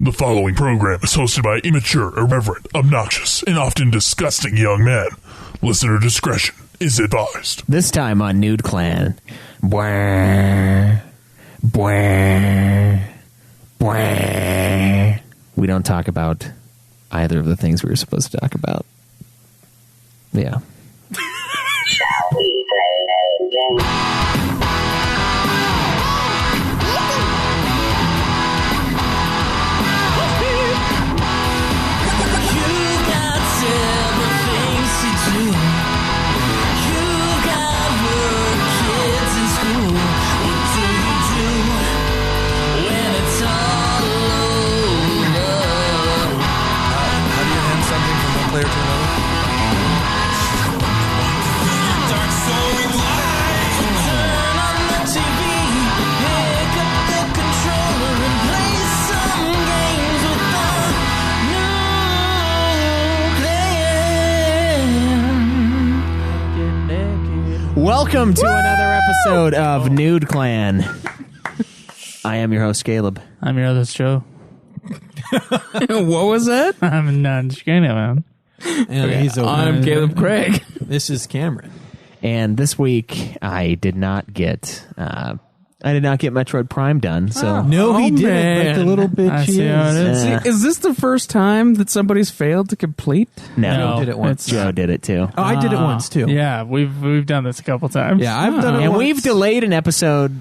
The following program is hosted by immature, irreverent, obnoxious, and often disgusting young men. Listener discretion is advised. This time on Nude Clan. Bwah, bwah, bwah. We don't talk about either of the things we were supposed to talk about. Yeah. Shall we play a game? Player to another. Dark soul light. Turn on the TV, pick up the controller and play some games with the new clan. Welcome to another episode of Nude Clan. I am your host, Caleb. I'm your other Joe. What was that? I'm not man. I'm Caleb Craig. This is Cameron. And this week, I did not get Metroid Prime done. So No, he didn't. man. Like the little bitch I he see how it is. is. Is this the first time that somebody's failed to complete? no, Joe did it once. Joe did it too. Oh, I did it once too. Yeah, we've done this a couple times. Yeah, I've done it And once. we've delayed an episode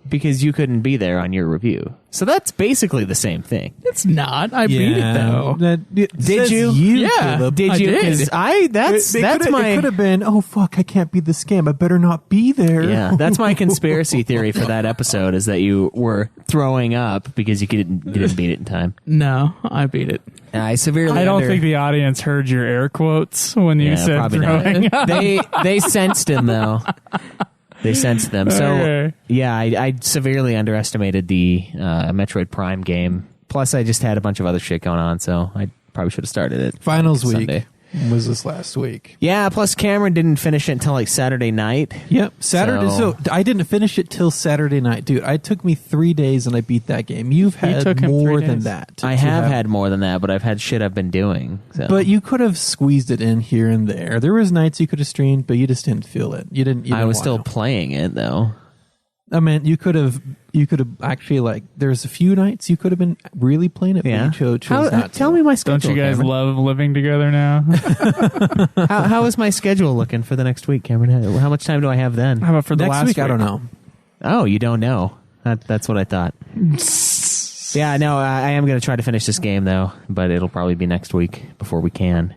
because you couldn't be there on your review. So that's basically the same thing. It's not. I beat it though. Did you? Yeah. Did you? I did. Because that's It my could have been, oh, fuck, I can't beat the scam. I better not be there. yeah. That's my conspiracy theory for that episode is that you were throwing up because you didn't beat it in time. No, I beat it. I severely. I don't think the audience heard your air quotes when you said probably throwing up. They sensed him though. They sensed them. So Okay. yeah, I severely underestimated the Metroid Prime game. Plus, I just had a bunch of other shit going on, so I probably should have started it. Finals week Sunday. was this last week. Yeah, plus Cameron didn't finish it until like Saturday night. Yep. Saturday. So- So I didn't finish it till Saturday night. Dude, it took me 3 days and I beat that game. You've had took him more 3 than days. that. I have had more than that, but I've had shit I've been doing. So. But you could have squeezed it in here and there. There was nights you could have streamed, but you just didn't feel it. You didn't I was still want to. playing it though. I mean, you could have actually, like, there's a few nights you could have been really playing it, Yeah. but you chose not to. Tell me my schedule. Don't you guys Cameron. love living together now? How is my schedule looking for the next week, Cameron? How much time do I have then? How about for the Next last week, I don't know. Oh, you don't know. That's what I thought. Yeah, no, I am going to try to finish this game, though, but it'll probably be next week before we can.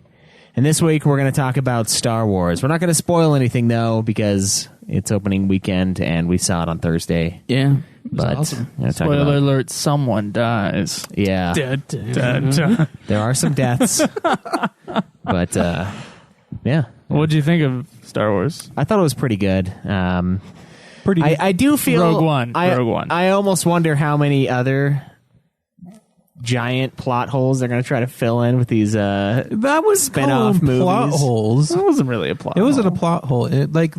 And this week, we're going to talk about Star Wars. We're not going to spoil anything, though, because it's opening weekend, and we saw it on Thursday. Yeah. It was But awesome. we're gonna talk Spoiler about- alert, someone dies. Yeah, Dun, dun, dun. there are some deaths. But, yeah. What'd you think of Star Wars? I thought it was pretty good. Pretty. I do feel Rogue One. I almost wonder how many other giant plot holes they're going to try to fill in with these that was spin-off movies. plot holes. That wasn't really a plot. It wasn't a hole. plot hole. Like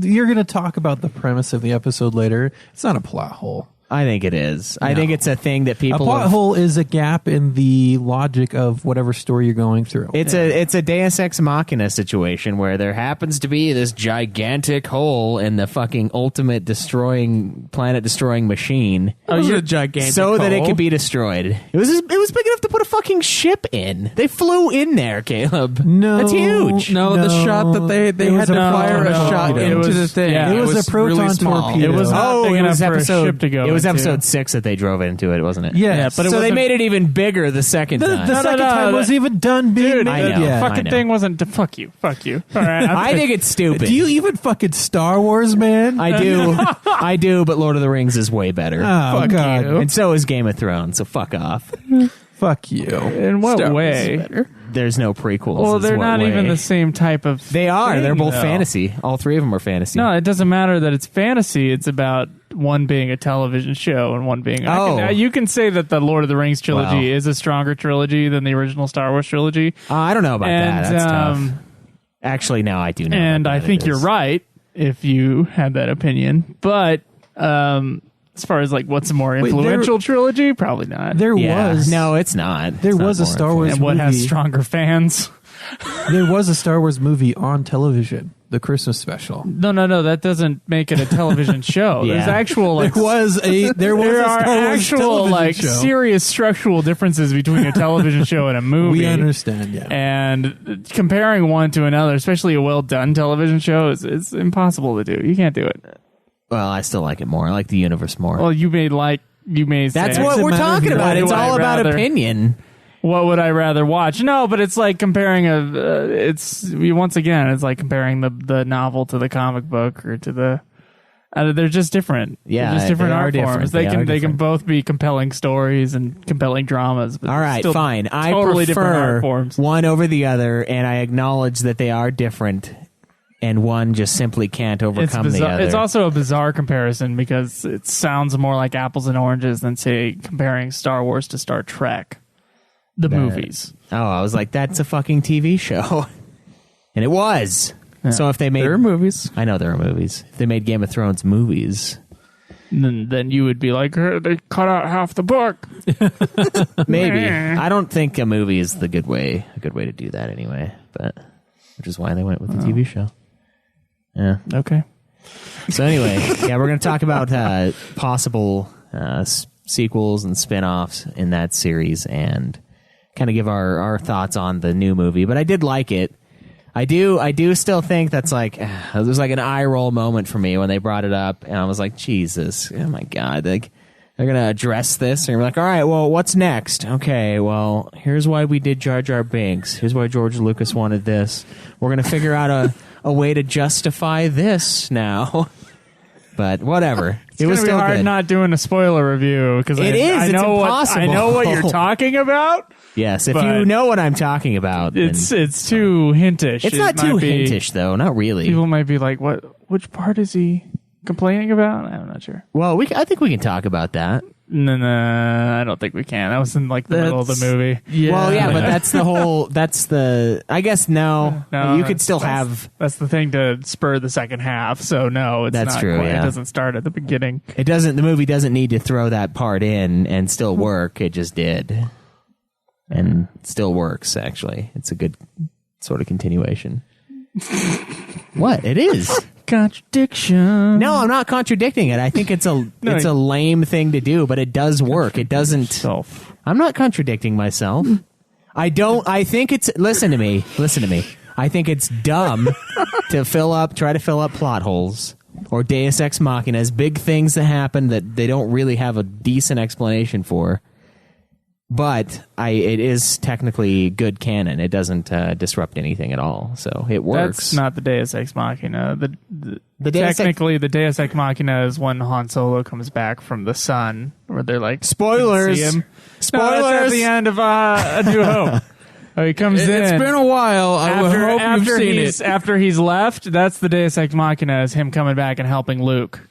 you're going to talk about the premise of the episode later. It's not a plot hole. I think it is. I think it's a thing that A people plot have- hole is a gap in the logic of whatever story you're going through. It's a Deus Ex Machina situation where there happens to be this gigantic hole in the fucking ultimate planet destroying machine. Oh, you're a gigantic so that it hole. could be destroyed. It was big enough to put a fucking ship in. They flew in there, Caleb. No. That's huge. No, the shot that they It had was to a fire a proton shot torpedo. into It was- the thing. yeah, It was a proton really small. torpedo. It was not big it enough was for a episode. ship to go It was into. episode 6 that they drove into it, wasn't it? Yes. Yeah, but it so they wasn't- made it even bigger the second time. The second time that- wasn't even done being Dude, made I know. yet. Fuck fucking know. thing wasn't. Fuck you. All right. I think it's stupid. Do you even fucking Star Wars, man? I do. I do, but Lord of the Rings is way better. Oh, Fuck God. you. And so is Game of Thrones, so fuck off. Fuck you. In what Star Wars way? is better. There's no prequels. Well, is they're what not way. even the same type of. They are. thing, They're both though. fantasy. All three of them are fantasy. No, it doesn't matter that it's fantasy. It's about one being a television show and one being. Oh. You can say that the Lord of the Rings trilogy Wow. is a stronger trilogy than the original Star Wars trilogy. I don't know about And, that. That's tough. um, Actually, no, I do know. And about I that. think It you're is. right if you had that opinion. But As far as like what's a more Wait, influential trilogy, probably not. There Yeah. was No, it's not. There It's not was a more Star Wars and what has movie. stronger fans? There was a Star Wars movie on television, the Christmas special. No. That doesn't make it a television show. Yeah. There's actual like There was a there Star are Wars actual television like show. serious structural differences between a television show and a movie. We understand, yeah. And comparing one to another, especially a well done television show, is impossible to do. You can't do it. Well, I still like it more. I like the universe more. Well, you may That's say, what Doesn't we're matter talking if you about. like It's it. all Would I about rather- opinion. what would I rather watch? No, but it's like comparing once again, it's like comparing the novel to the comic book or to the. They're just different. Yeah, they're just different they are art different. forms. They are They can different. both be compelling stories and compelling dramas. But All they're right, still fine. I totally different art prefer forms. one over the other, and I acknowledge that they are different, and one just simply can't It's overcome the bizarre. other. It's also a bizarre comparison because it sounds more like apples and oranges than say comparing Star Wars to Star Trek, the movies. Oh, I was like, that's a fucking TV show. And it was. So if they made... There are movies. I know there are movies. If they made Game of Thrones movies, Then you would be like, they cut out half the book. maybe. I don't think a movie is a good way to do that anyway. But which is why they went with the TV show. Yeah. Okay. So anyway, yeah, we're going to talk about possible sequels and spin-offs in that series and kind of give our thoughts on the new movie. But I did like it. I do still think that's like there was like an eye roll moment for me when they brought it up, and I was like, Jesus, oh my God, like they're gonna address this, and you're like, all right, well, what's next? Okay, well, here's why we did Jar Jar Binks. Here's why George Lucas wanted this. We're gonna figure out a way to justify this now. But whatever, it was It's still gonna be hard good. not doing a spoiler review because It is. I It's know impossible. I know what you're talking about. Yes, if but you know what I'm talking about, then It's too hintish. it's It not might too be- hintish though, not really. People might be like, "What? Which part is he complaining about?" I'm not sure. Well, I think we can talk about that. No, I don't think we can. That was in like the middle of the movie. Yeah. Well, yeah, but that's the whole. That's the. I guess no. No, You could still that's- have. That's the thing to spur the second half. So no, it's That's not true, quite- yeah. It doesn't start at the beginning. It doesn't. The movie doesn't need to throw that part in and still work. It just did, and still works. Actually, it's a good sort of continuation. What it is? Contradiction. No, I'm not contradicting it. I think it's a it's a lame thing to do, but it does work. It doesn't. Self. I'm not contradicting myself. I think it's listen to me. I think it's dumb to try to fill up plot holes or Deus Ex Machinas, big things that happen that they don't really have a decent explanation for. But it is technically good canon. It doesn't disrupt anything at all, so it works. That's not the Deus Ex Machina. The Deus Ex- Technically, the Deus Ex Machina is when Han Solo comes back from the sun, where they're like Spoilers. see him. No, Spoilers. that's at the end of A New Hope. Oh, he comes in. It's been a while. I would hope you've seen it. After he's left, that's the Deus Ex Machina, is him coming back and helping Luke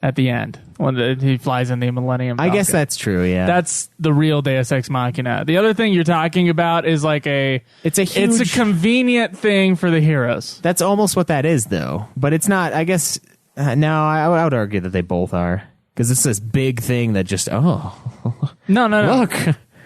at the end when he flies in the Millennium I Falcon. guess that's true. Yeah, That's the real Deus Ex Machina. The other thing you're talking about is like it's a huge. it's a convenient thing for the heroes. That's almost what that is, though. But it's not. I guess. No, I would argue that they both are, because it's this big thing that just No. look.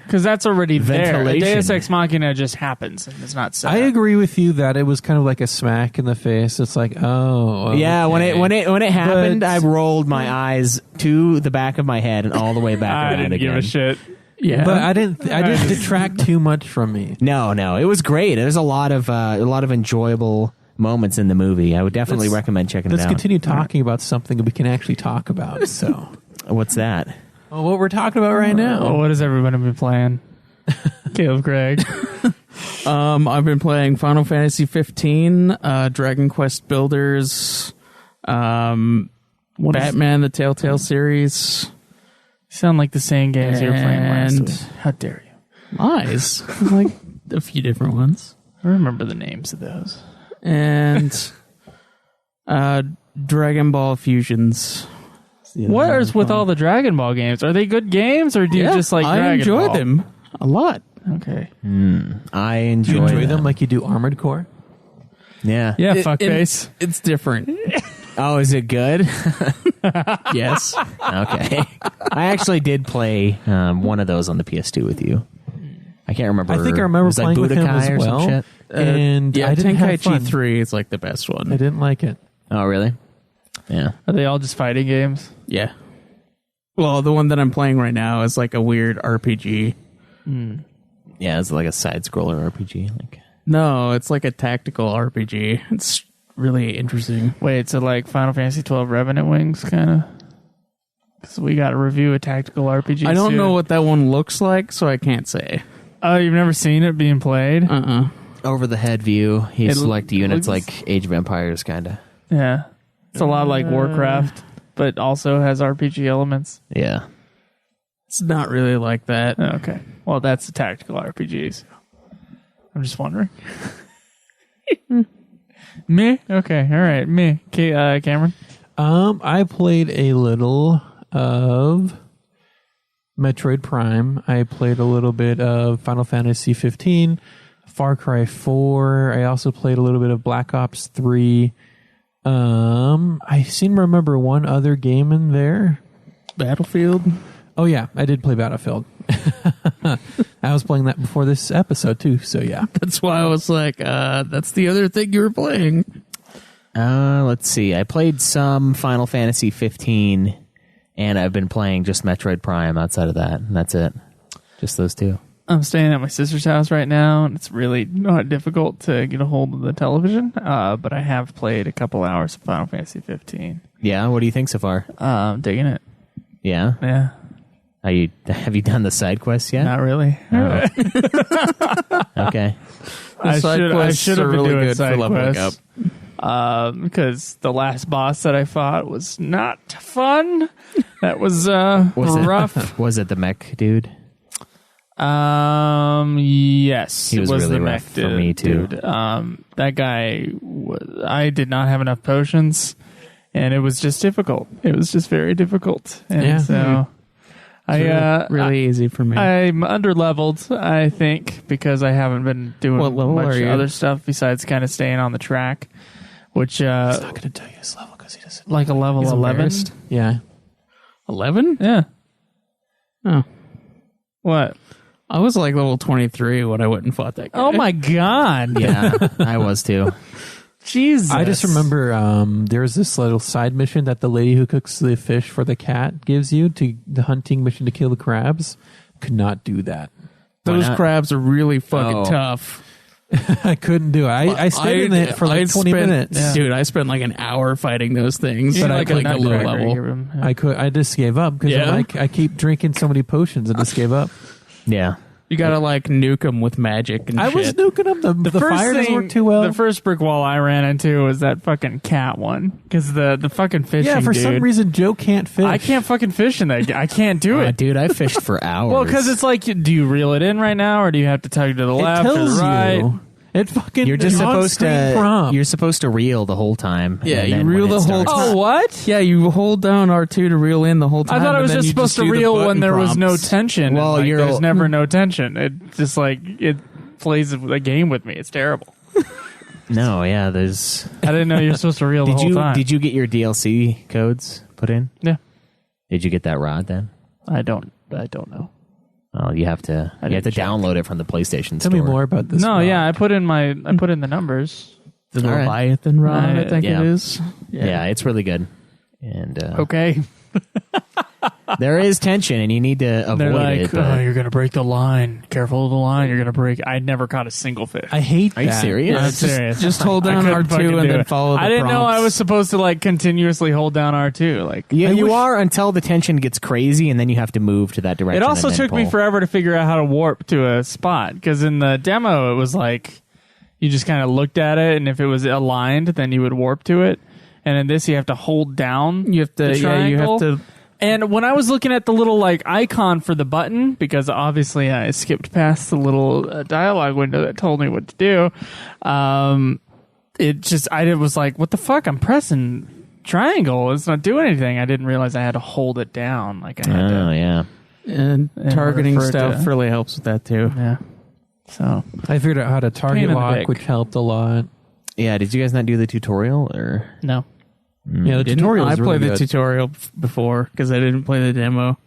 Because that's already there. A Ventilation. Deus Ex Machina just happens and it's not set I up. agree with you that it was kind of like a smack in the face. It's like, oh, Yeah, okay. when it happened, But- I rolled my eyes to the back of my head and all the way back I around didn't again. give a shit. Yeah. But I didn't detract too much from me. No, it was great. There's a lot of enjoyable moments in the movie. I would definitely recommend checking it Let's out. continue talking about something we can actually talk about. So, What's that? well, what we're talking about right Oh, now. what has everybody been playing? Caleb Craig. I've been playing Final Fantasy 15, Dragon Quest Builders, Batman the Telltale series. Sound like the same games you were playing last And- week. How dare you? Lies. Like a few different ones. I remember the names of those. And Dragon Ball Fusions. What is with all the Dragon Ball games? Are they good games or do you just like I Dragon enjoy Ball? them a lot. Okay. I Do enjoy, you enjoy them like you do Armored Core? Yeah. Yeah, It- fuckface. It's different. Oh, is it good? Yes. Okay. I actually did play one of those on the PS2 with you. I can't remember. I think I remember it was playing with him Budokai as or some well. shit. And Yeah, I didn't have Tenkaichi fun. 3 is like the best I one. didn't like it. Oh, really? Yeah. Are they all just fighting games? Yeah. Well, the one that I'm playing right now is like a weird RPG. Yeah, it's like a side-scroller RPG. Like, No, it's like a tactical RPG. It's really interesting. Wait, so like Final Fantasy 12 Revenant Wings, kind of? Because we got to review a tactical RPG. I don't soon. know what that one looks like, so I can't say. Oh, you've never seen it being played? over-the-head view. You It select units looks- like Age of Empires, kind of. Yeah. It's a lot like Warcraft, but also has RPG elements. Yeah. It's not really like that. Okay. Well, that's a tactical RPG. So I'm just wondering. Me? Okay. All right. Me. Cameron? I played a little of Metroid Prime. I played a little bit of Final Fantasy 15, Far Cry 4. I also played a little bit of Black Ops 3. I seem to remember one other game in there. Battlefield? Oh yeah, I did play Battlefield. I was playing that before this episode too, so yeah. That's why I was like, that's the other thing you were playing. Let's see. I played some Final Fantasy 15, and I've been playing just Metroid Prime outside of that, and that's it. Just those two. I'm staying at my sister's house right now, and it's really not difficult to get a hold of the television. But I have played a couple hours of Final Fantasy 15. Yeah, what do you think so far? I'm digging it. Yeah? Yeah. Have you done the side quests yet? Not really. Oh. Okay. I Side should quests have are been really doing good for side leveling quests. Because the last boss that I fought was not fun. That was rough. Was it the mech dude? Yes, He was it really the rough mech for me, too. Dude. That guy, I did not have enough potions, and it was just difficult. It was just very difficult, and Yeah. so Really easy for me. I'm underleveled, I think, because I haven't been doing What level much are you? other stuff besides kind of staying on the track, which He's not going to tell you his level because he doesn't. like a level He's 11. embarrassed. Yeah. 11? Yeah. Oh. What? I was like level 23 when I went and fought that guy. Oh my god! Yeah, I was too. Jesus! I just remember there's this little side mission that the lady who cooks the fish for the cat gives you, to the hunting mission to kill the crabs. Could not do that. Those not? crabs are really fucking Oh. tough. I couldn't do it. I stayed in it for like 20 minutes. Dude, I spent like an hour fighting those things. You But need I like a played the low nutcracker, level. give him- I just gave up because Yeah? I keep drinking so many potions and just gave up. Yeah. You gotta like nuke them with magic and I shit. was nuking them. The fire doesn't work too well. The first brick wall I ran into was that fucking cat one, because the fucking fishing. yeah, for dude, some reason Joe can't fish. I can't fucking fish in that. I can't do it. Dude, I fished for hours. Well, because it's like, do you reel it in right now, or do you have to tug to the It left or tells the right? you. It fucking. you're just it's supposed on-screen to. prompt. You're supposed to reel the whole time. Yeah, and you then reel when it the whole starts- time. Oh, what? Yeah, you hold down R2 to reel in the whole time. I thought I and was then just you supposed to do the reel when button there was no prompts. tension. Well, and, like, you're- there's never no tension. It just like it plays the game with me. It's terrible. No, yeah. There's. I didn't know you were supposed to reel the Did whole you time. did you get your DLC codes put in? Yeah, Did you get that rod then? I don't know. Well, you have to. You have to didn't check. download it from the PlayStation Tell Store. me more about this. No, Rob. yeah, I put in the numbers. The All right. Leviathan rod, I think Yeah. it is. Yeah, it's really good. And Okay, there is tension, and you need to avoid they're like, it. But you're gonna break the line. Careful of the line. You're gonna break. I never caught a single fish. I hate are you that. serious? I'm serious. Just hold I down couldn't fucking R2 and do then it. follow the I didn't know I prompts. was supposed to like continuously hold down R2. Like Yeah, I you wish- are until the tension gets crazy, and then you have to move to that direction. it also and then took me pull. forever to figure out how to warp to a spot, because in the demo it was like you just kind of looked at it, and if it was aligned, then you would warp to it. And in this, you have to hold down. You have to, the yeah, you have triangle. to. And when I was looking at the little like icon for the button, because obviously I skipped past the little dialogue window that told me what to do, it was like, what the fuck? I'm pressing triangle. It's not doing anything. I didn't realize I had to hold it down. Like I had Oh to. yeah. And order targeting for it stuff to- really helps with that too. Yeah. So I figured out how to Pain target in the lock, dick. which helped a lot. Yeah. Did you guys not do the tutorial or? no. Yeah, the tutorial I is really played the good. tutorial before because I didn't play the demo.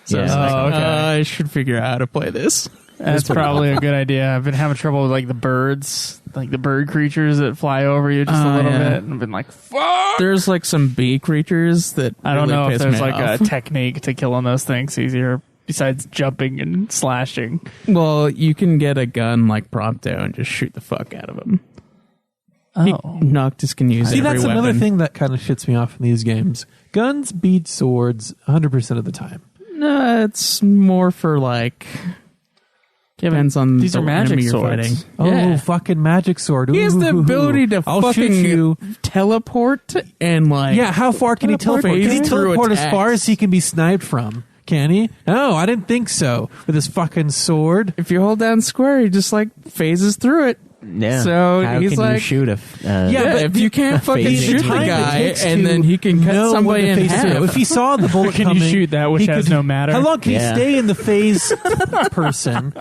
So Yeah. I was like, Oh, okay. I should figure out how to play this. That's probably a good idea. I've been having trouble with like the birds, like the bird creatures that fly over you just a little yeah. bit, and I've been like, fuck. There's like some bee creatures that I don't really know if piss there's me like off. a technique to killing those things easier besides jumping and slashing. Well, you can get a gun like Prompto and just shoot the fuck out of him. Oh, Noctis can use See, every that's weapon. another thing that kind of shits me off in these games. Guns beat swords 100% of the time. No, it's more for like depends on these the are magic enemy you're swords. fighting. Oh, Yeah. fucking magic sword. He has the Ooh, ability to I'll shoot fucking you. teleport and like Yeah, how far can he teleport? Can he phase through teleport as far attacks. as he can be sniped from? Can he? No, I didn't think so. With his fucking sword. if you hold down square, he just like phases through it. Yeah. So how he's can you like- shoot a? Yeah, but if you can't fucking phasing shoot the time it guy takes and to then he can cut know somebody when in to phase through. half. If he saw the bullet Can you coming, shoot that, which he has no matter? How long can Yeah. he stay in the phase person?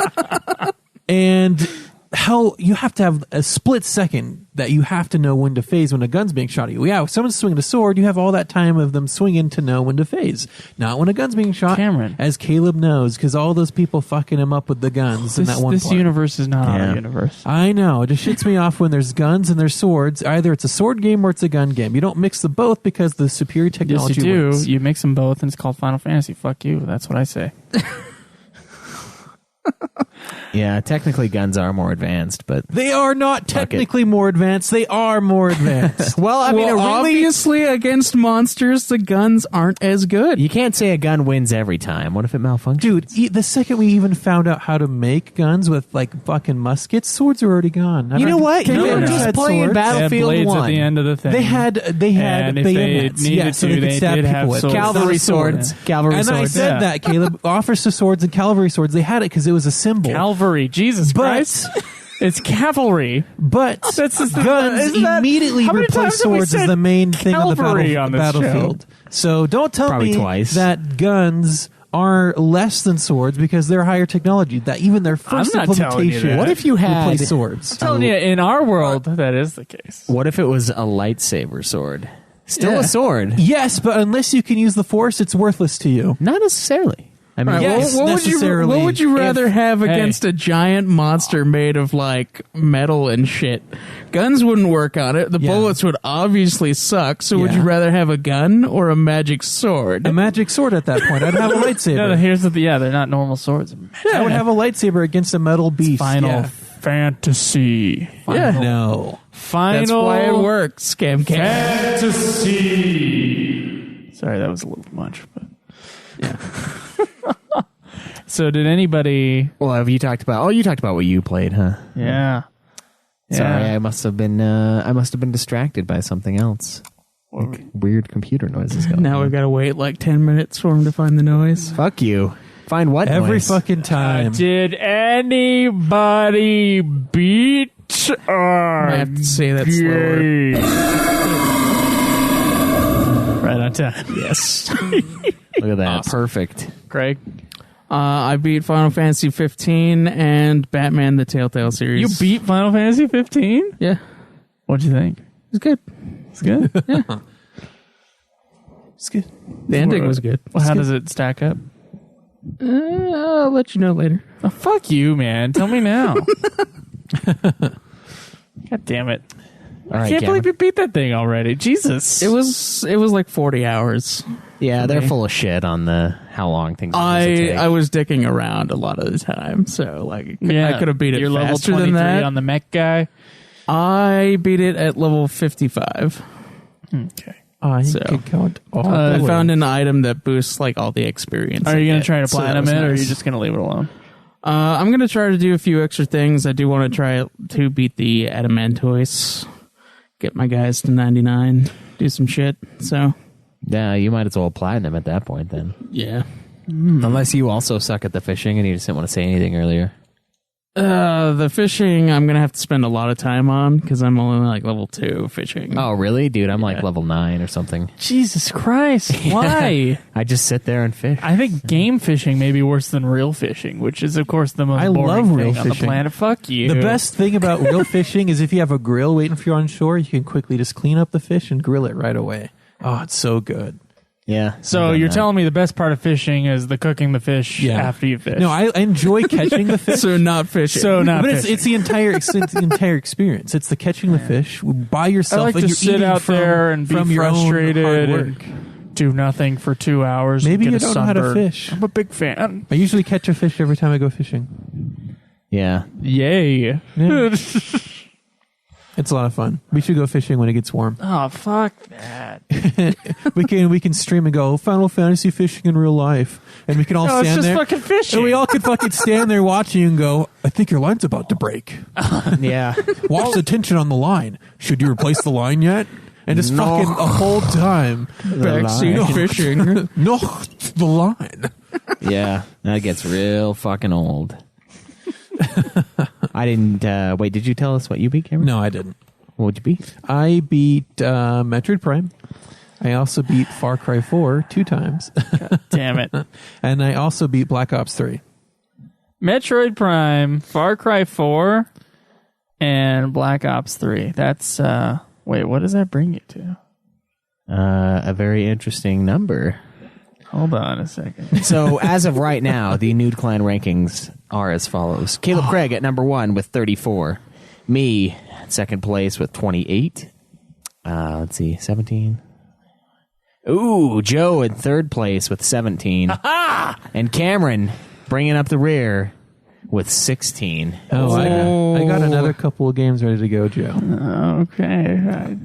And how you have to have a split second that you have to know when to phase when a gun's being shot at you. Yeah, if someone's swinging a sword, you have all that time of them swinging to know when to phase. Not when a gun's being shot. Cameron. As Caleb knows, because all those people fucking him up with the guns in This, that one this part. universe is not Yeah. our universe. I know. It just shits me off when there's guns and there's swords. Either it's a sword game or it's a gun game. You don't mix the both because the superior Yes, technology you do. wins. You mix them both, and it's called Final Fantasy. Fuck you. That's what I say. Yeah, technically guns are more advanced, but They are not technically more advanced. They are more advanced. well, I mean, well, it really, obviously, against monsters, the guns aren't as good. you can't say a gun wins every time. What if it malfunctions? Dude, the second we even found out how to make guns with like fucking muskets, swords are already gone. You know what? Caleb You were just just had playing swords. Battle- They had Battlefield blades 1. at the end of the thing. They had And if they bayonets. needed Yeah, so to, they could they stab did people have with. swords. Cavalry Sword. swords. Cavalry And I swords. said yeah. that Caleb offers to swords and cavalry swords. They had it because it was a symbol. Cavalry. Jesus But- Christ. It's cavalry. But That's just the- guns isn't that- immediately how many replace times have we swords as said the main thing on the cavalry on this battlefield. So don't tell Probably me twice. that guns are less than swords because they're higher technology. That even their first I'm not telling you implementation that. What if you had- replaced swords? I'm telling you, in our world, that is the case. What if it was a lightsaber sword? Still Yeah. a sword. Yes, but unless you can use the force, it's worthless to you. Not necessarily. I mean, Right, Yes, what necessarily. would you rather have hey. against a giant monster made of like metal and shit? Guns wouldn't work on it. The Yeah. bullets would obviously suck. So would Yeah. you rather have a gun or a magic sword? A magic sword at that point. I'd have a lightsaber. No, here's the they're not normal swords. I would have a lightsaber against a metal beast. Final Yeah. Fantasy. Yeah. No. Final That's why it works. Scam cam. Fantasy. Sorry, that was a little much, but Yeah. So did anybody? well, have you talked about? Oh, you talked about what you played, huh? Yeah. Sorry, Yeah. I must have been. I must have been distracted by something else. Like weird computer noises going. Now on. we've got to wait like 10 minutes for him to find the noise. Fuck you. Find what Every noise? fucking time. Did anybody beat? I have to say that slower. Game? Right on time. Yes. Look at that. Perfect. Craig, I beat Final Fantasy 15 and Batman the Telltale series. you beat Final Fantasy 15? Yeah. What'd you think? It's good. It's good. It's good. The ending was good. Well, how does it stack up? I'll let you know later. Oh, fuck you, man. Tell me now. God damn it. All right, I can't Cameron. believe you beat that thing already. Jesus. It was like 40 hours. Yeah, they're full of shit on the how long things. take. I was dicking around a lot of the time, so like yeah. I could have beat it You're level faster 23 than that. on the mech guy. I beat it at level 55. Okay. I So, could count all I the way. found an item that boosts like all the experience. Are you I going get, to try to so that platinum was it, or are nice. you just going to leave it alone? I'm gonna try to do a few extra things. I do want to try to beat the Adamantoise, get my guys to 99, do some shit. So Yeah, you might as well platinum at that point then. yeah. Unless you also suck at the fishing and you just didn't want to say anything earlier. The fishing I'm gonna have to spend a lot of time on because I'm only like level 2 fishing. Oh, really? Dude, I'm like level 9 or something. Jesus Christ. Why? I just sit there and fish. I think game fishing may be worse than real fishing, which is, of course, the most I boring love thing real on the fishing. planet. Fuck you. The best thing about real fishing is if you have a grill waiting for you on shore, you can quickly just clean up the fish and grill it right away. Oh, it's so good. Yeah. So I've done you're that. telling me the best part of fishing is the cooking the fish after you fish. No, I enjoy catching the fish. So not fishing. so not but fishing. it's the entire experience. It's the catching the fish by I yourself. like and to you're sit eating out from, there and be from your own frustrated hard work. and do nothing for 2 hours. Maybe and you get a don't know how to sunburn. fish. I'm a big fan. I usually catch a fish every time I go fishing. Yeah. Yay. Yeah. It's a lot of fun. We should go fishing when it gets warm. Oh, fuck that. We can stream and go Final Fantasy fishing in real life, and we can all No, it's stand just there. fucking fishing. And we all could fucking stand there watching and go, I think your line's about to break. Yeah. Watch the tension on the line. Should you replace the line yet? And just No. fucking a whole time. backseat fishing. No, the line. Yeah. That gets real fucking old. I didn't. Wait, did you tell us what you beat, Cameron? No, I didn't. What would you beat? I beat Metroid Prime. I also beat Far Cry 4 2 times. Damn it. And I also beat Black Ops 3. Metroid Prime, Far Cry 4, and Black Ops 3. That's, wait, what does that bring you to? A very interesting number. Hold on a second. So, as of right now, the Nude Clan rankings are as follows. Caleb Craig at number 1 with 34. Me, second place with 28. Let's see, 17. Ooh, Joe in third place with 17. And Cameron bringing up the rear with 16. Oh, I got another couple of games ready to go, Joe. Okay.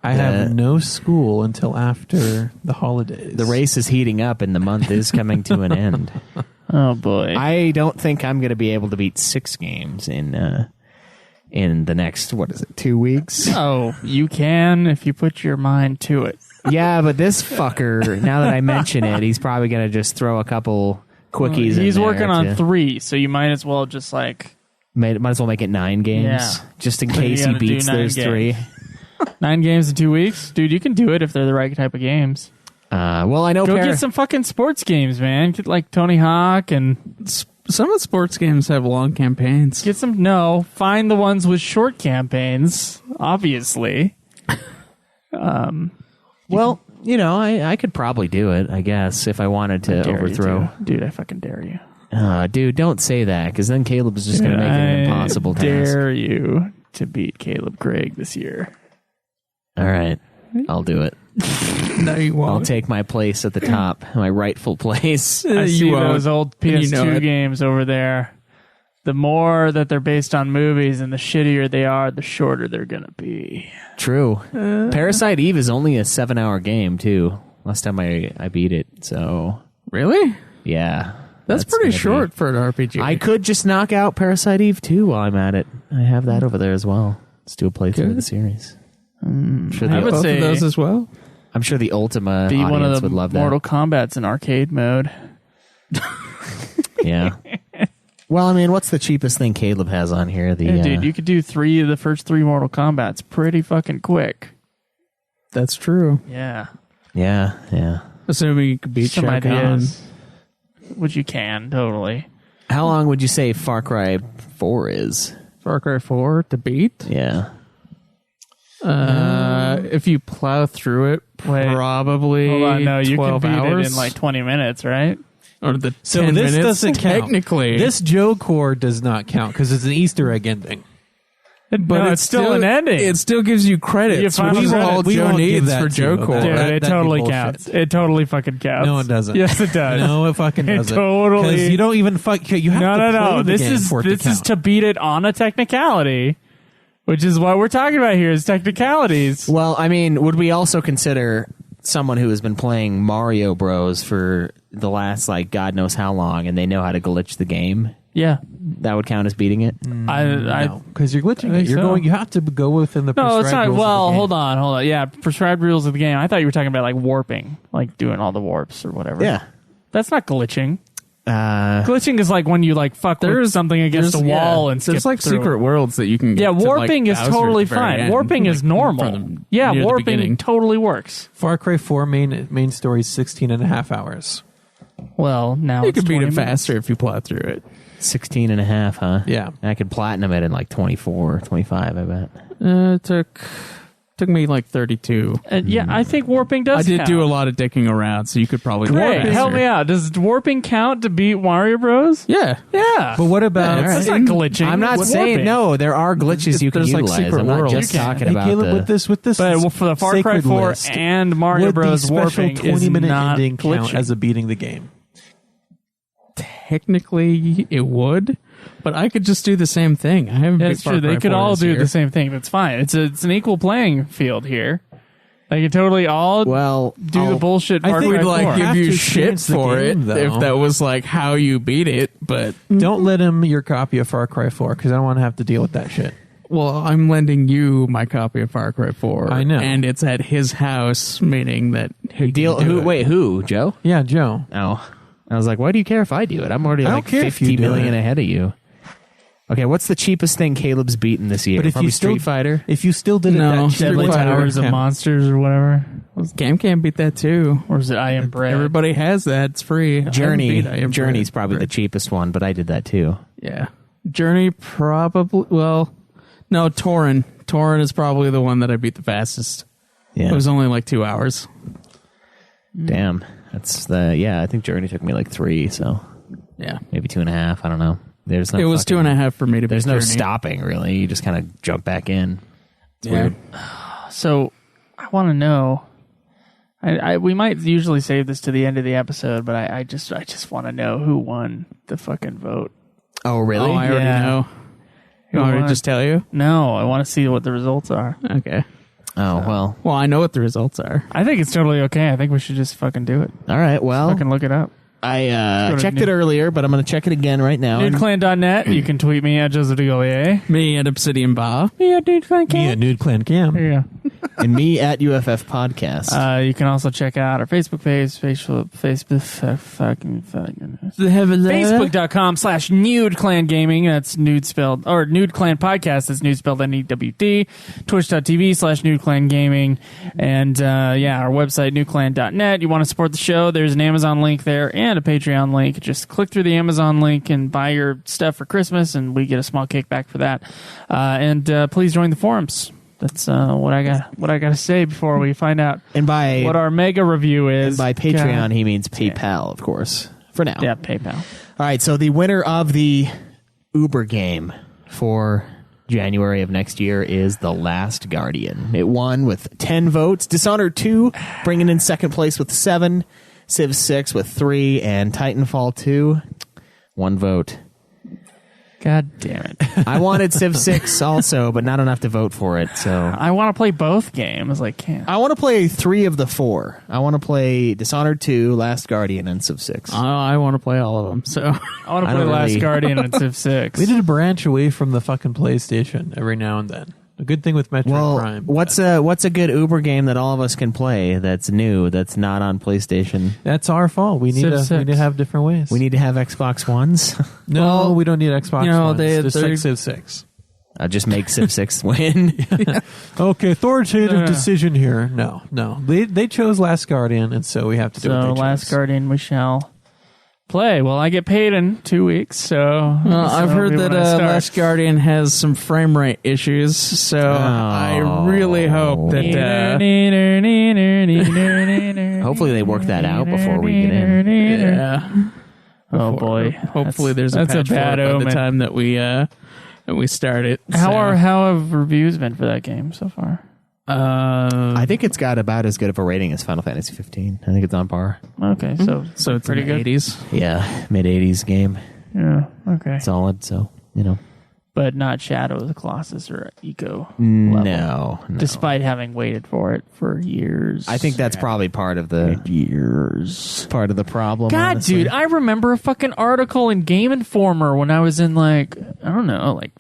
I have no school until after the holidays. The race is heating up and the month is coming to an end. Oh, boy. I don't think I'm going to be able to beat 6 games in the next, 2 weeks? Oh, you can if you put your mind to it. Yeah, but this fucker, now that I mention it, he's probably going to just throw a couple quickies in He's there working on to- 3, so you might as well just like might as well make it 9 games, Yeah. just in So you case he gotta do beats 9 those 3. 9 games in 2 weeks. Dude, you can do it if they're the right type of games. Well, I know Go get some fucking sports games, man. Get like Tony Hawk and Some of the sports games have long campaigns. get some. No, find the ones with short campaigns. Obviously. Well, you know, I could probably do it, I guess, if I wanted to Dare you overthrow. to. Dude, I fucking dare you. Dude, don't say that, because then Caleb's just going to make it an impossible I task. dare you to beat Caleb Craig this year. All right, I'll do it. No, you I'll won't. take my place at the top, my rightful place. I You see won't. those old And PS2 you know it. games over there. The more that they're based on movies and the shittier they are, the shorter they're going to be. True. Parasite Eve is only a 7-hour game, too. Last time I beat it, so Really? yeah. That's gonna pretty be- short for an RPG. I could just knock out Parasite Eve 2 while I'm at it. I have that over there as well. Let's do a playthrough of the series. I'm sure I would both say of those as well. I'm sure the Ultima Be audience one of the would love that. Mortal Kombat's in arcade mode. Yeah. Well, I mean, what's the cheapest thing Caleb has on here? The Yeah, dude, you could do 3 of the first 3 Mortal Kombat's pretty fucking quick. That's true. Yeah. yeah. Assuming you could beat Some Shao Kahn. ideas. Which you can, totally. How long would you say Far Cry 4 is? Far Cry 4 to beat. Yeah. If you plow through it, Wait. probably Hold on, no, you can 12 beat hours. it in like 20 minutes, right? Or the So 10 this minutes. doesn't count. Technically. This Joe core does not count because it's an Easter egg ending. But it's still an ending. It still gives you credit. You So find we the all credits. We Joe won't give needs that for to Joe you. Core. Dude, That'd it be totally bullshit. counts. It totally fucking counts. No, it doesn't. Yes, it does. No, it fucking It doesn't. totally- 'Cause you don't even fuck. You have No, to no, play no. the This game for it is count. to beat it on a technicality, which is what we're talking about here is technicalities. Well, I mean, would we also consider someone who has been playing Mario Bros for the last, like, God knows how long, and they know how to glitch the game? Yeah. That would count as beating it? because you're glitching I think it. You're so. going. You have to go within the. No, it's prescribed not. rules of Well, the game. hold on. Yeah, prescribed rules of the game. I thought you were talking about like warping, like doing all the warps or whatever. Yeah. That's not glitching. Uh, Glitching is like when you like fuck with something against a wall and there's skip like through secret it. worlds that you can get Yeah, to, like, warping is Bowser at totally the very fine. end, Warping like, is normal. from the- Yeah, near the warping beginning. totally works. Far Cry 4 main story is 16 and a half hours. Well, now You it's can beat 20 it minutes. faster if you plow through it. 16 and a half, huh? Yeah. I could platinum it in like 24, 25, I bet. It took Took me like 32. And yeah, I think warping does I did count. do a lot of dicking around, so you could probably Greg, help me out. Does warping count to beat Mario Bros? Yeah. Yeah. But what about That's not glitching. I'm not It's saying warping. no. There are glitches you can There's, like, utilize. secret I'm not worlds. just You can. talking Hey, about Caleb, the. with this But for the Far Cry sacred 4 list, and Mario would Bros. the special warping is 20-minute not ending count glitching. as a beating the game? Technically, it would, but I could just do the same thing. I haven't. That's beat Far true. They Cry could 4 all this do year. the same thing. That's fine. It's an equal playing field here. They could totally all Well, do the bullshit I Far think Cry we'd like 4. give Have you to shit experience the for game, it though. if that was like how you beat it. But Don't let him your copy of Far Cry 4 because I don't want to have to deal with that shit. well, I'm lending you my copy of Far Cry 4. I know. and it's at his house, meaning that he deal. can do Who? it. Wait, who? Joe? Yeah, Joe. Oh, I was like, why do you care if I do it? I'm already I don't like care if you 50 do million it. ahead of you. Okay, what's the cheapest thing Caleb's beaten this year? But if Probably you still, Street Fighter. if you still did it, No, that Deadly Street Fighter Towers of count. Monsters or whatever. Cam can't beat that too. Or is it I Am Bread? Everybody has that. It's free. I haven't beat I Am Journey's Bread. probably the cheapest one, but I did that too. Yeah. Journey probably. Well, no, Torin. Torin is probably the one that I beat the fastest. Yeah. It was only like 2 hours. Damn. That's the I think Journey took me like 3, so Yeah. maybe 2.5. I don't know. There's no It was 2.5 for me to beat There's no Journey. stopping really. You just kind of jump back in. It's Yeah. weird. So I want to know. We might usually save this to the end of the episode, but I just want to know who won the fucking vote. Oh really? Oh, I already Yeah. know. Who You want me won? to just tell you? No, I want to see what the results are. Okay. Oh well. Well, I know what the results are. I think it's totally okay. I think we should just fucking do it. All right. Well, Fucking look it up. I go to checked Nude- it earlier, but I'm going to check it again right now. NudeClan.net. You can tweet me at Joseph DeGolier. Me and Obsidian Bar. Me at NudeClan. Yeah, Nude Clan Cam. There you go. And me at UFF Podcast. You can also check out our Facebook page, Facebook, Facebook.com/Nude Clan Gaming. That's Nude spelled, or Nude Clan Podcast. That's Nude spelled NEWD. Twitch.tv/Nude Clan Gaming. And, our website, nudeclan.net. You want to support the show? There's an Amazon link there and a Patreon link. Just click through the Amazon link and buy your stuff for Christmas, and we get a small kickback for that. And please join the forums. That's what I got to say before we find out and by what our mega review is. and by Patreon, God. he means PayPal, of course, for now. Yeah, PayPal. All right, so the winner of the Uber game for January of next year is The Last Guardian. It won with 10 votes. Dishonored 2 bringing in second place with 7, Civ 6 with 3, and Titanfall 2, 1 vote. God damn it. I wanted Civ 6 also, but not enough to vote for it, so... I want to play both games. I can't. I want to play 3 of the 4. I want to play Dishonored 2, Last Guardian, and Civ 6. I want to play all of them. So I want to I play don't Last really- Guardian and Civ 6. We need to branch away from the fucking PlayStation every now and then. A good thing with Metroid Prime. what's a good Uber game that all of us can play that's new, that's not on PlayStation? That's our fault. We need Civ to 6. we need to have different ways. We need to have Xbox Ones. no, we don't need Xbox. you know, Ones. they're- Just like Civ 6. I'll just make Civ 6 win. Okay, authoritative decision here. No. They chose Last Guardian, and so we have to do what So they Last chose. Guardian we shall play. Well, I get paid in 2 weeks, so... I've that'll heard be that when I start. Last Guardian has some frame rate issues. So I really hope that. Hopefully they work that out before we get in. Yeah. Oh boy. Hopefully, there's a That's a patch for bad it by the omen. time that we start it. How have reviews been for that game so far? I think it's got about as good of a rating as Final Fantasy 15. I think it's on par. Okay, so so it's pretty in the good. 80s. Yeah, mid-80s game. Yeah, okay. Solid, so, you know. But not Shadow of the Colossus or Eco level. No. Despite having waited for it for years. I think that's probably part of the problem. God, honestly. dude, I remember a fucking article in Game Informer when I was in like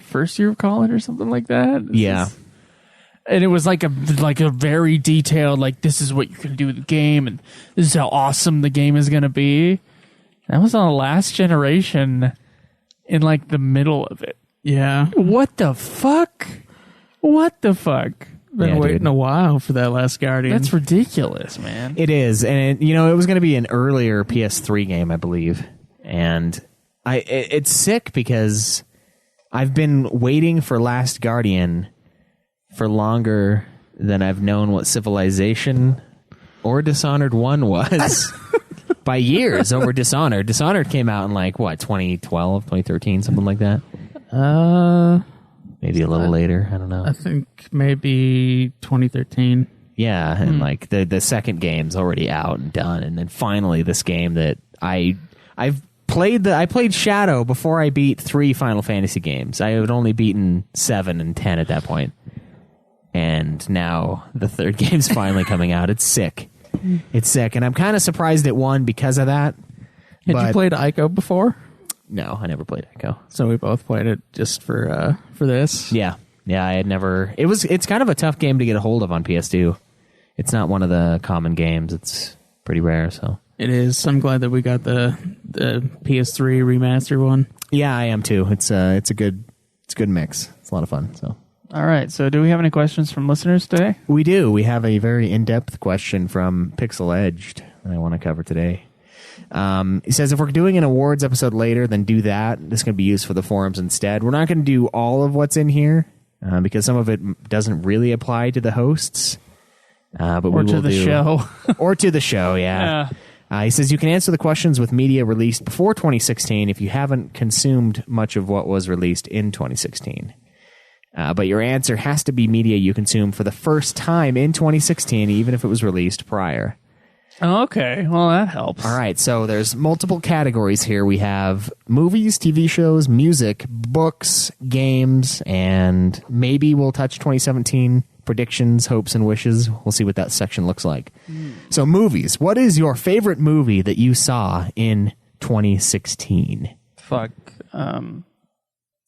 first year of college or something like that. Yeah. And it was like a very detailed, like, this is what you can do with the game, and this is how awesome the game is going to be. That was on the Last Generation in like the middle of it. Yeah. What the fuck? What the fuck? Been Yeah, waiting dude. a while for that Last Guardian. That's ridiculous, man. It is, and it was going to be an earlier PS3 game, I believe, and it's sick because I've been waiting for Last Guardian for longer than I've known what Civilization or Dishonored 1 was. By years over Dishonored. Dishonored came out in like, what, 2012, 2013, something like that? Maybe a little later. I don't know. I think maybe 2013. Yeah, and like the second game's already out and done, and then finally this game that I played Shadow before I beat 3 Final Fantasy games. I had only beaten 7 and 10 at that point. And now the third game's finally coming out. It's sick. It's sick, and I'm kind of surprised it won because of that. Had you played Ico before? No, I never played Echo. So we both played it just for this. Yeah, I had never. It's kind of a tough game to get a hold of on PS2. It's not one of the common games. It's pretty rare. So it is. I'm glad that we got the PS3 remastered one. Yeah, I am too. It's a good mix. It's a lot of fun. So. All right. So, do we have any questions from listeners today? We do. We have a very in-depth question from PixelEdged that I want to cover today. He says, if we're doing an awards episode later, then do that. This is going to be used for the forums instead. We're not going to do all of what's in here because some of it doesn't really apply to the hosts. But or to the show. Or to the show, yeah. He says, you can answer the questions with media released before 2016 if you haven't consumed much of what was released in 2016. But your answer has to be media you consumed for the first time in 2016, even if it was released prior. Okay, well, that helps. All right, so there's multiple categories here. We have movies, TV shows, music, books, games, and maybe we'll touch 2017 predictions, hopes, and wishes. We'll see what that section looks like. So movies. What is your favorite movie that you saw in 2016? Fuck.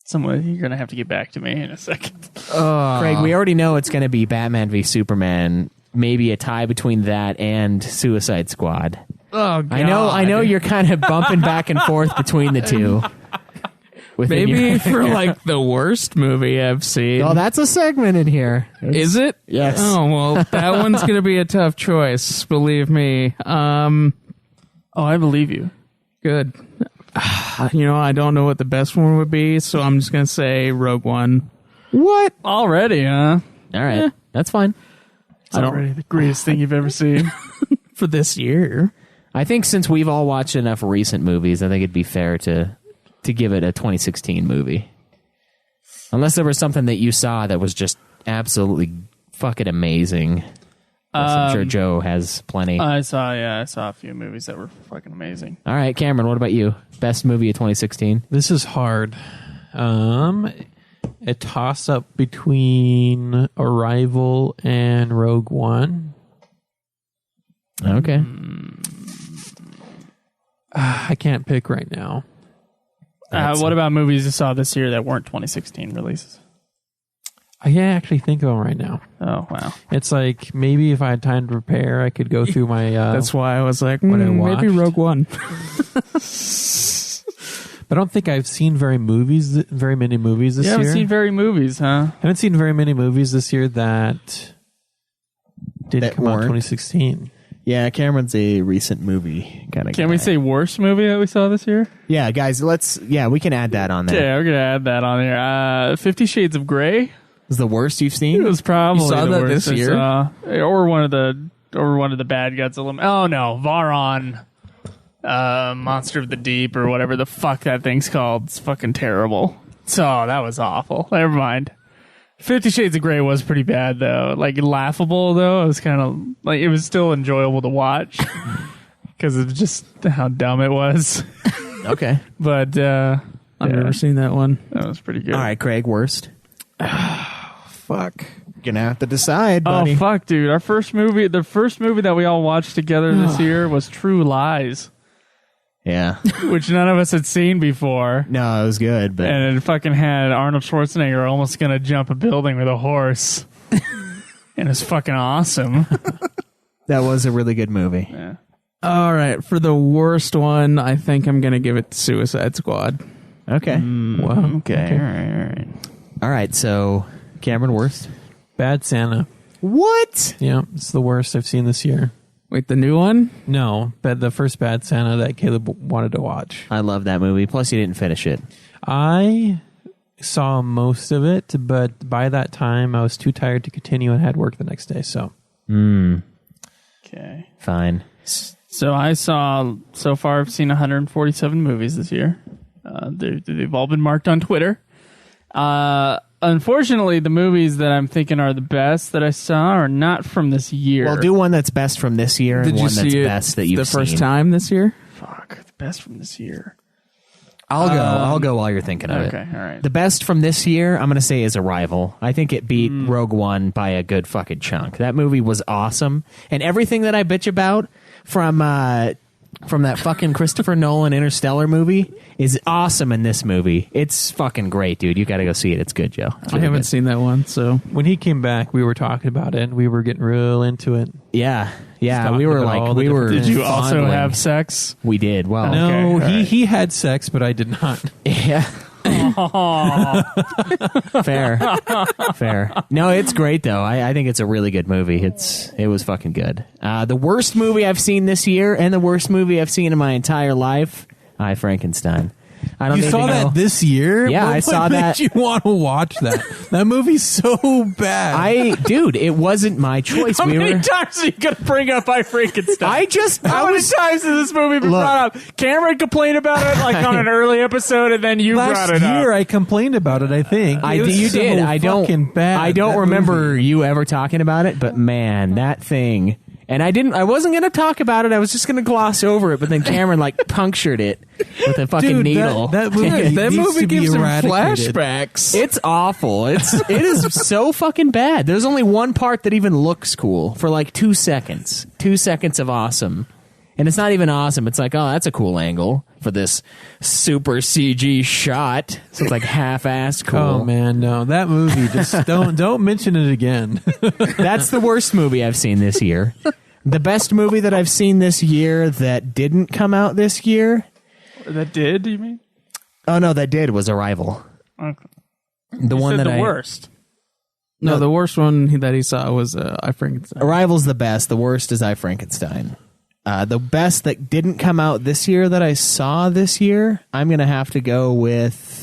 Someone, you're going to have to get back to me in a second. Craig, we already know it's going to be Batman v Superman. Maybe a tie between that and Suicide Squad. Oh, God. I know you're kind of bumping back and forth between the two. Maybe for like the worst movie I've seen. Oh, that's a segment in here. Is it? Yes. Oh, well, that one's going to be a tough choice, believe me. Oh, I believe you. Good. I don't know what the best one would be, so I'm just going to say Rogue One. What? Already, huh? All right. That's fine. It's already the greatest thing you've ever seen. For this year. I think since we've all watched enough recent movies, I think it'd be fair to give it a 2016 movie. Unless there was something that you saw that was just absolutely fucking amazing. I'm sure Joe has plenty. I saw a few movies that were fucking amazing. All right, Cameron, what about you? Best movie of 2016? This is hard. A toss-up between Arrival and Rogue One. Okay. I can't pick right now. What about movies you saw this year that weren't 2016 releases? I can't actually think of them right now. Oh, wow. It's like maybe if I had time to prepare, I could go through my... That's why I was like, what I maybe watched. Rogue One. But I don't think I've seen very many movies this You year. haven't seen very movies, huh? I haven't seen very many movies this year that come out in 2016. Yeah, Cameron's a recent movie kind of Can we say worst movie that we saw this year? Yeah, guys, we can add that on there. Yeah, we're going to add that on here. 50 Shades of Grey. Is the worst you've It seen? was probably You saw the that worst this I year? saw. Or one of the bad guys. Oh no, Varon, Monster of the Deep or whatever the fuck that thing's called. It's fucking terrible. So that was awful. Never mind. 50 Shades of Grey was pretty bad though. Like laughable though. It was kind of like it was still enjoyable to watch because of just how dumb it was. Okay. But I've never seen that one. that was pretty good. All right, Craig, worst. Fuck. Gonna have to decide, buddy. Oh fuck, dude! The first movie that we all watched together this year was True Lies, Yeah. which none of us had seen before, No, it was good, but and it fucking had Arnold Schwarzenegger almost gonna jump a building with a horse, and it's fucking awesome. that was a really good movie. Yeah. All right. For the worst one, I think I'm going to give it to Suicide Squad. Okay. Wow. Okay, all right. All right, so Cameron, worst. Bad Santa. What? Yeah, it's the worst I've seen this year. Wait, the new one? No, but the first Bad Santa that Caleb wanted to watch. I love that movie. Plus, you didn't finish it. I saw most of it, but by that time I was too tired to continue and had work the next day. So Okay. Fine. So I've seen 147 movies this year. They've all been marked on Twitter. Unfortunately, the movies that I'm thinking are the best that I saw are not from this year. Well, do one that's best from this year and Did you one that's see it best that you've the first seen. time this year? Fuck, the best from this year. I'll go while you're thinking of it. Okay, all right. The best from this year, I'm going to say, is Arrival. I think it beat Rogue One by a good fucking chunk. That movie was awesome. And everything that I bitch about from that fucking Christopher Nolan Interstellar movie is awesome in this movie. It's fucking great, dude. You got to go see it. It's good, Joe. It's I really haven't good. seen that one, so when he came back, we were talking about it, and we were getting real into it. Yeah. talking We were about like, all the we were. Did you also fondling. have sex? We did. Well, No, Okay, all right. he had sex, but I did not. yeah. Fair. No, it's great though. I think it's a really good movie. It was fucking good. The worst movie I've seen this year, and the worst movie I've seen in my entire life, I Frankenstein. I don't You need saw to know. that this year? Yeah, I saw What that. made you want to watch that? That movie's so bad. Dude, it wasn't my choice. How we many were. times are you going to bring up I Frankenstein? I How many was. times has this movie been Look. brought up? Cameron complained about it like on an early episode, and then you Last brought it year up. I complained about it. I think I It was you so did. I don't. fucking bad. I don't That remember movie. you ever talking about it, but man, that thing. And I wasn't going to talk about it. I was just going to gloss over it, but then Cameron like punctured it with a fucking Dude, needle. That movie, that needs movie to be gives him eradicated. flashbacks. It's awful. It is so fucking bad. There's only one part that even looks cool for like 2 seconds. 2 seconds of awesome. And it's not even awesome. It's like, oh, that's a cool angle for this super CG shot. So it's like half-assed cool. Oh man, no! That movie just don't mention it again. That's the worst movie I've seen this year. The best movie that I've seen this year that didn't come out this year. That did, you mean? Oh no, that did was Arrival. Okay. The You one said that the worst. No, the worst one that he saw was I Frankenstein. Arrival's the best. The worst is I Frankenstein. The best that didn't come out this year that I saw this year, I'm gonna have to go with.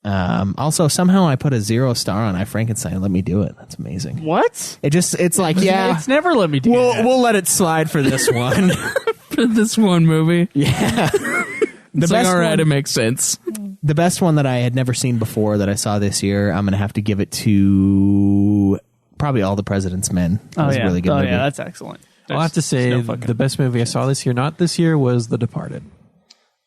Also, somehow I put a 0 star on I Frankenstein. Let me do it. That's amazing. What? It's like yeah. It's never let me do that. We'll let it slide for this one. For this one movie. Yeah. The It's like, best all right, one- it makes sense. The best one that I had never seen before that I saw this year, I'm going to have to give it to probably All the President's Men. That was a really good movie. yeah, that's excellent. I'll have to say There's no fucking- the best movie I saw this year, not this year, was The Departed.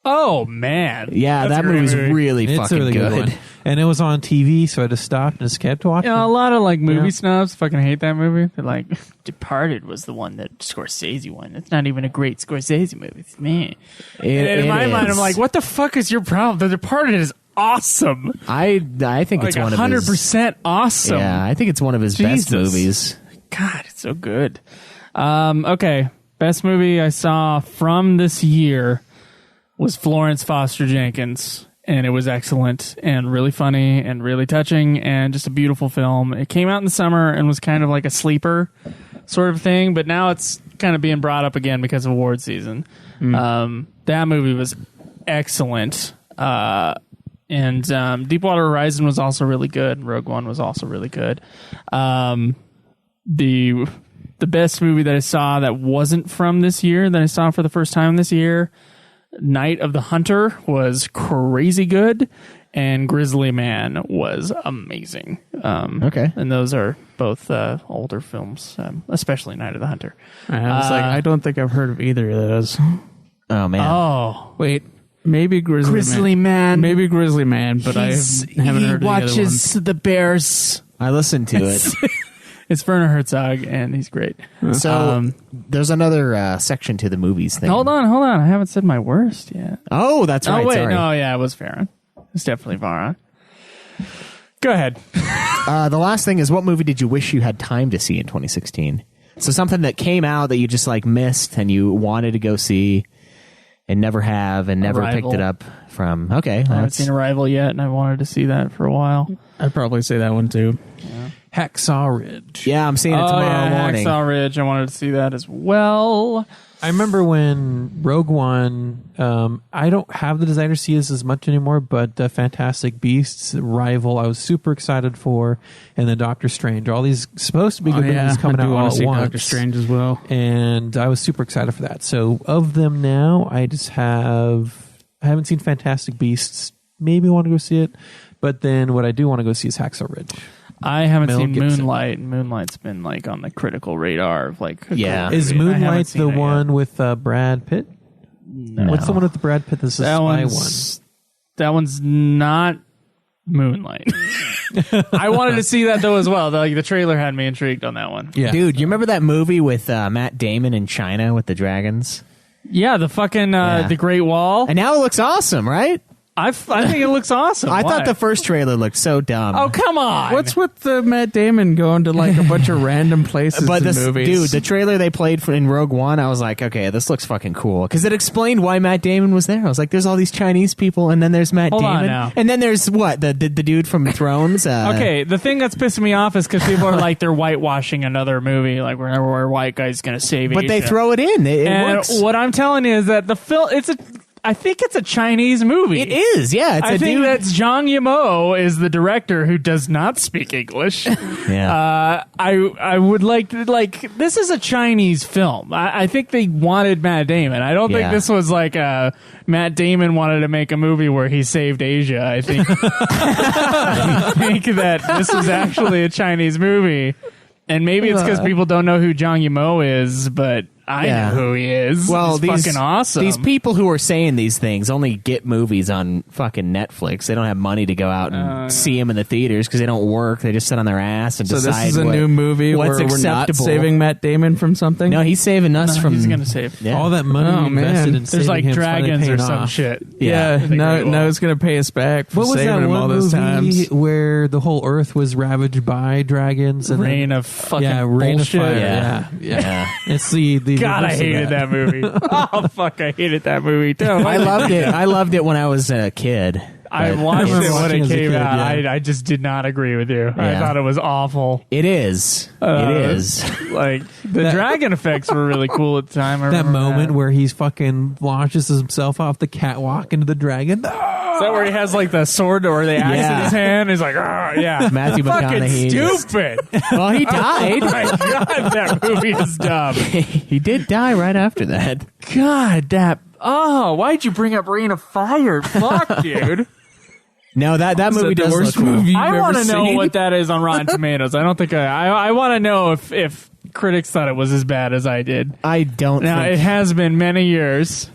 Oh man, Yeah, That's that a great movie's movie. really It's fucking a really good one. And it was on TV, so I just stopped and just kept watching. You know, a lot of like movie Yeah. snobs fucking hate that movie. They're like, Departed was the one that Scorsese won. It's not even a great Scorsese movie. It's me. And in my mind, I'm like, what the fuck is your problem? The Departed is awesome. I think it's Like one of his 100% awesome. Yeah, I think it's one of his best Jesus. movies. God, it's so good. Okay, best movie I saw from this year was Florence Foster Jenkins, and it was excellent and really funny and really touching and just a beautiful film. It came out in the summer and was kind of like a sleeper sort of thing, but now it's kind of being brought up again because of award season. That movie was excellent. And Deepwater Horizon was also really good. Rogue One was also really good. The best movie that I saw that wasn't from this year, that I saw for the first time this year, Night of the Hunter, was crazy good, and Grizzly Man was amazing. Okay. And those are both older films, especially Night of the Hunter. I was like, I don't think I've heard of either of those. Oh man. Oh, Wait, maybe Grizzly Man. Maybe Grizzly Man, but I haven't heard of the other ones. the Bears. I listened to it. It's Werner Herzog, and he's great. So there's another section to the movies thing. Hold on. I haven't said my worst yet. Oh, that's right. Oh, wait. Sorry. No, yeah, it was Farron. It's definitely Farron. Go ahead. The last thing is, what movie did you wish you had time to see in 2016? So something that came out that you just like missed and you wanted to go see and never have and never Arrival. picked it up from. Okay. I haven't That's, seen Arrival yet, and I wanted to see that for a while. I'd probably say that one too. Hacksaw Ridge. yeah, I'm seeing it tomorrow morning. Hacksaw Ridge. I wanted to see that as well. I remember when Rogue One, I don't have the desire to see this as much anymore, but Fantastic Beasts, Rival, I was super excited for, and then Doctor Strange. All these supposed to be good movies coming out all at once. Doctor Strange as well. And I was super excited for that. So of them now, I haven't seen Fantastic Beasts. Maybe want to go see it. But then what I do want to go see is Hacksaw Ridge. I haven't Mel seen Gibson. Moonlight. Moonlight's been like on the critical radar of like. a Yeah. good Is movie. I haven't Moonlight seen the it one yet. with Brad Pitt? No. What's the one with Brad Pitt? This is That spy one. that one's not Moonlight. I wanted to see that though as well. The trailer had me intrigued on that one. Yeah. Dude, you remember that movie with Matt Damon in China with the dragons? Yeah, the fucking the Great Wall. And now it looks awesome, right? I think it looks awesome. I Why? thought the first trailer looked so dumb. Oh come on! What's with Matt Damon going to like a bunch of random places But in this, movies? dude, the trailer they played in Rogue One, I was like, okay, this looks fucking cool. Because it explained why Matt Damon was there. I was like, there's all these Chinese people, and then there's Matt Hold on Damon. now. And then there's what? The dude from Thrones? Okay, the thing that's pissing me off is because people are like they're whitewashing another movie, like where white guy's gonna save But they Asia. throw it in. It And works. what I'm telling you is that the film, I think it's a Chinese movie. It is, yeah. It's I a think dude. that Zhang Yimou is the director who does not speak English. Yeah. I would like this is a Chinese film. I think they wanted Matt Damon. I don't think Yeah. this was like Matt Damon wanted to make a movie where he saved Asia. I think I think that this was actually a Chinese movie. And maybe it's because people don't know who Zhang Yimou is, but I Yeah. know who he is. Well, He's fucking awesome. These people who are saying these things only get movies on fucking Netflix. They don't have money to go out and see them in the theaters because they don't work. They just sit on their ass and so decide this is a what- new movie what's where we're not acceptable. saving Matt Damon from something? No, he's saving us from. he's gonna save. Yeah. All that money Oh, invested man. in There's saving like him finally dragons or paying some off. shit. Yeah, The Great no, Wall. it's going to pay us back for What was saving that him all one those movie times. where the whole Earth was ravaged by dragons? And Rain of fucking Rain bullshit. of Fire. Yeah. Yeah. It's the God, I reverse of hated that movie. Oh fuck, I hated that movie too. I loved it. I loved it when I was a kid. I But watched remember it when watching it as a came kid, out. yeah. I just did not agree with you. I Yeah. thought it was awful. It is. It is. Like the dragon effects were really cool at the time. I that remember moment that. where he's fucking launches himself off the catwalk into the dragon. Is that where he has like the sword or the axe Yeah. in his hand? He's like, yeah. Matthew Fucking McConaughey. stupid. Well, he died. Oh my god, that movie is dumb. He did die right after that. God, that. Oh, why'd you bring up Rain of Fire? Fuck, dude. No, that movie the does worst look cool. movie you've I ever want to know seen? what that is on Rotten Tomatoes. I don't think I want to know if critics thought it was as bad as I did. I don't Now think. it has been many years,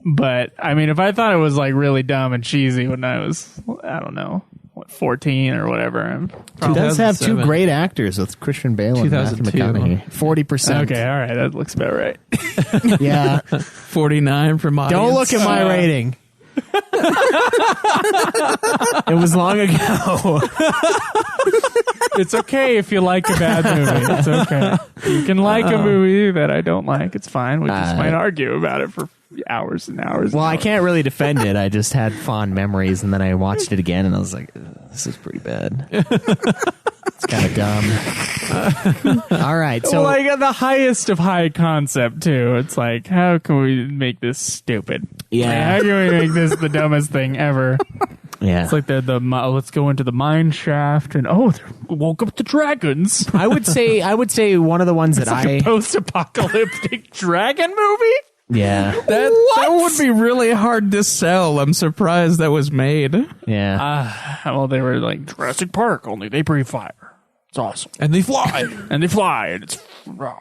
but I mean, if I thought it was like really dumb and cheesy when I was, I don't know, 14 or whatever. It does have two 2007. great actors with Christian Bale and Matthew 2002. McConaughey. 40%. Okay, all right, that looks about right. Yeah. 49 from audience. Don't look at my rating. It was long ago. It's okay if you like a bad movie. It's okay. You can like a movie that I don't like. It's fine. We just might argue about it for hours and hours. Well, and I hours. can't really defend it. I just had fond memories, and then I watched it again, and I was like, this is pretty bad. It's kind of dumb. All right. So, Well, like at the highest of high concept too. It's like, how can we make this stupid? Yeah. Like, how can we make this the dumbest thing ever? yeah. It's like the let's go into the mine shaft and they woke up the dragons. I would say one of the ones that It's like a post-apocalyptic dragon movie. yeah. That would be really hard to sell. I'm surprised that was made. Yeah. Well, they were like Jurassic Park, only they breathe fire. It's awesome, And they fly. and they fly, and it's raw.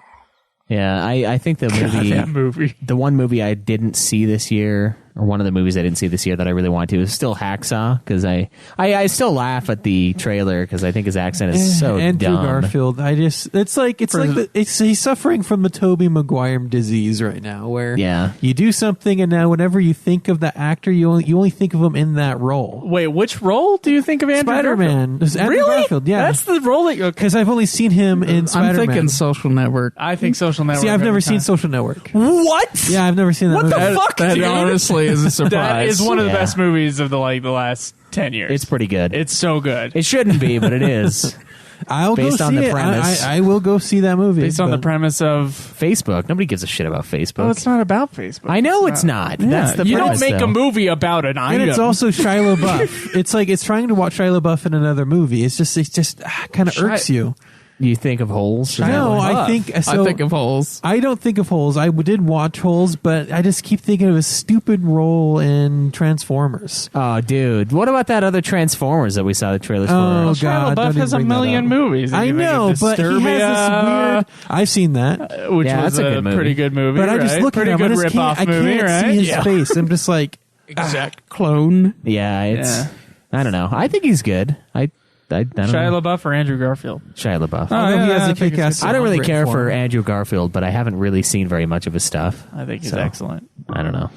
Yeah. I think the movie, That movie. the one movie I didn't see this year, or one of the movies I didn't see this year that I really wanted to, is still Hacksaw, because I still laugh at the trailer because I think his accent is so Andrew dumb. Garfield. He's suffering from the Tobey Maguire disease right now, where Yeah. you do something and now whenever you think of the actor, you only think of him in that role. Wait, which role do you think of Andrew Spider-Man. Garfield? Andrew Really? Garfield, yeah. That's the role that Because I've only seen him in I'm Spider-Man. thinking Social Network. I think Social Network. See, I've every never time. seen Social Network. What? Yeah, I've never seen that. What the movie. fuck, That dude? honestly is a surprise. That is one of the Yeah. best movies of the last 10 years. It's pretty good. It's so good. It shouldn't be, but it is. I'll Based go on see the it. premise. I will go see that movie. Based on the but- premise of, Facebook. Nobody gives a shit about Facebook. oh, it's not about Facebook. I know it's not. That's the you don't premise, make though. a movie about an And item. it's also Shia LaBeouf. It's like it's trying to watch Shia LaBeouf in another movie. It's just kind of irks you. You think of Holes? Is that No, what- I think so. I think of Holes. I don't think of Holes. I did watch Holes, but I just keep thinking of his stupid role in Transformers. Oh, dude. What about that other Transformers that we saw the trailers for? Oh, Shia God, don't LaBeouf even has a bring that million up. movies. I You think know, of but he has this Disturbia, weird. I've seen that, which Yeah, was that's a a good movie. pretty good movie. but I just right? look pretty at him. I good just rip-off can't, I movie, can't right? see his face. I'm just like, Exact clone. Yeah, it's. Yeah. I don't know. I think he's good. I don't know. Shia LaBeouf or Andrew Garfield? Shia LaBeouf. Oh, although he yeah, has I a think it's kick-ass. good. I don't really great care form. for Andrew Garfield, but I haven't really seen very much of his stuff. I think he's So, excellent. I don't know.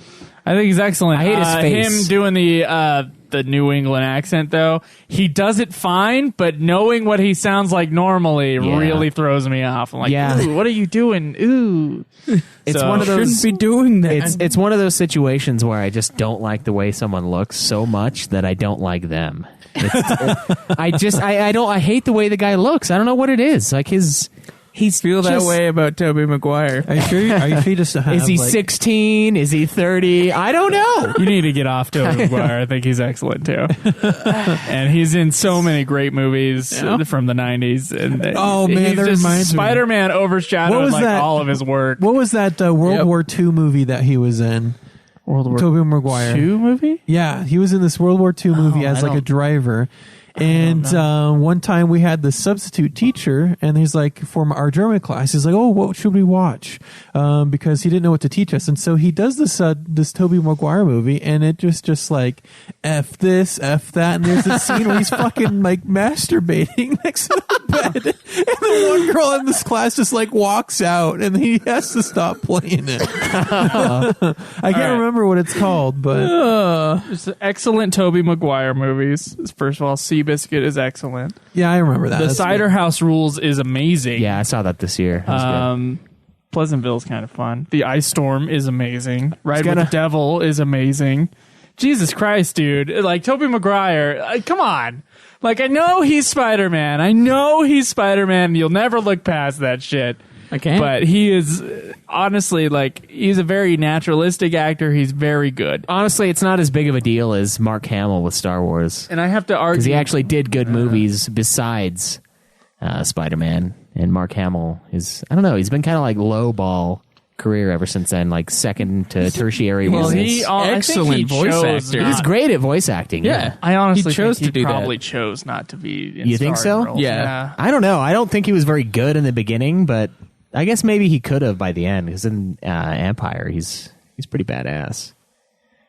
I think he's excellent. I hate his face. Him doing the New England accent, though, he does it fine, but knowing what he sounds like normally Yeah. really throws me off. I'm like, Yeah. ooh, what are you doing? Ooh. It's So- one of those. Shouldn't be doing that. It's one of those situations where I just don't like the way someone looks so much that I don't like them. I hate the way the guy looks. I don't know what it is. Like he's Feel that just- way about Tobey Maguire. Are you sure? Are you sure you just have, Is he like, 16? Is he 30? I don't know. You need to get off Tobey Maguire. I think he's excellent too, and he's in so many great movies from the '90s. And Oh, man, he's that just reminds me. Spider-Man What overshadowed was like that? all of his work. What was that World War II movie that he was in? World War Tobey Maguire. II movie? Yeah, he was in this World War II movie as I like a don't- driver. And one time we had the substitute teacher, and he's like, for our German class, he's like, "Oh, what should we watch?" Because he didn't know what to teach us, and so he does this Tobey Maguire movie, and it just like f this, f that, and there's this scene where he's fucking like masturbating next to the bed, and the one girl in this class just like walks out, and he has to stop playing it. I can't remember what it's called, but It's excellent Tobey Maguire movies. First of all, Seabiscuit is excellent. yeah, I remember that. The That's Cider good. House Rules is amazing. Yeah, I saw that this year. It was good. Pleasantville's kind of fun. The Ice Storm is amazing. Ride with gotta- the Devil is amazing. Jesus Christ, dude. Like, Tobey Maguire, come on. Like, I know he's Spider-Man. You'll never look past that shit. I can't. But he is, honestly, like, he's a very naturalistic actor. He's very good. Honestly, it's not as big of a deal as Mark Hamill with Star Wars. And I have to argue. Because he actually did good movies besides Spider-Man. And Mark Hamill is, I don't know, he's been kind of like low ball career ever since then, like second to tertiary Well, roles. he Excellent I think he voice chose actor. not- He's great at voice acting. Yeah. I honestly He chose think to do that. probably chose not to be in You think starring so? roles. Yeah. I don't know. I don't think he was very good in the beginning, but I guess maybe he could have by the end. Because in Empire, he's pretty badass.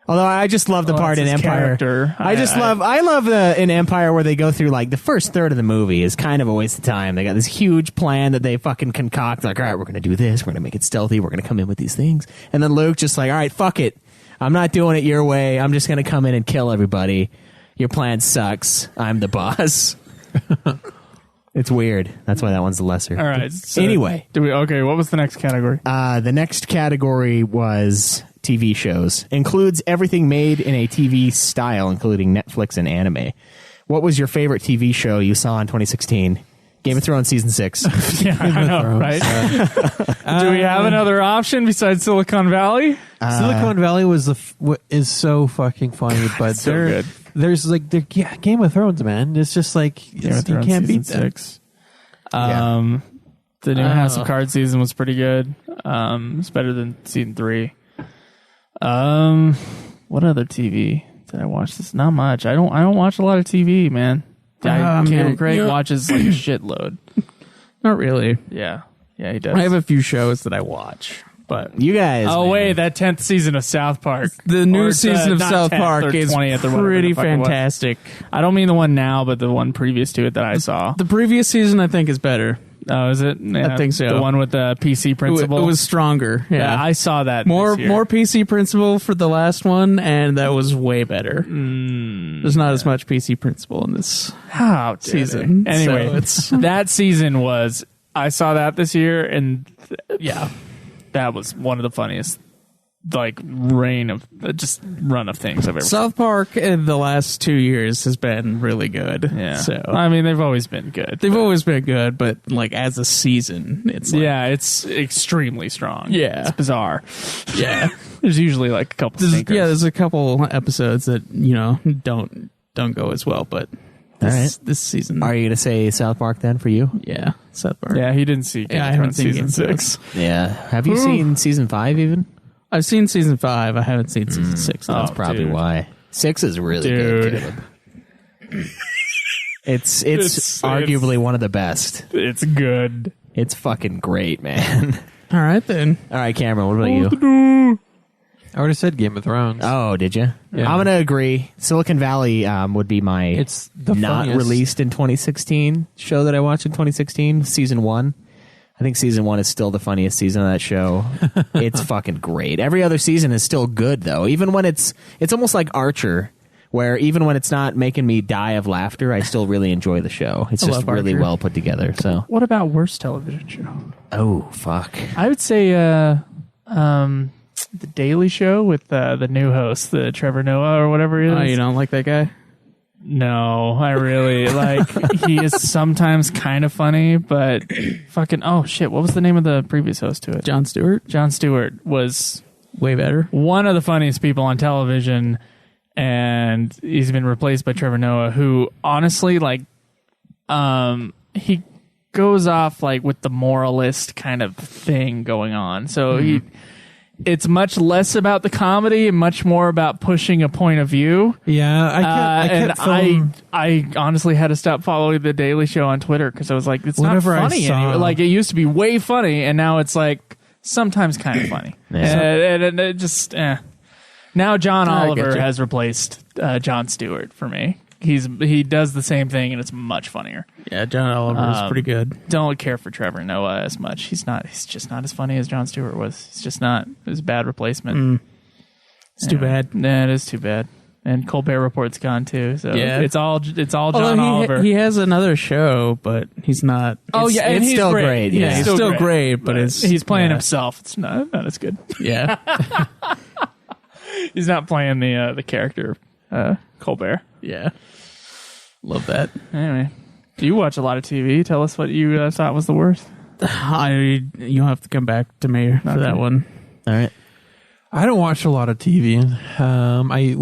Although I just love the Well, part in that's his Empire. character. I love in Empire where they go through like the first third of the movie is kind of a waste of time. They got this huge plan that they fucking concoct. Like, all right, we're going to do this. We're going to make it stealthy. We're going to come in with these things. And then Luke just like, all right, fuck it. I'm not doing it your way. I'm just going to come in and kill everybody. Your plan sucks. I'm the boss. It's weird. That's why that one's the lesser. All right. So Anyway. what was the next category? The next category was TV shows. Includes everything made in a TV style, including Netflix and anime. What was your favorite TV show you saw in 2016? Game of Thrones season 6. Yeah, I know, right? Do we have another option besides Silicon Valley? Silicon Valley is so fucking funny, but So good. there's like Game of Thrones, man. It's just like Game of you Thrones can't season beat them. 6. The new House of Cards season was pretty good. It's better than season 3. What other TV did I watch? This not much. I don't watch a lot of TV, man. Caleb Craig watches like a shitload. Not really. Yeah, he does. I have a few shows that I watch, but You guys. Oh man. wait, that 10th season of South Park. the Or new it's, season of not South 10th Park or is 20th or whatever pretty the fuck it was. fantastic. I don't mean the one now, but the one previous to it that I saw. The previous season, I think, is better. Oh, is it? Yeah, think so. The one with the PC principle. It was stronger. Yeah, Yeah, I saw that. more this year. PC principle for the last one, and that was way better. There's not as much PC principle in this How dare season. they? Anyway, So it's that season was. I saw that this year, and yeah, that was one of the funniest like run of things I've ever seen. South Park in the last 2 years has been really good. Yeah. So I mean, they've always been good. they've always been good, but like as a season, it's like, Yeah, it's extremely strong. Yeah. It's bizarre. yeah. There's usually like a couple stinkers. There's a couple episodes that don't go as well, but this season, Are you going to say South Park then for you? yeah, South Park. Yeah, he didn't see Game I of haven't Thrones seen season Game of 6. Yeah. Have you seen season 5 even? I've seen season 5. I haven't seen season 6. That's Oh, probably dude. why. 6 is really good, Dude. Caleb. It's arguably one of the best. It's good. It's fucking great, man. All right then. All right, Cameron, what about you? I already said Game of Thrones. Oh, did you? Yeah. I'm going to agree. Silicon Valley would be my It's the not funniest. released in 2016 show that I watched in 2016, season 1. I think season 1 is still the funniest season of that show. It's fucking great. Every other season is still good, though. Even when it's almost like Archer, where even when it's not making me die of laughter, I still really enjoy the show. It's I just love really Archer. well put together. So, What about worst television show? oh fuck, I would say The Daily Show with the new host, the Trevor Noah or whatever he is. Oh, you don't like that guy? No, I really like. He is sometimes kind of funny, but fucking oh shit! What was the name of the previous host to it? Jon Stewart, Jon Stewart was way better. one of the funniest people on television, and he's been replaced by Trevor Noah, who honestly, like, he goes off like with the moralist kind of thing going on. So it's much less about the comedy and much more about pushing a point of view. Yeah, I kept feeling- I honestly had to stop following the Daily Show on Twitter because I was like, it's Whenever I not funny saw- anymore. Like, it used to be way funny, and now it's like sometimes kind of funny. And it just now John I get Oliver you. has replaced Jon Stewart for me. He does the same thing, and it's much funnier. Yeah, John Oliver is pretty good. Don't care for Trevor Noah as much. He's just not as funny as Jon Stewart was. He's just not. It was a bad replacement. It's too bad. Nah, it is too bad. And Colbert Report's gone too. So Yeah. it's all John Although Oliver. he has another show, but he's not. oh yeah, and it's he's still great. great, yeah, yeah. he's still great, but it's he's playing yeah. himself. It's not as good. Yeah, He's not playing the character Colbert. yeah. Love that. Anyway, you watch a lot of TV. Tell us what you thought was the worst. You'll have to come back to me for that one. all right. I don't watch a lot of TV.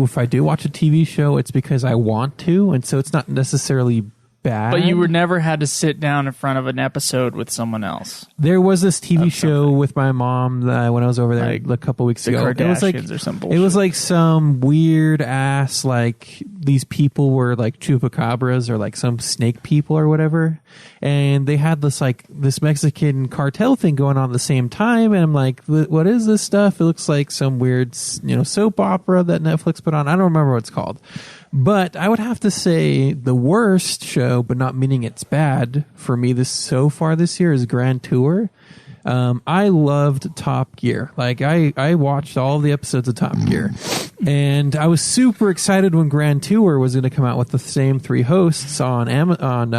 If I do watch a TV show, it's because I want to, and so it's not necessarily bad. But you were never had to sit down in front of an episode with someone else. There was this TV show with my mom that when I was over there Like a couple weeks The ago. It was like Kardashians or some it was bullshit. like some weird ass like these people were like chupacabras or like some snake people or whatever, and they had this Mexican cartel thing going on at the same time. And I'm like, what is this stuff? It looks like some weird soap opera that Netflix put on. I don't remember what it's called. But I would have to say the worst show, but not meaning it's bad for me so far this year, is Grand Tour. I loved Top Gear. Like I watched all the episodes of Top Gear, and I was super excited when Grand Tour was going to come out with the same 3 hosts on Amazon.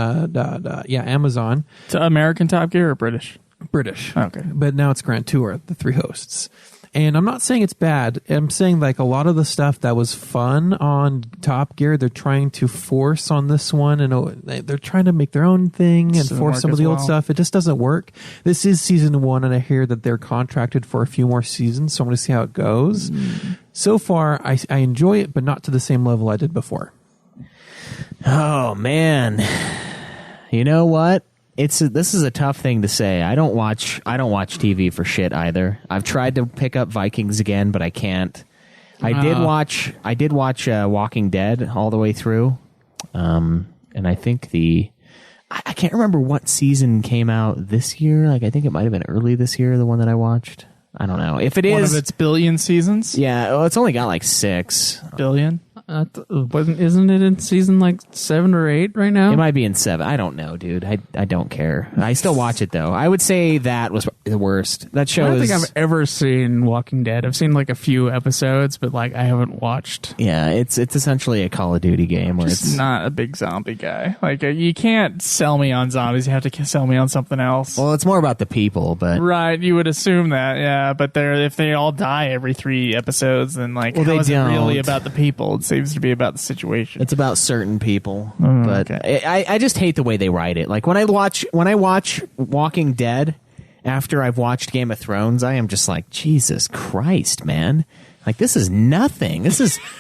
To American Top Gear or British? British. Okay. But now it's Grand Tour, the 3 hosts. And I'm not saying it's bad. I'm saying like a lot of the stuff that was fun on Top Gear, they're trying to force on this one, and they're trying to make their own thing and Doesn't force work some of as the old well. stuff. It just doesn't work. This is season 1, and I hear that they're contracted for a few more seasons, so I'm going to see how it goes. So far, I enjoy it, but not to the same level I did before. Oh man, you know what? This is a tough thing to say. I don't watch TV for shit either. I've tried to pick up Vikings again, but I can't. I did watch Walking Dead all the way through, and I think I can't remember what season came out this year. Like I think it might have been early this year, the one that I watched. I don't know if it is One of its billion seasons. Yeah, well, it's only got like 6. Billion. Isn't it in season like 7 or 8 right now? It might be in 7. I don't know, dude. I don't care. I still watch it though. I would say that was the worst. That show I don't is. think I've ever seen Walking Dead. I've seen like a few episodes, but like I haven't watched. Yeah, it's essentially a Call of Duty game where Just it's not a big zombie guy. Like you can't sell me on zombies. You have to sell me on something else. well, it's more about the people, but Right, you would assume that, yeah. But if they all die every 3 episodes, then like, Well, how they is it really don't. about the people? It seems to be about the situation. it's about certain people. But okay. I just hate the way they write it. Like when I watch Walking Dead after I've watched Game of Thrones, I am just like, Jesus Christ, man. Like, this is nothing.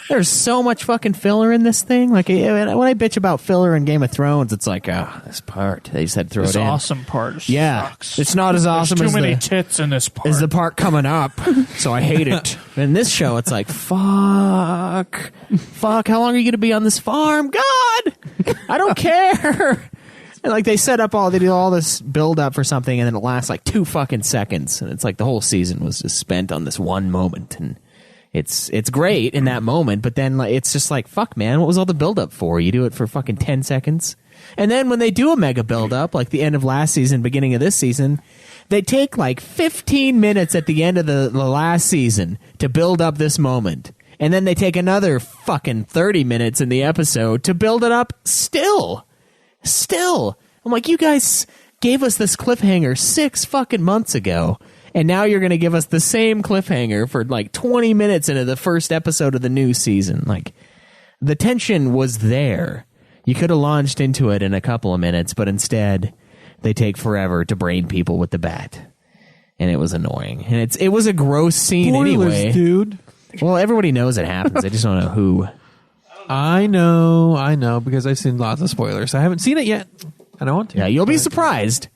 There's so much fucking filler in this thing. Like, when I bitch about filler in Game of Thrones, it's like, this part. They just had to throw This it in. awesome part Yeah. sucks. It's not as awesome There's as too many the, tits in this part. as the part coming up, so I hate it. In this show, it's like, fuck, how long are you going to be on this farm? God, I don't care. And like they do all this build up for something, and then it lasts like 2 fucking seconds, and it's like the whole season was just spent on this one moment, and it's great in that moment, but then like, it's just like, fuck, man, what was all the build up for? You do it for fucking 10 seconds, and then when they do a mega build up, like the end of last season, beginning of this season, they take like 15 minutes at the end of the last season to build up this moment. And then they take another fucking 30 minutes in the episode to build it up still. I'm like, you guys gave us this cliffhanger 6 fucking months ago, and now you're going to give us the same cliffhanger for like 20 minutes into the first episode of the new season. Like, the tension was there. You could have launched into it in a couple of minutes, but instead they take forever to brain people with the bat. And it was annoying. And it was a gross scene anyway. dude. Well, everybody knows it happens. I just don't know who. I know, because I've seen lots of spoilers. I haven't seen it yet. I don't want to. Yeah, you'll be surprised.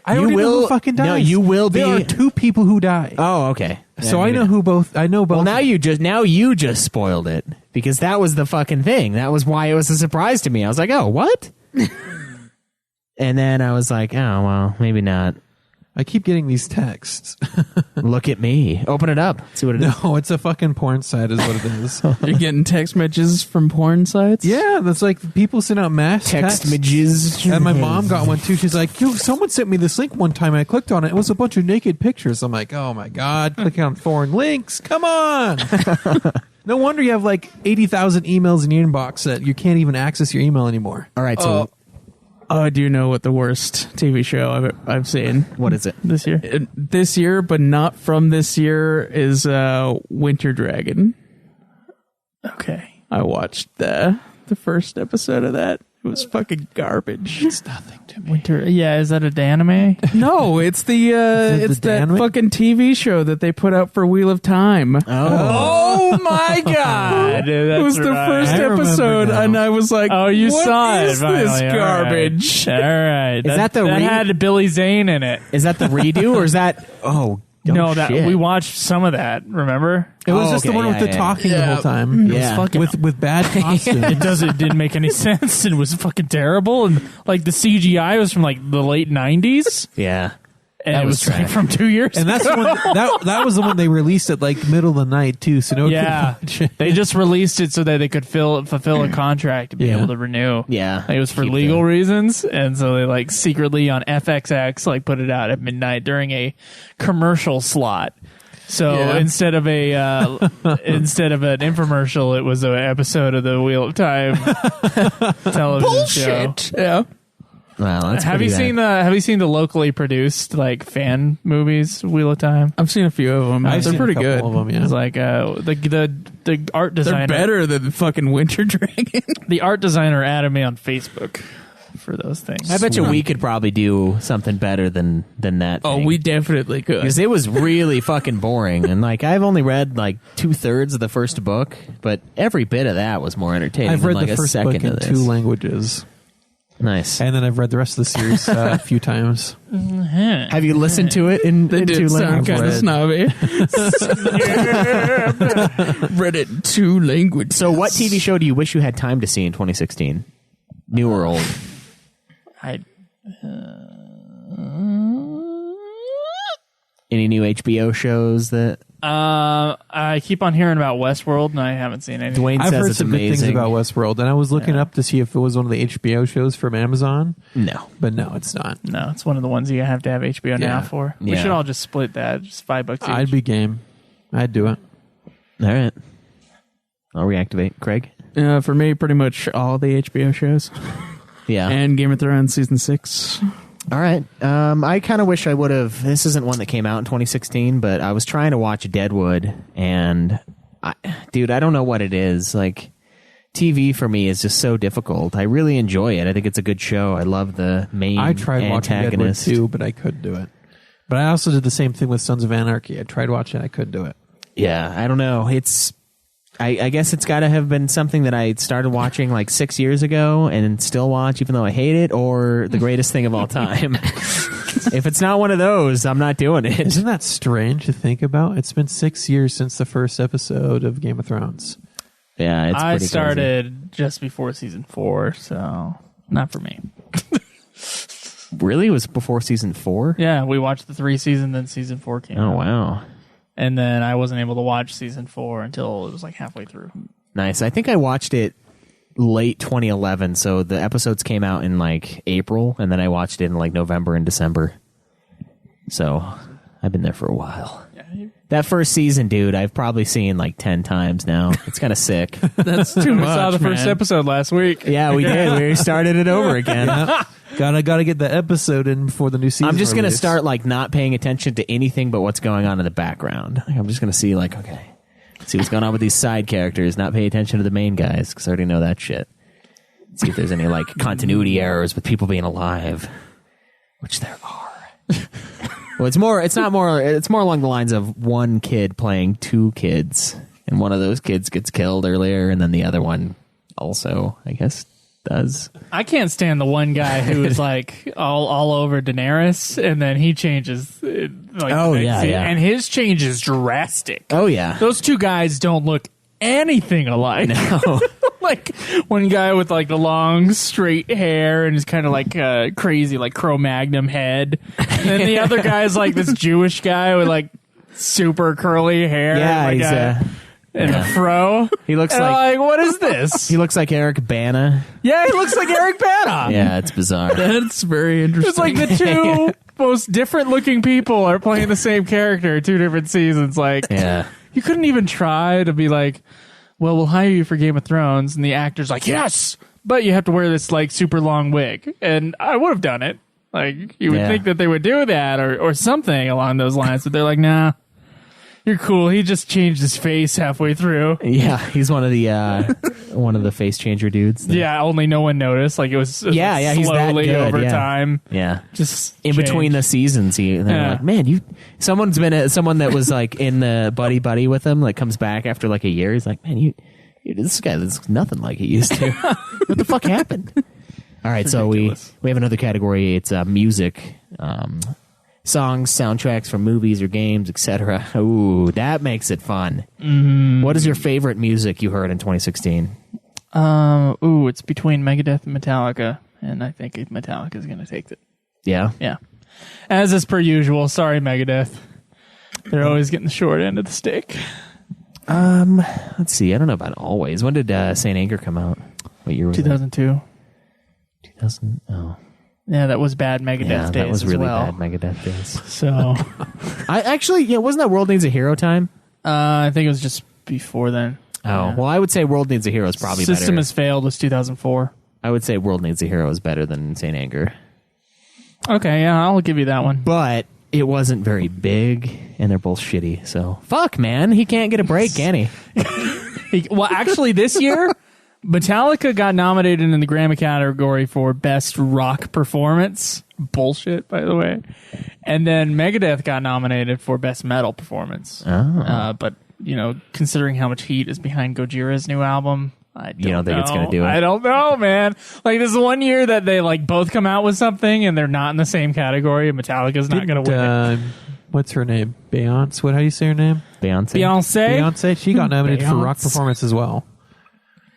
I You already know will- who fucking dies. no, you will be- There are 2 people who die. Oh, okay. So Yeah, I know maybe- who both. I know both. Well, now you just spoiled it, because that was the fucking thing. That was why it was a surprise to me. I was like, oh, what? And then I was like, oh, well, maybe not. I keep getting these texts. Look at me. Open it up. See what it is. No, it's a fucking porn site, is what it is. You're getting text messages from porn sites? Yeah, that's like people send out mass Text texts. midges. And my mom got one too. She's like, yo, someone sent me this link one time. And I clicked on it. It was a bunch of naked pictures. I'm like, oh my God, clicking on foreign links. Come on. No wonder you have like 80,000 emails in your inbox that you can't even access your email anymore. All right, so I do know what the worst TV show I've seen what is it? this year. This year, but not from this year, is Winter Dragon. okay. I watched the first episode of that. It was fucking garbage. It's nothing to me. Winter. Yeah, is that a anime? No, it's the it it's the that Danwick? fucking TV show that they put out for Wheel of Time. Oh my God! It was the first I remember episode, now. and I was like, Oh, you what saw is it. Finally. this All right. garbage? All right. Is that the that re- had Billy Zane in it? Is that the redo, or is that? Oh, No, that shit. we watched some of that. Remember? It was Oh, just okay, the one yeah, with the yeah. talking the Yeah. whole time. Yeah. With bad costumes. It didn't make any sense. It was fucking terrible, and like the CGI was from like the late '90s, Yeah. and That it was was like trash. from 2 years. And that's the ago. one, that was the one they released at like middle of the night too. So no one Yeah, could watch it. they just released it so that they could fulfill a contract to be Yeah. able to renew. Yeah. Like, it was for Keep legal the- reasons, and so they like secretly on FXX like put it out at midnight during a commercial slot. So Yeah. instead of an infomercial, it was an episode of the Wheel of Time television show. Yeah. Well, that's Have you pretty seen bad. the locally produced like fan movies Wheel of Time? I've seen a few of them. I've They're seen pretty a couple good. of them, yeah. It's like the art designer. They're better than fucking Winter Dragon. The art designer added me on Facebook for those things. I bet you we could probably do something better than that. Oh, thing. we definitely could. Because it was really fucking boring, and like I've only read like 2/3 of the first book, but every bit of that was more entertaining. I've read than, like, the a first second book in of this. 2 languages, Nice. and then I've read the rest of the series a few times. Have you listened to it in They 2 did sound languages? kind of snobby. Read it in 2 languages. So, what TV show do you wish you had time to see in 2016? New or old? I Any new HBO shows that I keep on hearing about Westworld, and I haven't seen anything. Dwayne I've says heard it's some good things amazing. about Westworld, and I was looking up to see if it was one of the HBO shows from Amazon, No. but no, it's not. No, it's one of the ones you have to have HBO now Yeah. for. We Yeah. should all just split that, just $5 each. I'd be game. I'd do it. All right. I'll reactivate. Craig? For me, pretty much all the HBO shows Yeah. and Game of Thrones season 6. All right. I kind of wish I would have. This isn't one that came out in 2016, but I was trying to watch Deadwood, and dude, I don't know what it is. Like, TV for me is just so difficult. I really enjoy it. I think it's a good show. I love the main I tried watching Deadwood antagonist. too, but I couldn't do it. But I also did the same thing with Sons of Anarchy. I tried watching it, I couldn't do it. Yeah, I don't know. It's. I guess it's got to have been something that I started watching like 6 years ago and still watch, even though I hate it, or the greatest thing of all time. If it's not one of those, I'm not doing it. Isn't that strange to think about? It's been 6 years since the first episode of Game of Thrones. Yeah, it's I pretty started just before season 4, so not for me. crazy. Really? It was before season 4? Yeah, we watched the 3 season, then season 4 came Oh, out. wow. And then I wasn't able to watch season 4 until it was like halfway through. Nice. I think I watched it late 2011, so the episodes came out in like April, and then I watched it in like November and December. So I've been there for a while. That first season, dude, I've probably seen like 10 times now. It's kind of sick. That's too We much, saw the first man. episode last week. Yeah, we did. We started it over again. Gotta get the episode in before the new season. I'm just going to release. start like not paying attention to anything but what's going on in the background. Like, I'm just going to see like, okay, see what's going on with these side characters, not pay attention to the main guys because I already know that shit. See if there's any like continuity errors with people being alive, which there are. Well, it's more along the lines of one kid playing two kids, and one of those kids gets killed earlier, and then the other one also, I guess, does. I can't stand the one guy who is like all over Daenerys, and then he changes. Like, Oh, the next yeah, scene, yeah. and his change is drastic. Oh yeah. Those two guys don't look anything alike. No. Like one guy with like the long straight hair and is kind of like crazy like Cro-Magnon head, and then the other guy is like this Jewish guy with like super curly hair. Yeah, and, he's and yeah. a fro. He looks And I'm like like, what is this? he looks like Eric Bana. Yeah, he looks like Eric Bana. Yeah, it's bizarre. That's very interesting. It's like the two most different looking people are playing the same character, 2 different seasons. Like, Yeah. you couldn't even try to be like, well, we'll hire you for Game of Thrones, and the actor's like, yes, but you have to wear this like super long wig, and I would have done it. Like, you would Yeah. think that they would do that or something along those lines, but they're like, nah, you're cool. He just changed his face halfway through. Yeah, he's one of the face changer dudes. Yeah, only no one noticed. Like it was Yeah, he's that slowly good, over yeah. time. Yeah. Just In between changed. the seasons, they're Yeah. like, man, someone's been someone that was like in the buddy with him, like comes back after like a year. He's like, man, you this guy looks nothing like he used to. What the fuck happened? All right, so we have another category. It's music, songs, soundtracks from movies or games, etc. Ooh, that makes it fun. Mm-hmm. What is your favorite music you heard in 2016? It's between Megadeth and Metallica, and I think Metallica is going to take it. Yeah, Yeah, as is per usual. Sorry, Megadeth. They're always getting the short end of the stick. let's see. I don't know about always. When did Saint Anger come out? What year was it? 2002. 2000. Oh, Yeah, that was bad Megadeth yeah, days that was really as well. bad Megadeth days. So I actually, wasn't that World Needs a Hero time? I think it was just before then. Oh, well, I would say World Needs a Hero is probably System better. Has Failed was 2004. I would say World Needs a Hero is better than Saint Anger. Okay, yeah, I'll give you that one. But it wasn't very big, and they're both shitty. So, fuck, man. He can't get a break, can he? Well, actually, this year, Metallica got nominated in the Grammy category for Best Rock Performance. Bullshit, by the way. And then Megadeth got nominated for Best Metal Performance. But, considering how much heat is behind Gojira's new album, I don't think it's gonna do it? I don't know, man. Like, this is one year that they, like, both come out with something and they're not in the same category, and Metallica's not going to win it. What's her name? Beyonce. How do you say her name? Beyonce. Beyonce. She got nominated for rock Beyonce. performance as well.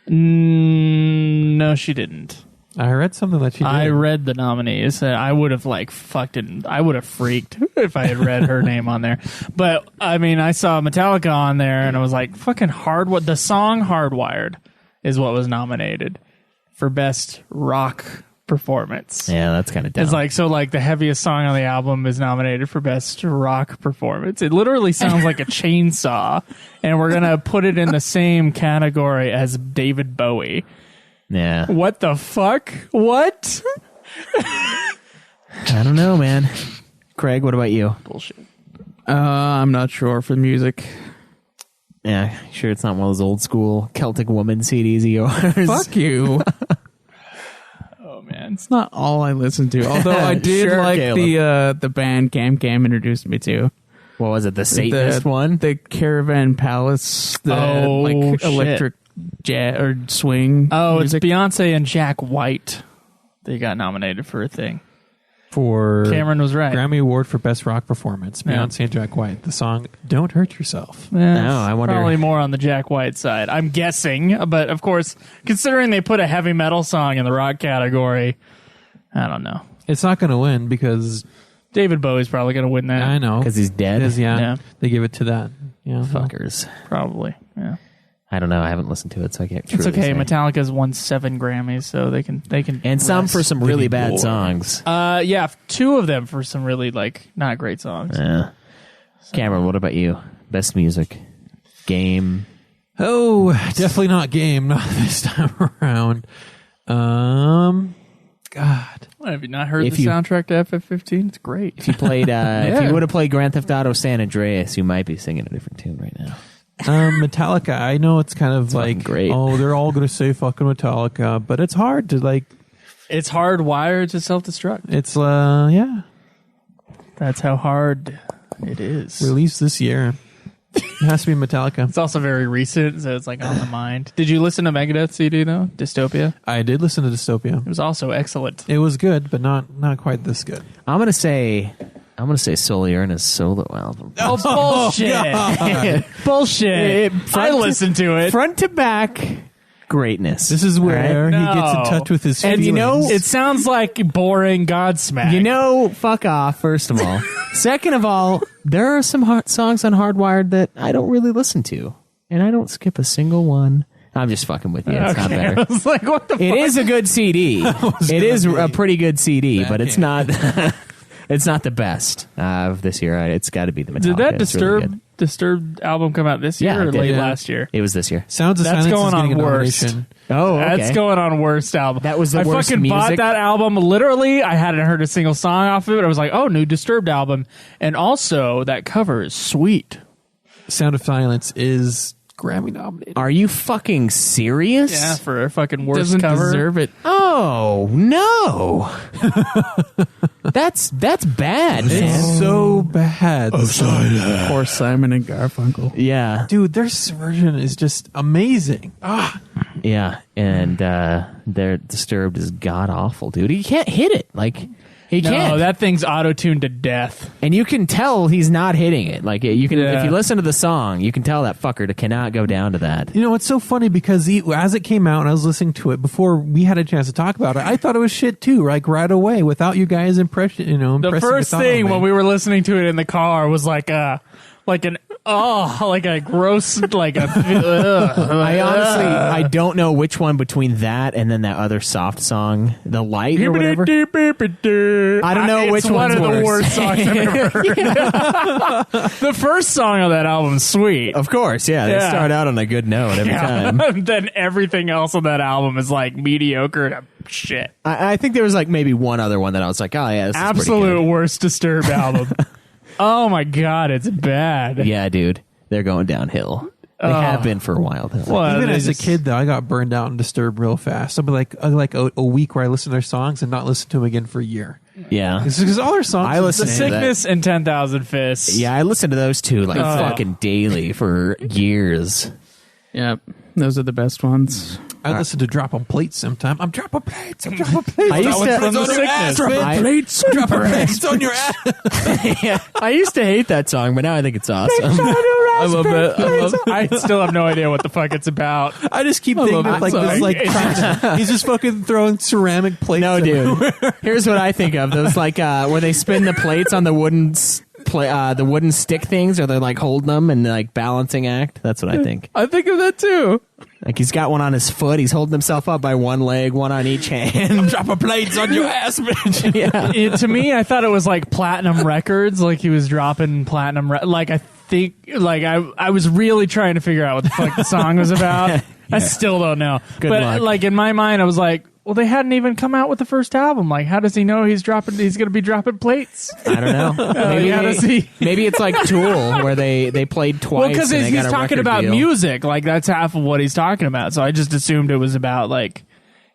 No, she didn't. I read something that she did. I read the nominees. I would have I would have freaked if I had read her name on there. But I mean, I saw Metallica on there, and I was like, "Fucking the song "Hardwired" is what was nominated for best rock performance." Yeah, that's kind of dumb. It's like the heaviest song on the album is nominated for best rock performance. It literally sounds like a chainsaw, and we're gonna put it in the same category as David Bowie. Yeah. What the fuck? What? I don't know, man. Craig, what about you? Bullshit. I'm not sure for music. Yeah, sure it's not one of those old school Celtic Woman CDs of yours. Fuck you. Oh man. It's not all I listen to. Although I did Sure, like Caleb. the band Cam Cam introduced me to. What was it, the Satanist one? The Caravan Palace. The Oh, shit. electric jazz or swing. Oh, music. it's Beyonce and Jack White. They got nominated for a thing. for Cameron was right. Grammy Award for Best Rock Performance. Yeah. Beyonce and Jack White. The song "Don't Hurt Yourself." No, I wonder- Probably more on the Jack White side. I'm guessing, but of course, considering they put a heavy metal song in the rock category, I don't know. It's not going to win because David Bowie's probably going to win that. I know Because he's dead? Yeah. they give it to that. Yeah, Fuckers. Probably. Yeah. I don't know. I haven't listened to it, so I can't. It's truly okay. say. Metallica's won 7 Grammys, so they can. And some for some really bad more. songs. Yeah, 2 of them for some really not great songs. Yeah. Cameron, what about you? Best music, game. Oh, definitely not game. Not this time around. God. Have you not heard If the you- soundtrack to FF15? It's great. If you played, if you would have played Grand Theft Auto San Andreas, you might be singing a different tune right now. Metallica. I know it's kind of fucking like great. oh, they're all going to say fucking Metallica, but it's hard to like. It's hardwired to self-destruct. It's yeah, That's how hard it is. released this year. It has to be Metallica. It's also very recent, so it's on the mind. Did you listen to Megadeth CD though? Dystopia? I did listen to Dystopia. It was also excellent. It was good, but not quite this good. I'm gonna say Solierna's solo album. Oh, bullshit! Bullshit! I listened to it. Front to back greatness. This is where Right? he gets in No. touch with his And feelings. you know, It sounds like boring Godsmack. fuck off. First of all, second of all, there are some songs on Hardwired that I don't really listen to, and I don't skip a single one. I'm just fucking with you. It's not I better. was like, what the fuck? It is a good CD. It is a pretty good CD, but it's not. It's not the best of this year. It's got to be the Metallica. Did that It's really good. Disturbed album come out this year Yeah, it or did. late Yeah. last year? It was this year. Sounds of That's Silence going is on getting a worst. nomination. Oh, okay. That's going on worst album. That was the I worst fucking bought music? that album. Literally, I hadn't heard a single song off of it. I was like, oh, new Disturbed album. And also, that cover is sweet. Sound of Silence is Grammy nominated. Are you fucking serious? Yeah, for a fucking worst Doesn't cover. deserve it. Oh no. That's bad, man. It's so bad. Poor Simon and Garfunkel. Yeah, Dude, their version is just amazing. yeah, and their Disturbed is god awful, dude. He can't hit it. Like he No, can't. that thing's auto-tuned to death. And you can tell he's not hitting it. Like you can, Yeah. if you listen to the song, you can tell that fucker cannot go down to that. You know, it's so funny because as it came out and I was listening to it before we had a chance to talk about it, I thought it was shit too, like right away without you guys impressing The impressing first it on thing me. when we were listening to it in the car was like a gross, like a. I honestly, I don't know which one between that and then that other soft song, The Light or whatever. I don't know which It's one one's of the worse. worst songs I've ever heard. The first song of that album's sweet. Of course, yeah. They Yeah. start out on a good note every time. Then everything else on that album is like mediocre to shit. I think there was like maybe one other one that I was like, oh yeah, this is pretty Absolute worst Disturbed album. Oh my god, it's bad. good. Yeah, dude, they're going downhill. They have been for a while. Though. Well, Even they as a just- kid, though, I got burned out and Disturbed real fast. I'll be like a week where I listen to their songs and not listen to them again for a year. Yeah, Because all their songs, I listen The to that. Sickness and 10,000 Fists. Yeah, I listened to those two like fucking daily for years. Yep. Those are the best ones. I listen to Drop on Plates sometime. I'm dropping plates. I'm dropping plates. I used That to- one's from The It's on your ass, Sickness. man. I- Plates. Dropping plates on your ass. Yeah, I used to hate that song, but now I think it's awesome. I love that. I still have no idea what the fuck it's about. I just keep thinking love of like that this, song. like he's just fucking throwing ceramic plates. No, dude. Here's what I think of: those like where they spin the plates on the the wooden stick things, or they're like holding them and like balancing act. That's what I think. I think of that too. Like he's got one on his foot. He's holding himself up by one leg, one on each hand. Dropping plates on your ass, bitch. Yeah. To me, I thought it was like platinum records, like he was dropping platinum. Like I think, like I was really trying to figure out what the fuck the song was about. I still don't know. Good but luck. like in my mind, I was like, well, they hadn't even come out with the first album. Like, how does he know he's going to be dropping plates? I don't know. Maybe, how does he? maybe it's like Tool, where they played twice. Well, because and they he's got a talking record about deal. music. Like that's half of what he's talking about. So I just assumed it was about like,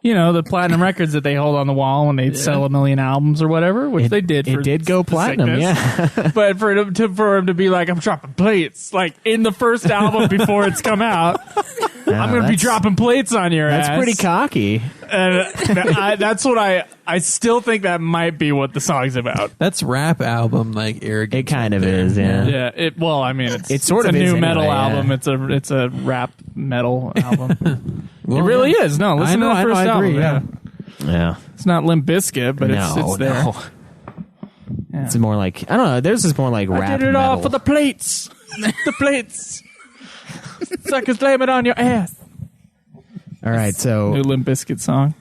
you know, the platinum records that they hold on the wall when they sell 1 million albums or whatever, which they did. It did go the platinum, sickness. yeah. But for him to be like, I'm dropping plates, like in the first album before it's come out, I'm going to be that's- dropping plates on your ass. That's pretty cocky. And that's what I still think that might be what the song's about. That's rap album like arrogance. It kind of right there. is, yeah. Yeah. Well, I mean, it's sort it's of a is new anyway, metal yeah. album. It's a rap metal album. Well, It really yeah. is. No, listen I know, to the first I agree, album. yeah. It's not Limp Bizkit, but it's there. No. It's more like, I don't know, theirs is more like I rap did it metal. all for the plates. The plates. Suckers blame it on your ass. All right, so New Limp Bizkit song.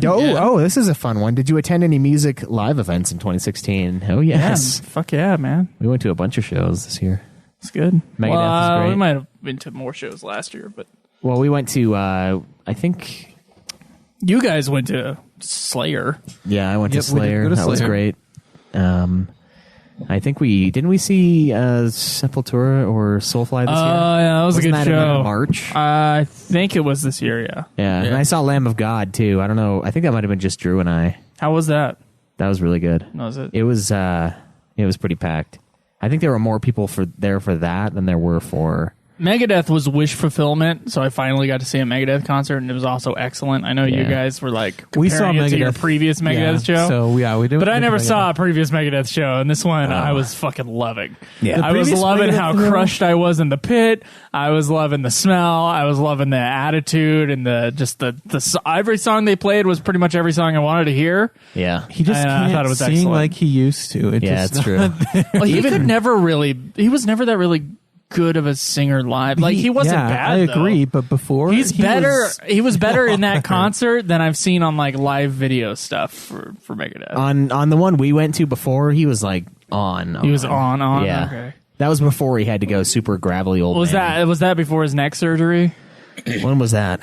oh, this is a fun one. Did you attend any music live events in 2016? Oh yes, Fuck yeah, man. we went to a bunch of shows this year. It's good. Megadeth is great. We might have been to more shows last year, but Well, we went to I think you guys went to Slayer. I went to Yep, we did Slayer. go to That was Slayer. great. I think we see Sepultura or Soulfly this year. Yeah, that was Wasn't a good that in, like, show. March. I think it was this year. Yeah. Yeah, and I saw Lamb of God too. I don't know. I think that might have been just Drew and I. How was that? That was really good. Was it? It was pretty packed. I think there were more people there for that than there were for. Megadeth was wish fulfillment, so I finally got to see a Megadeth concert, and it was also excellent. I know you Yeah. guys were like We saw comparing it to your Megadeth. previous Megadeth show. So we did. But I never Megadeth. saw a previous Megadeth show, and this one I was fucking loving. Yeah. The I was previous loving Megadeth how show? crushed I was in the pit. I was loving the smell. I was loving the attitude and every song they played was pretty much every song I wanted to hear. Yeah, He just I can't thought it was sing excellent. like he used to. yeah, just it's true. Well, he was never that really good of a singer live. Like he wasn't bad. I agree, though. but before He's he better. was- He was better in that concert than I've seen on like live video stuff for Megadeth. on the one we went to before, he was like on. He was on. Yeah, Okay. that was before he had to go super gravelly old. Was man. that before his neck surgery? When was that?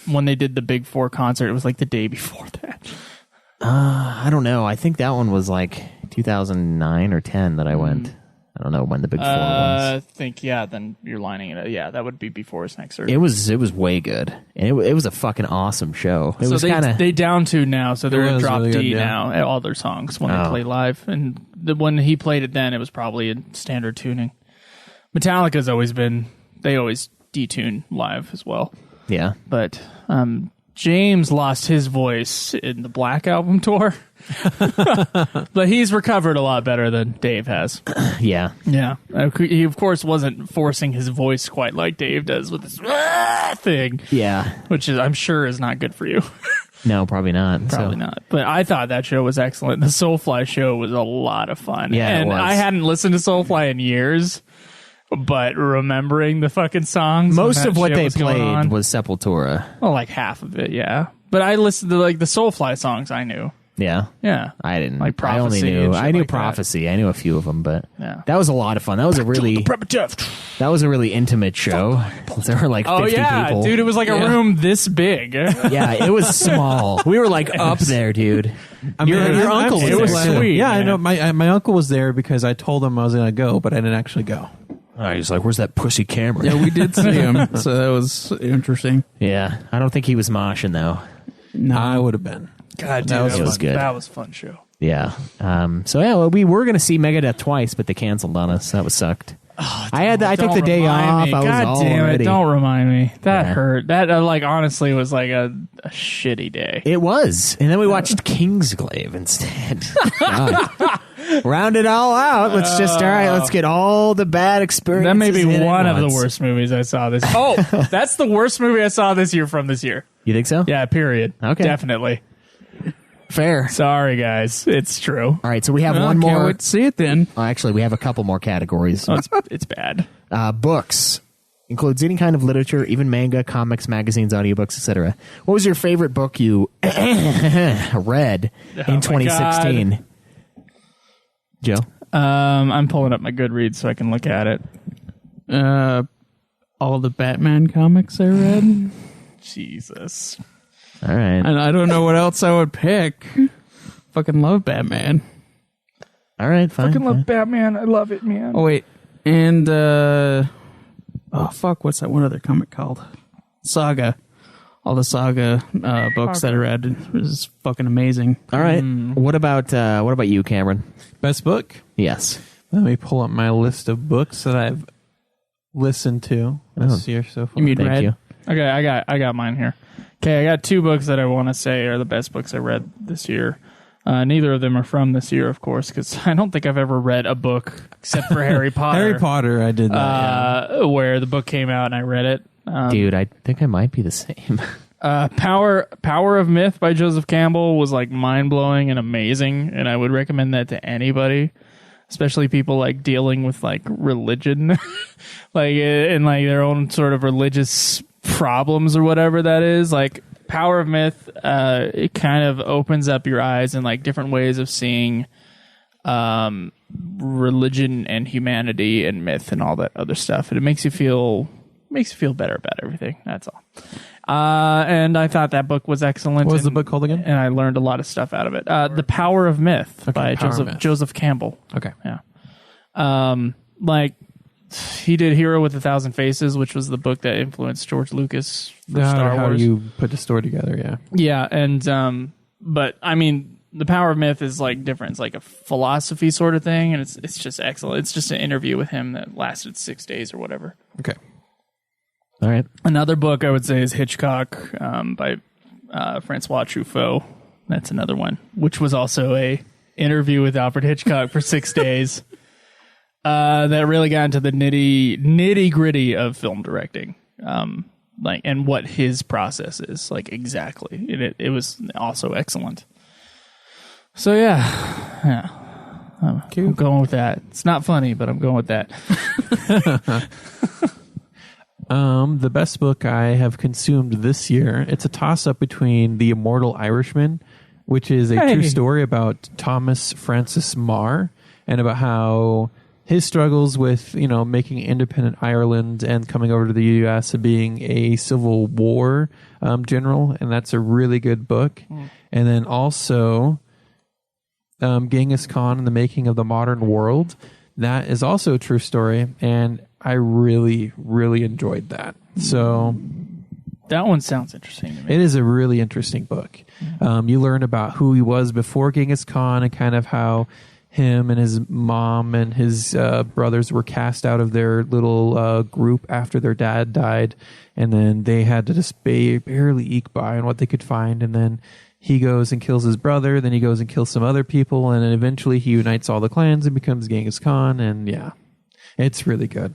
When they did the Big Four concert, it was like the day before that. I don't know. I think that one was like 2009 or 10 that I went. I don't know when the Big Four was. Then you're lining it up. Yeah, that would be before his neck surgery. It was way good, and it was a fucking awesome show. It so was they kind of they down to now, so they're It in was drop really D good, yeah. now at all their songs when they Oh. play live. And when he played it then, it was probably in standard tuning. Metallica's always been, they always detune live as well. yeah. But James lost his voice in the Black Album tour. But he's recovered a lot better than Dave has. Yeah. Yeah. He, of course, wasn't forcing his voice quite like Dave does with this thing, Yeah. which is, I'm sure is not good for you. No, probably not. Probably not. But I thought that show was excellent. The Soulfly show was a lot of fun. Yeah, it and was. I hadn't listened to Soulfly in years, but remembering the fucking songs. Most when of that what shit they was going on- played was Sepultura. well, like half of it, yeah. But I listened to like the Soulfly songs I knew. Yeah. Yeah. I didn't. Like I only Prophecy knew. and shit I knew like that. Prophecy. I knew a few of them, but Yeah. that was a lot of fun. That was a really intimate show. There were like 50 Oh yeah, people. dude! It was like a room this big. Yeah, it was small. We were like up there, dude. I mean, Your uncle it was there. sweet. Yeah, I man. know. My uncle was there because I told him I was going to go, but I didn't actually go. He's like, "Where's that pussy camera?" Yeah, we did see him, so that was interesting. Yeah, I don't think he was moshing though. No, I would have been. God, dude, That was It was fun. good. That was a fun show. Yeah. So yeah, well, we were gonna see Megadeth twice, but they canceled on us. That was sucked. I took the day off. I was God all damn ready. it! Don't remind me. That Yeah. hurt. That like honestly was like a shitty day. It was, and then we watched Kingsglaive instead. God. Round it all out. Let's just let's get all the bad experiences. That may be in at one of the once. worst movies I saw this. Oh, that's the worst movie I saw this year from this year. You think so? Yeah, period. Okay. Definitely. Fair. Sorry, guys. It's true. All right, so we have Well, one can't more. wait to see it then. Actually, we have a couple more categories. Oh, it's bad. Books includes any kind of literature, even manga, comics, magazines, audiobooks, etc. What was your favorite book you read in 2016? Joe? I'm pulling up my Goodreads so I can look at it. All the Batman comics I read. Jesus. All right. And I don't know what else I would pick. Fucking love Batman. All right, fine. Fucking fine. love Batman. I love it, man. Oh, wait. And, oh, fuck. What's that one other comic called? Saga. All the Saga books that I read was fucking amazing. All right. What about you, Cameron? Best book? Yes. Let me pull up my list of books that I've listened to this year so far. You mean Thank read? you. Okay, I got mine here. Okay, I got two books that I want to say are the best books I read this year. Neither of them are from this year, of course, because I don't think I've ever read a book except for Harry Potter. Harry Potter, I did that. Where the book came out and I read it. Dude, I think I might be the same. Power of Myth by Joseph Campbell was like mind blowing and amazing, and I would recommend that to anybody, especially people like dealing with like religion, like and like their own sort of religious problems or whatever that is. Like Power of Myth, it kind of opens up your eyes in like different ways of seeing religion and humanity and myth and all that other stuff, and it makes you feel better about everything. That's all. And I thought that book was excellent. What was the and- book called again? And I learned a lot of stuff out of it. The Power of Myth by Power of Myth. Joseph Campbell. Okay. Yeah. Like he did Hero with a Thousand Faces, which was the book that influenced George Lucas for Star How Wars. you put the story together, yeah. Yeah, and but I mean, The Power of Myth is like different. It's like a philosophy sort of thing, and it's just excellent. It's just an interview with him that lasted 6 days or whatever. Okay. All right. Another book I would say is Hitchcock by Francois Truffaut. That's another one, which was also a interview with Alfred Hitchcock for 6 days. That really got into the nitty gritty of film directing, like and what his process is like exactly. And it was also excellent. So yeah, I'm going with that. It's not funny, but I'm going with that. The best book I have consumed this year, it's a toss-up between The Immortal Irishman, which is a true story about Thomas Francis Marr, and about how his struggles with, making independent Ireland and coming over to the U.S. and being a Civil War general, and that's a really good book. And then also Genghis Khan and the Making of the Modern World. That is also a true story, and I really, really enjoyed that. So That one sounds interesting to me. it is a really interesting book. You learn about who he was before Genghis Khan and kind of how him and his mom and his brothers were cast out of their little group after their dad died, and then they had to just barely eke by on what they could find, and then he goes and kills his brother, then he goes and kills some other people, and then eventually he unites all the clans and becomes Genghis Khan, and yeah, it's really good.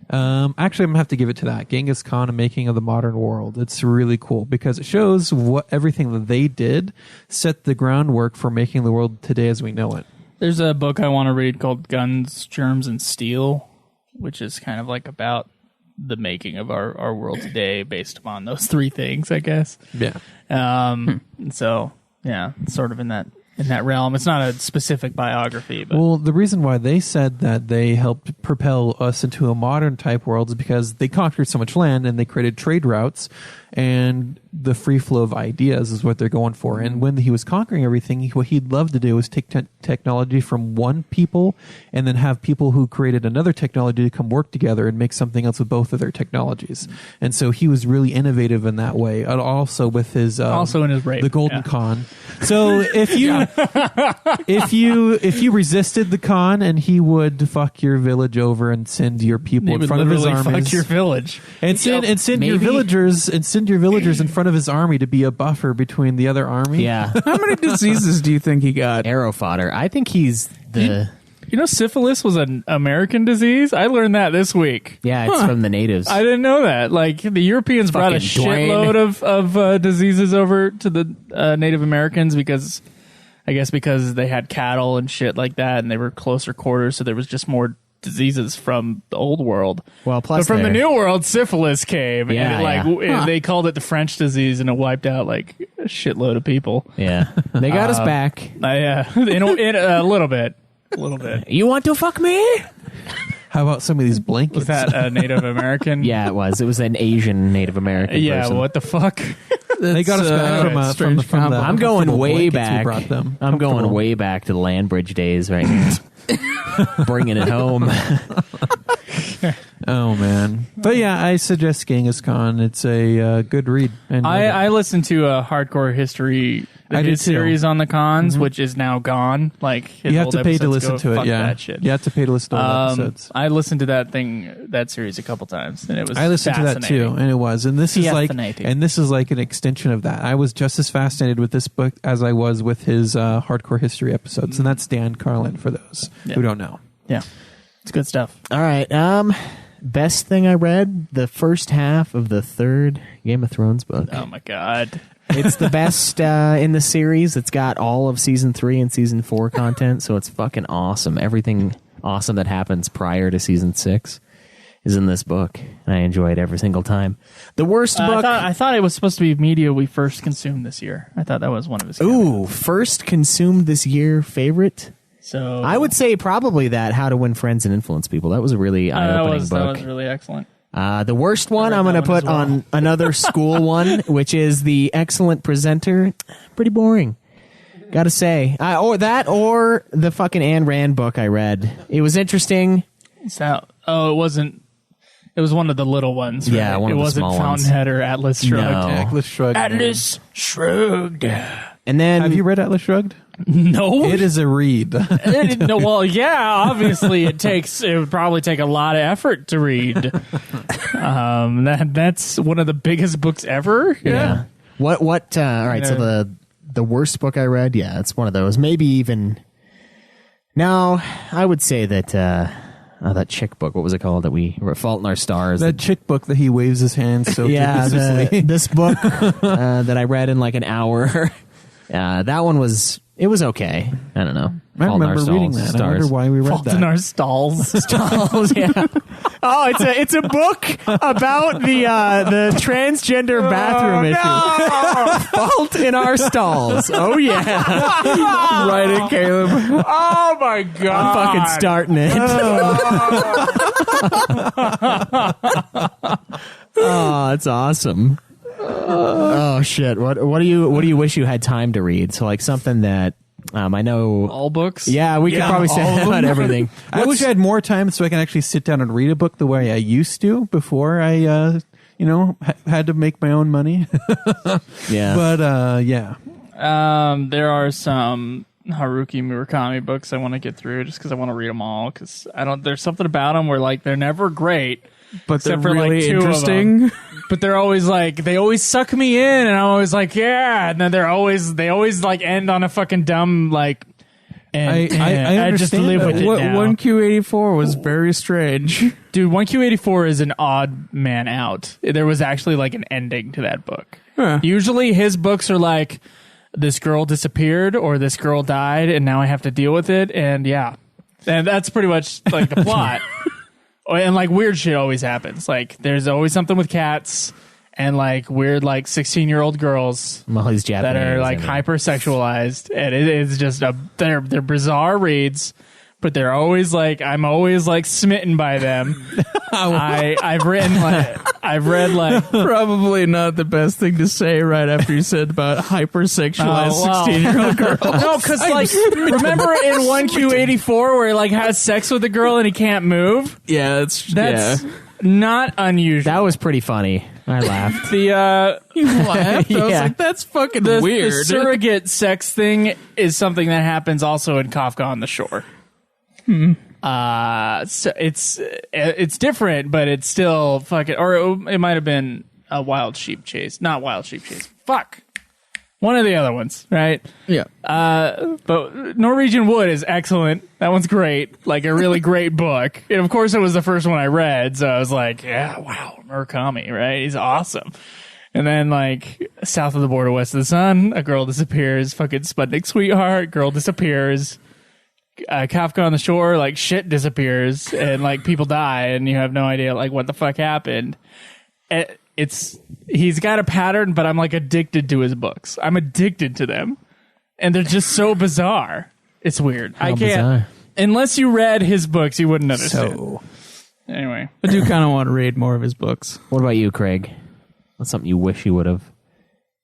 Actually, I'm going to have to give it to that. Genghis Khan and Making of the Modern World. It's really cool because it shows what everything that they did set the groundwork for making the world today as we know it. There's a book I want to read called Guns, Germs, and Steel, which is kind of like about the making of our world today based upon those three things, I guess. Yeah. So, yeah, it's sort of in that realm. It's not a specific biography, but Well, the reason why they said that they helped propel us into a modern type world is because they conquered so much land and they created trade routes. And the free flow of ideas is what they're going for. And when he was conquering everything, what he'd love to do is take technology from one people and then have people who created another technology to come work together and make something else with both of their technologies. And so he was really innovative in that way. And also with his Also in his rape, the Golden yeah. Khan. So if you resisted the Khan, and he would fuck your village over and send your people He in would front of his literally armies. fuck your village. And send your maybe- villagers in front of his army to be a buffer between the other army. Yeah. How many diseases do you think he got? Arrow fodder. I think he's the... You know, syphilis was an American disease. I learned that this week. Yeah, it's from the natives. I didn't know that. Like, the Europeans brought a Fucking Dwayne. shitload of diseases over to the Native Americans because they had cattle and shit like that, and they were closer quarters, so there was just more diseases from the old world. Well, plus but from the they're- new world, syphilis came. Yeah, and yeah. they called it the French disease, and it wiped out like a shitload of people. Yeah. They got us back. Yeah, in a little bit. A little bit. You want to fuck me? How about some of these blankets? Was that a Native American? Yeah, it was. It was an Asian Native American Yeah, person. what the fuck? They got us back from the combo. I'm going comfortable way blankets we back. brought them. I'm going Comfortable. way back to the land bridge days right now. Bringing it home. Oh man! But yeah, I suggest Genghis Khan. It's a good read. And I listened to a Hardcore History I did his too. series on the cons, which is now gone. Like his you have old to pay to episodes listen go, to it. fuck Yeah, that shit. you have to pay to listen to all episodes. I listened to that series a couple times, and it was I listened to that too, fascinating. and it was. And this Fascinating. is like an extension of that. I was just as fascinated with this book as I was with his Hardcore History episodes, and that's Dan Carlin for those Yeah. who don't know. Yeah, it's good stuff. All right. Best thing I read, the first half of the third Game of Thrones book. Oh my god. It's the best in the series. It's got all of season 3 and season 4 content, so it's fucking awesome. Everything awesome that happens prior to season 6 is in this book, and I enjoy it every single time. The worst book. I thought it was supposed to be media we first consumed this year. I thought that was one of his. Ooh, first consumed this year favorite. So I would say probably that How to Win Friends and Influence People. That was a really eye-opening that book. was really excellent. The worst one read I'm going to that one put as well. on another school one, which is The Excellent Presenter. Pretty boring. Gotta say. Or the fucking Ayn Rand book I read. It was interesting. So, it wasn't. It was one of the little ones. Right? Yeah, one of it the wasn't small ones. Fountainhead or Atlas Shrugged. No. Atlas Shrugged. Atlas Shrugged. And then Have you read Atlas Shrugged? No, It is a read. no. Well, yeah. Obviously, it would probably take a lot of effort to read. That's one of the biggest books ever. Yeah. What all right, so the worst book I read, yeah, it's one of those. Maybe even no, I would say that that chick book, what was it called that we were Fault in Our Stars? That chick book that he waves his hands so yeah, dismissively. this book that I read in like an hour. That one was okay. I don't know. I Fault in Our remember reading that. Stars. I wonder why we read Fault that. in Our Stalls. Stalls, yeah. Oh, it's a book about the transgender bathroom issue. Fault in Our Stalls. Oh yeah. Write it, Caleb. Oh my god! I'm fucking starting it. Oh, that's awesome. Oh shit! What do you wish you had time to read? So like something that I know. All books. Yeah, we could probably say that about everything. I wish I had more time so I can actually sit down and read a book the way I used to before I, had to make my own money. Yeah, But yeah, There are some Haruki Murakami books I want to get through just because I want to read them all. Because there's something about them where like they're never great, But they're except for really like 2 of interesting. them. But they're always like they always suck me in, and I'm always like yeah. And then they always like end on a fucking dumb like. And I just understand live that. with it now. 1Q84 was very strange. Dude, 1Q84 is an odd man out. There was actually like an ending to that book. Huh. Usually his books are like, this girl disappeared or this girl died and now I have to deal with it. And yeah, and that's pretty much like the plot. And like weird shit always happens. Like there's always something with cats and like weird like 16-year-old girls well, he's Japanese. that are like I mean. hypersexualized. And it is just they're bizarre reads. but they're always like, I'm always like smitten by them. I've read like Probably not the best thing to say right after you said about hypersexualized 16-year-old girls. no, because like remember in 1Q84 where he like has sex with a girl and he can't move? That's Not unusual. That was pretty funny. I laughed. The You laughed. I was Yeah. like, that's fucking the weird. surrogate sex thing is something that happens also in Kafka on the Shore. So it's different, but it's still fucking. Or it might have been a Wild Sheep Chase, not Wild Sheep Chase. Fuck, one of the other ones, right? Yeah. But Norwegian Wood is excellent. That one's great, like a really great book. And of course, it was the first one I read, so I was like, yeah, wow, Murakami, right? He's awesome. And then, like, South of the Border, West of the Sun, a girl disappears. Fucking Sputnik Sweetheart, girl disappears. Kafka on the Shore, like, shit disappears. And, like, people die, and you have no idea, like, what the fuck happened. He's got a pattern, but I'm, like, addicted to his books. I'm addicted to them. And they're just so bizarre. It's weird. I can't. bizarre. Unless you read his books, you wouldn't understand. Anyway. I do kind of want to read more of his books. What about you, Craig? What's something you wish you would have?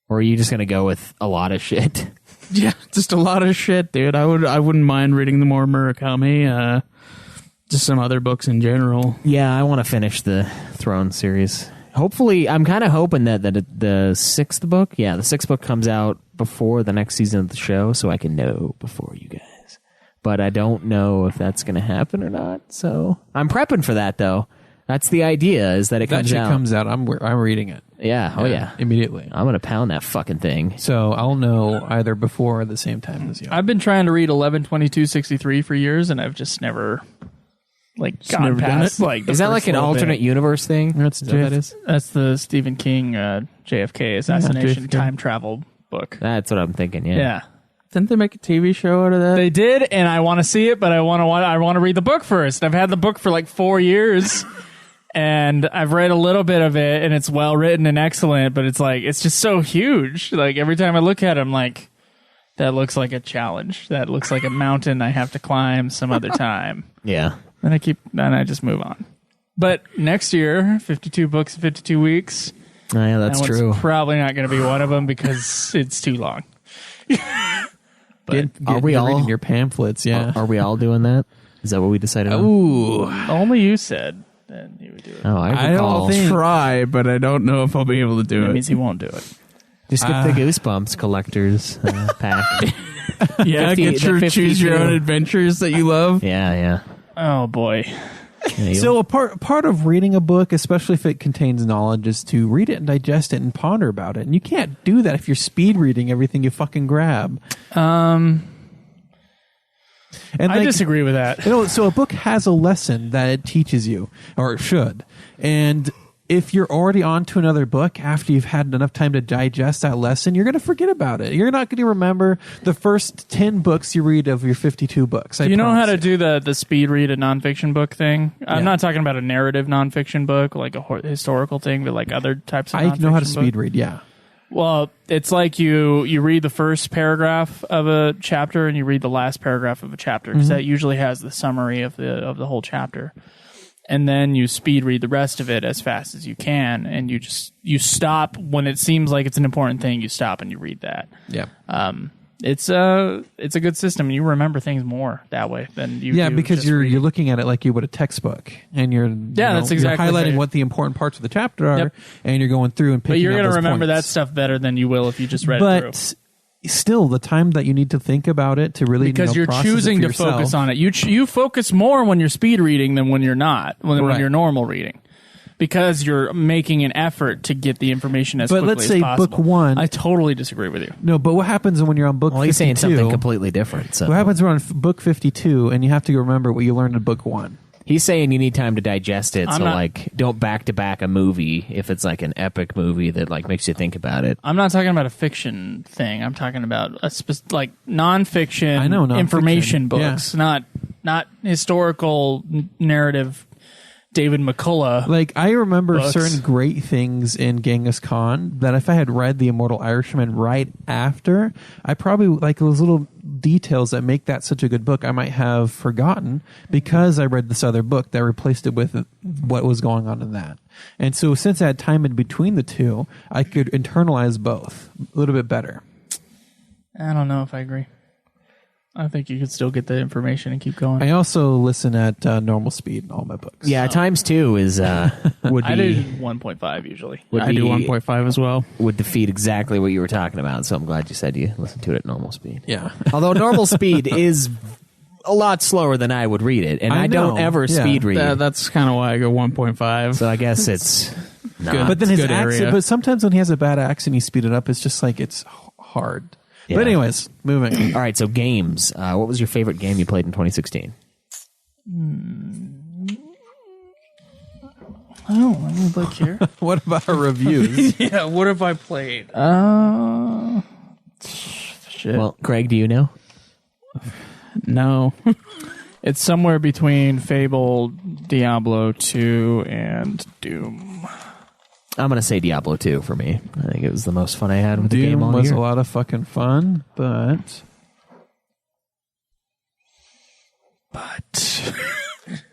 Or are you just going to go with a lot of shit? Yeah, just a lot of shit, dude. I wouldn't mind reading the more Murakami. Just some other books in general. Yeah, I want to finish the Throne series. Hopefully, I'm kind of hoping that the sixth book comes out before the next season of the show, so I can know before you guys. But I don't know if that's going to happen or not. So I'm prepping for that, though. That's the idea, is that it That comes shit out. comes out. I'm reading it. Yeah. Oh yeah. Immediately. I'm gonna pound that fucking thing. So I'll know either before or the same time as you. I've been trying to read 11/22/63 for years, and I've just never gone never done past it? like. the Is that first like an little alternate bit. universe thing? That's Is that what that is? That's the Stephen King JFK assassination JFK. time travel book. That's what I'm thinking. Yeah. Yeah, Didn't they make a TV show out of that? they did, and I want to see it, but I want to read the book first. I've had the book for like 4 years. And I've read a little bit of it, and it's well written and excellent, but it's just so huge. Like, every time I look at it, I'm like, that looks like a challenge. That looks like a mountain I have to climb some other time. Yeah. Then I just move on. But next year, 52 books in 52 weeks. Oh, yeah, that's that one's true. Probably not going to be one of them because it's too long. Are we all reading your pamphlets? Yeah. Are we all doing that? Is that what we decided on? Ooh. Only you said then you would do it. Oh, I I recall. don't try, but I don't know if I'll be able to do That it. means he won't do it. Just get the Goosebumps collectors Yeah, pack. 50 get the your 52. choose your own adventures that you love. Yeah. Oh, boy. Yeah, So a part of reading a book, especially if it contains knowledge, is to read it and digest it and ponder about it. And you can't do that if you're speed reading everything you fucking grab. And I disagree with that. So a book has a lesson that it teaches you, or it should. And if you're already on to another book after you've had enough time to digest that lesson, you're going to forget about it. You're not going to remember the first 10 books you read of your 52 books. Do you know how to do the speed read a nonfiction book thing? I'm Yeah. not talking about a narrative nonfiction book, like a historical thing, but like other types of I know how to nonfiction speed book. read, yeah. Well, it's like you read the first paragraph of a chapter and you read the last paragraph of a chapter because that usually has the summary of the whole chapter. And then you speed read the rest of it as fast as you can, and you stop when it seems like it's an important thing. You stop and you read that. Yeah. It's a good system. You remember things more that way than you. Yeah, do because just you're reading. looking at it like you would a textbook, and you're that's exactly you're highlighting right. what the important parts of the chapter are, Yep. and you're going through and picking. But you're going going to to remember that points. stuff better than you will if you just read it through. But still, the time that you need to think about it to really Because you're process it choosing for to yourself. focus on it. You focus more when you're speed reading than when you're not, when Right. you're normal reading. Because you're making an effort to get the information as But quickly let's as say possible. book one- I totally disagree with you. No, but what happens when you're on book? Well, he's 52? saying something completely different. So What happens when you're on book 52 and you have to remember what you learned in book 1? he's saying you need time to digest it. I'm So not- like, don't back to back a movie if it's like an epic movie that like makes you think about it. I'm not talking about a fiction thing. I'm talking about like nonfiction, I know, nonfiction. information books, not historical narrative. David McCullough. Like, I remember Books. certain great things in Genghis Khan that if I had read The Immortal Irishman right after, I probably, like, those little details that make that such a good book I might have forgotten because I read this other book that replaced it with what was going on in that. And so since I had time in between the two, I could internalize both a little bit better. I don't know if I agree. I think you could still get the information and keep going. I also listen at normal speed in all my books. Yeah, times 2 is would be I do 1.5 usually. I do 1.5 as well. would defeat exactly what you were talking about. So I'm glad you said you listen to it at normal speed. Yeah. Although normal speed is a lot slower than I would read it, and I don't know. ever Yeah. speed read. That's kind of why I go 1.5. So I guess it's not. But then his good accent, area. but sometimes when he has a bad accent, you speed it up. It's just like it's hard. Yeah. But anyways, moving. All right, so games. What was your favorite game you played in 2016? Oh, let me look here. What about our reviews? Yeah, what have I played? Shit. Well, Craig, do you know? No. It's somewhere between Fable, Diablo 2, and Doom. I'm going to say Diablo 2 for me. I think it was the most fun I had with the game Doom all was year. a lot of fucking fun, but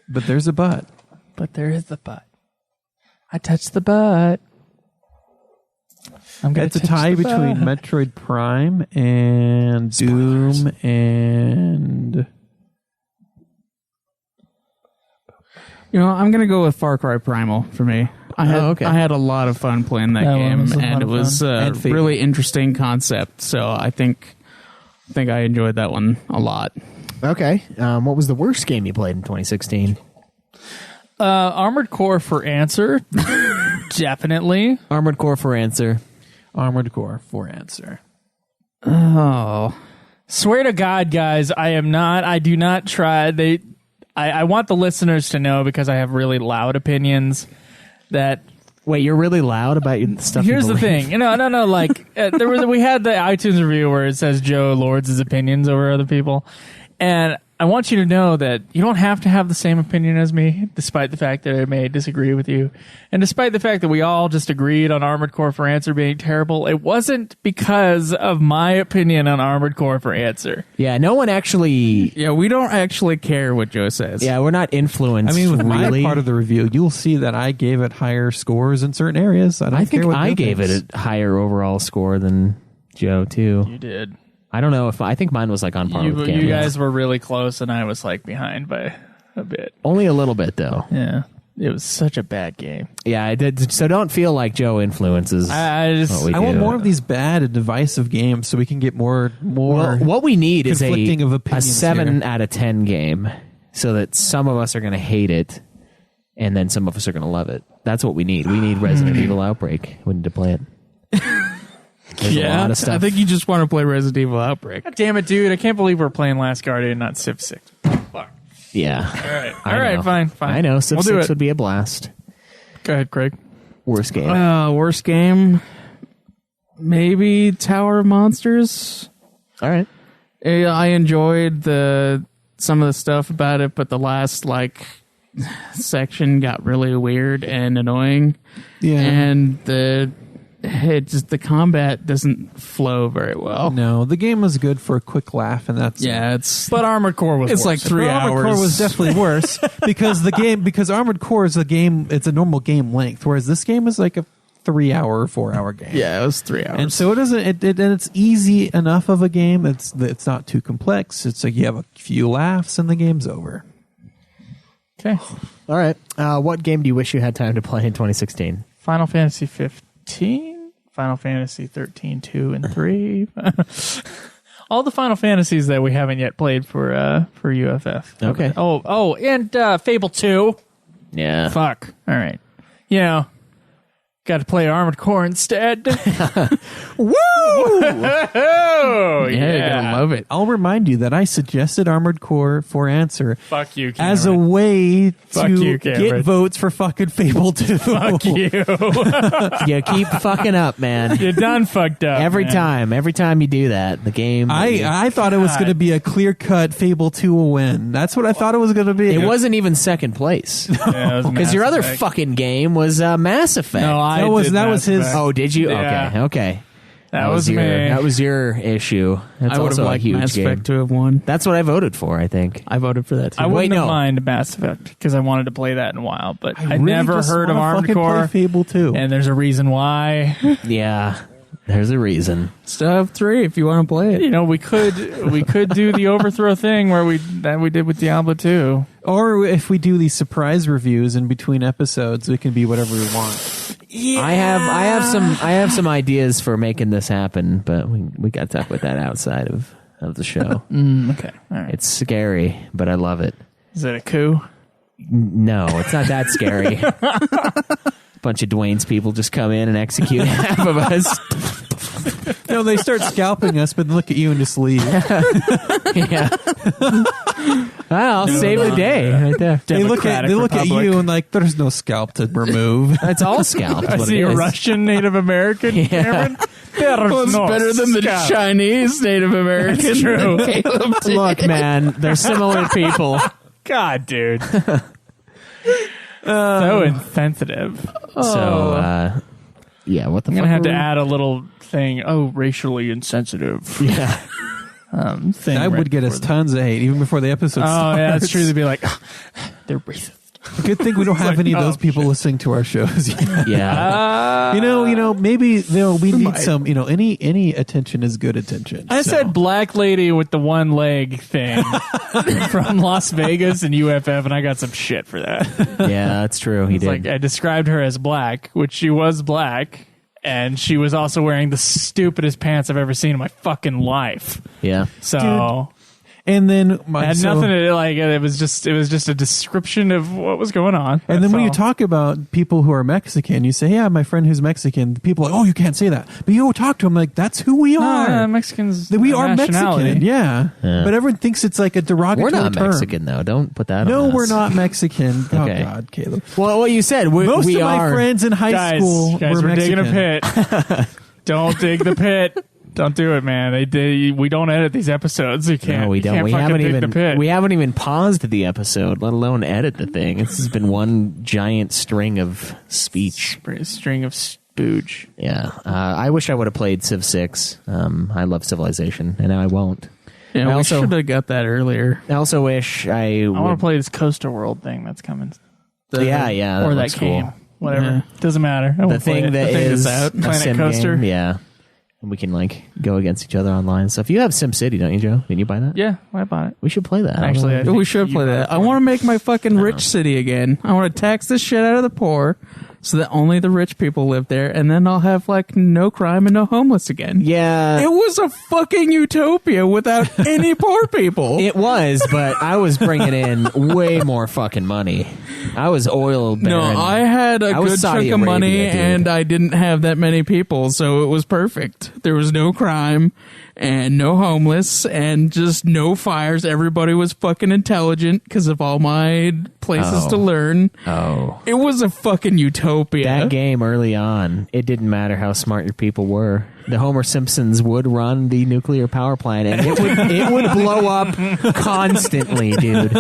there's a but. But there is the butt. I touched the butt. I'm gonna It's a touch tie the between butt. Metroid Prime and Doom and I'm going to go with Far Cry Primal for me. I had a lot of fun playing that That one game, was a lot and it of was fun. a And Fable. really interesting concept. So I think I enjoyed that one a lot. Okay. What was the worst game you played in 2016? Armored Core for answer. Definitely. Armored Core for answer. Armored Core for answer. Oh, Swear to God, guys, I do not try. I want the listeners to know, because I have really loud opinions, that Wait, you're really loud about your stuff. you here's the believe? thing. No. Like we had the iTunes review where it says Joe lords his opinions over other people, and I want you to know that you don't have to have the same opinion as me, despite the fact that I may disagree with you, and despite the fact that we all just agreed on Armored Core for Answer being terrible. It wasn't because of my opinion on Armored Core for Answer. Yeah, no one actually. yeah, we don't actually care what Joe says. Yeah, we're not influenced. I mean, with really. my part of the review, you'll see that I gave it higher scores in certain areas. I don't I think care what I Joe gave thinks. it a higher overall score than Joe too. You did. I don't know if I think mine was like on par with Cam. You guys were really close, and I was like behind by a bit. Only a little bit though. Yeah, it was such a bad game. Yeah, I did. So don't feel like Joe influences. I just what we I want do. more of these bad and divisive games so we can get more. Well, what we need is conflicting of a opinions 7 here. out of 10 game, so that some of us are going to hate it, and then some of us are going to love it. That's what we need. We need Resident Evil Outbreak. We need to play it. There's a lot of stuff. I think you just want to play Resident Evil Outbreak. God damn it, dude! I can't believe we're playing Last Guardian, not Civ 6. Fuck. Yeah. All right, fine. I know. Civ We'll do 6 it. would be a blast. Go ahead, Craig. Worst game. Worst game? Maybe Tower of Monsters. All right. I enjoyed some of the stuff about it, but the last section got really weird and annoying. Yeah. And the combat doesn't flow very well. No, the game was good for a quick laugh, and that's Yeah, it's But Armored Core was it's like worse. 3 hours. Armored Core was definitely worse because Armored Core is a game. It's a normal game length, whereas this game is like a 3 hour or 4 hour game. Yeah, it was 3 hours. And so it doesn't. And it's easy enough of a game. It's not too complex. It's like you have a few laughs and the game's over. Okay. All right. What game do you wish you had time to play in 2016? Final Fantasy 15, Final Fantasy 13, 2, and 3. All the Final Fantasies that we haven't yet played for UFF. Okay. Oh, and Fable 2. Yeah. Fuck. All right. Got to play Armored Core instead. Woo! Oh, yeah, you're gonna love it. I'll remind you that I suggested Armored Core for answer Fuck you, Cameron. as a way Fuck to you, Cameron. get votes for fucking Fable 2. Fuck you. You keep fucking up, man. You're done fucked up. Every man. time you do that, the game. I thought it was going to be a clear-cut Fable 2 will win. That's what I thought it was going to be. It wasn't even second place. Yeah, Because your other fucking game was Mass Effect. No, That was his- Oh, did you? Yeah. Okay. That was me. That was your issue. That's I would have also a liked huge Mass game. Effect to have won. That's what I voted for, I think. I voted for that too. I wouldn't Wait, have no. mind Mass Effect because I wanted to play that in a while, but I really never just heard of wanna Armored fucking Core, play Fable 2. and there's a reason why. Yeah, there's a reason. Still have 3 if you want to play it. You know, we could do the overthrow thing where we did with Diablo 2. Or if we do these surprise reviews in between episodes, we can be whatever we want. I have some ideas for making this happen, but we got to talk about that outside of the show. Okay, all right. It's scary, but I love it. Is it a coup? No, it's not that scary. Bunch of Dwayne's people just come in and execute half of us. No, they start scalping us, but look at you and just leave. Yeah. I'll save the day right there. They look at Republic. you and like, there's no scalp to remove. It's all scalped. I what see it a is. Russian Native American, Cameron. There's no better than the scalp. Chinese Native American. It's true. Look, man, they're similar people. God, dude. So insensitive. So, yeah, what the I'm fuck? gonna have to were we- add a little thing. Oh, racially insensitive. Yeah. Thing That right would get us before the- tons of hate, even before the episode Oh, starts. yeah, that's true. They'd be like, they're racist. Good thing we don't have like, any of those oh, people listening to our shows yet. Yeah. You know, maybe we need some. Any attention is good attention. I so. said black lady with the one leg thing from Las Vegas and UFF, and I got some shit for that. Yeah, that's true. He It's did. like I described her as black, which she was black, and she was also wearing the stupidest pants I've ever seen in my fucking life. yeah. So And then it had nothing to like. It was just a description of what was going on. And then That's when you all. talk about people who are Mexican, you say, "Yeah, my friend who's Mexican." People are like, "Oh, you can't say that." But you go talk to them like, "That's who we are. Mexicans. That we a are nationality. Mexican." Yeah. Yeah. But everyone thinks it's like a derogatory We're not term. Mexican, though. Don't put that No, on us. we're not Mexican. Okay. Oh God, Caleb. Well, what you said, we Most we of my are. friends in high Guys, school we're were digging Mexican. a pit. Don't dig the pit. Don't do it, man. We don't edit these episodes. You can't. No, we you don't. Can't We fucking haven't dig even. the pit. We haven't even paused the episode, let alone edit the thing. This has been one giant string of speech. String of spooge. Yeah, I wish I would have played Civ 6. I love Civilization, and now I won't. Yeah, I we also- should have got that earlier. I also wish I I would. want to play this Coaster World thing that's coming, Yeah, or that looks cool. game. Whatever. Yeah. Doesn't matter. I The won't play thing it. that The thing is that's out. a Planet sim Coaster. game, yeah. And we can like go against each other online. So if you have SimCity, don't you, Joe? Did you buy that? Yeah, I bought it. We should play that. Actually, I We think should you play bought that. it I for want to make my fucking Oh. rich city again. I want to tax the shit out of the poor so that only the rich people live there, and then I'll have like no crime and no homeless again. Yeah, It was a fucking utopia without any poor people. it was, but I was bringing in way more fucking money. I was oil No, baron. I had a I was good Saudi chunk of money, Arabia, dude. and I didn't have that many people, so it was perfect. There was no crime, and no homeless, and just no fires. Everybody was fucking intelligent because of all my places Oh. to learn. Oh. It was a fucking utopia. That game early on, it didn't matter how smart your people were. The Homer Simpsons would run the nuclear power plant, and it would blow up constantly, dude.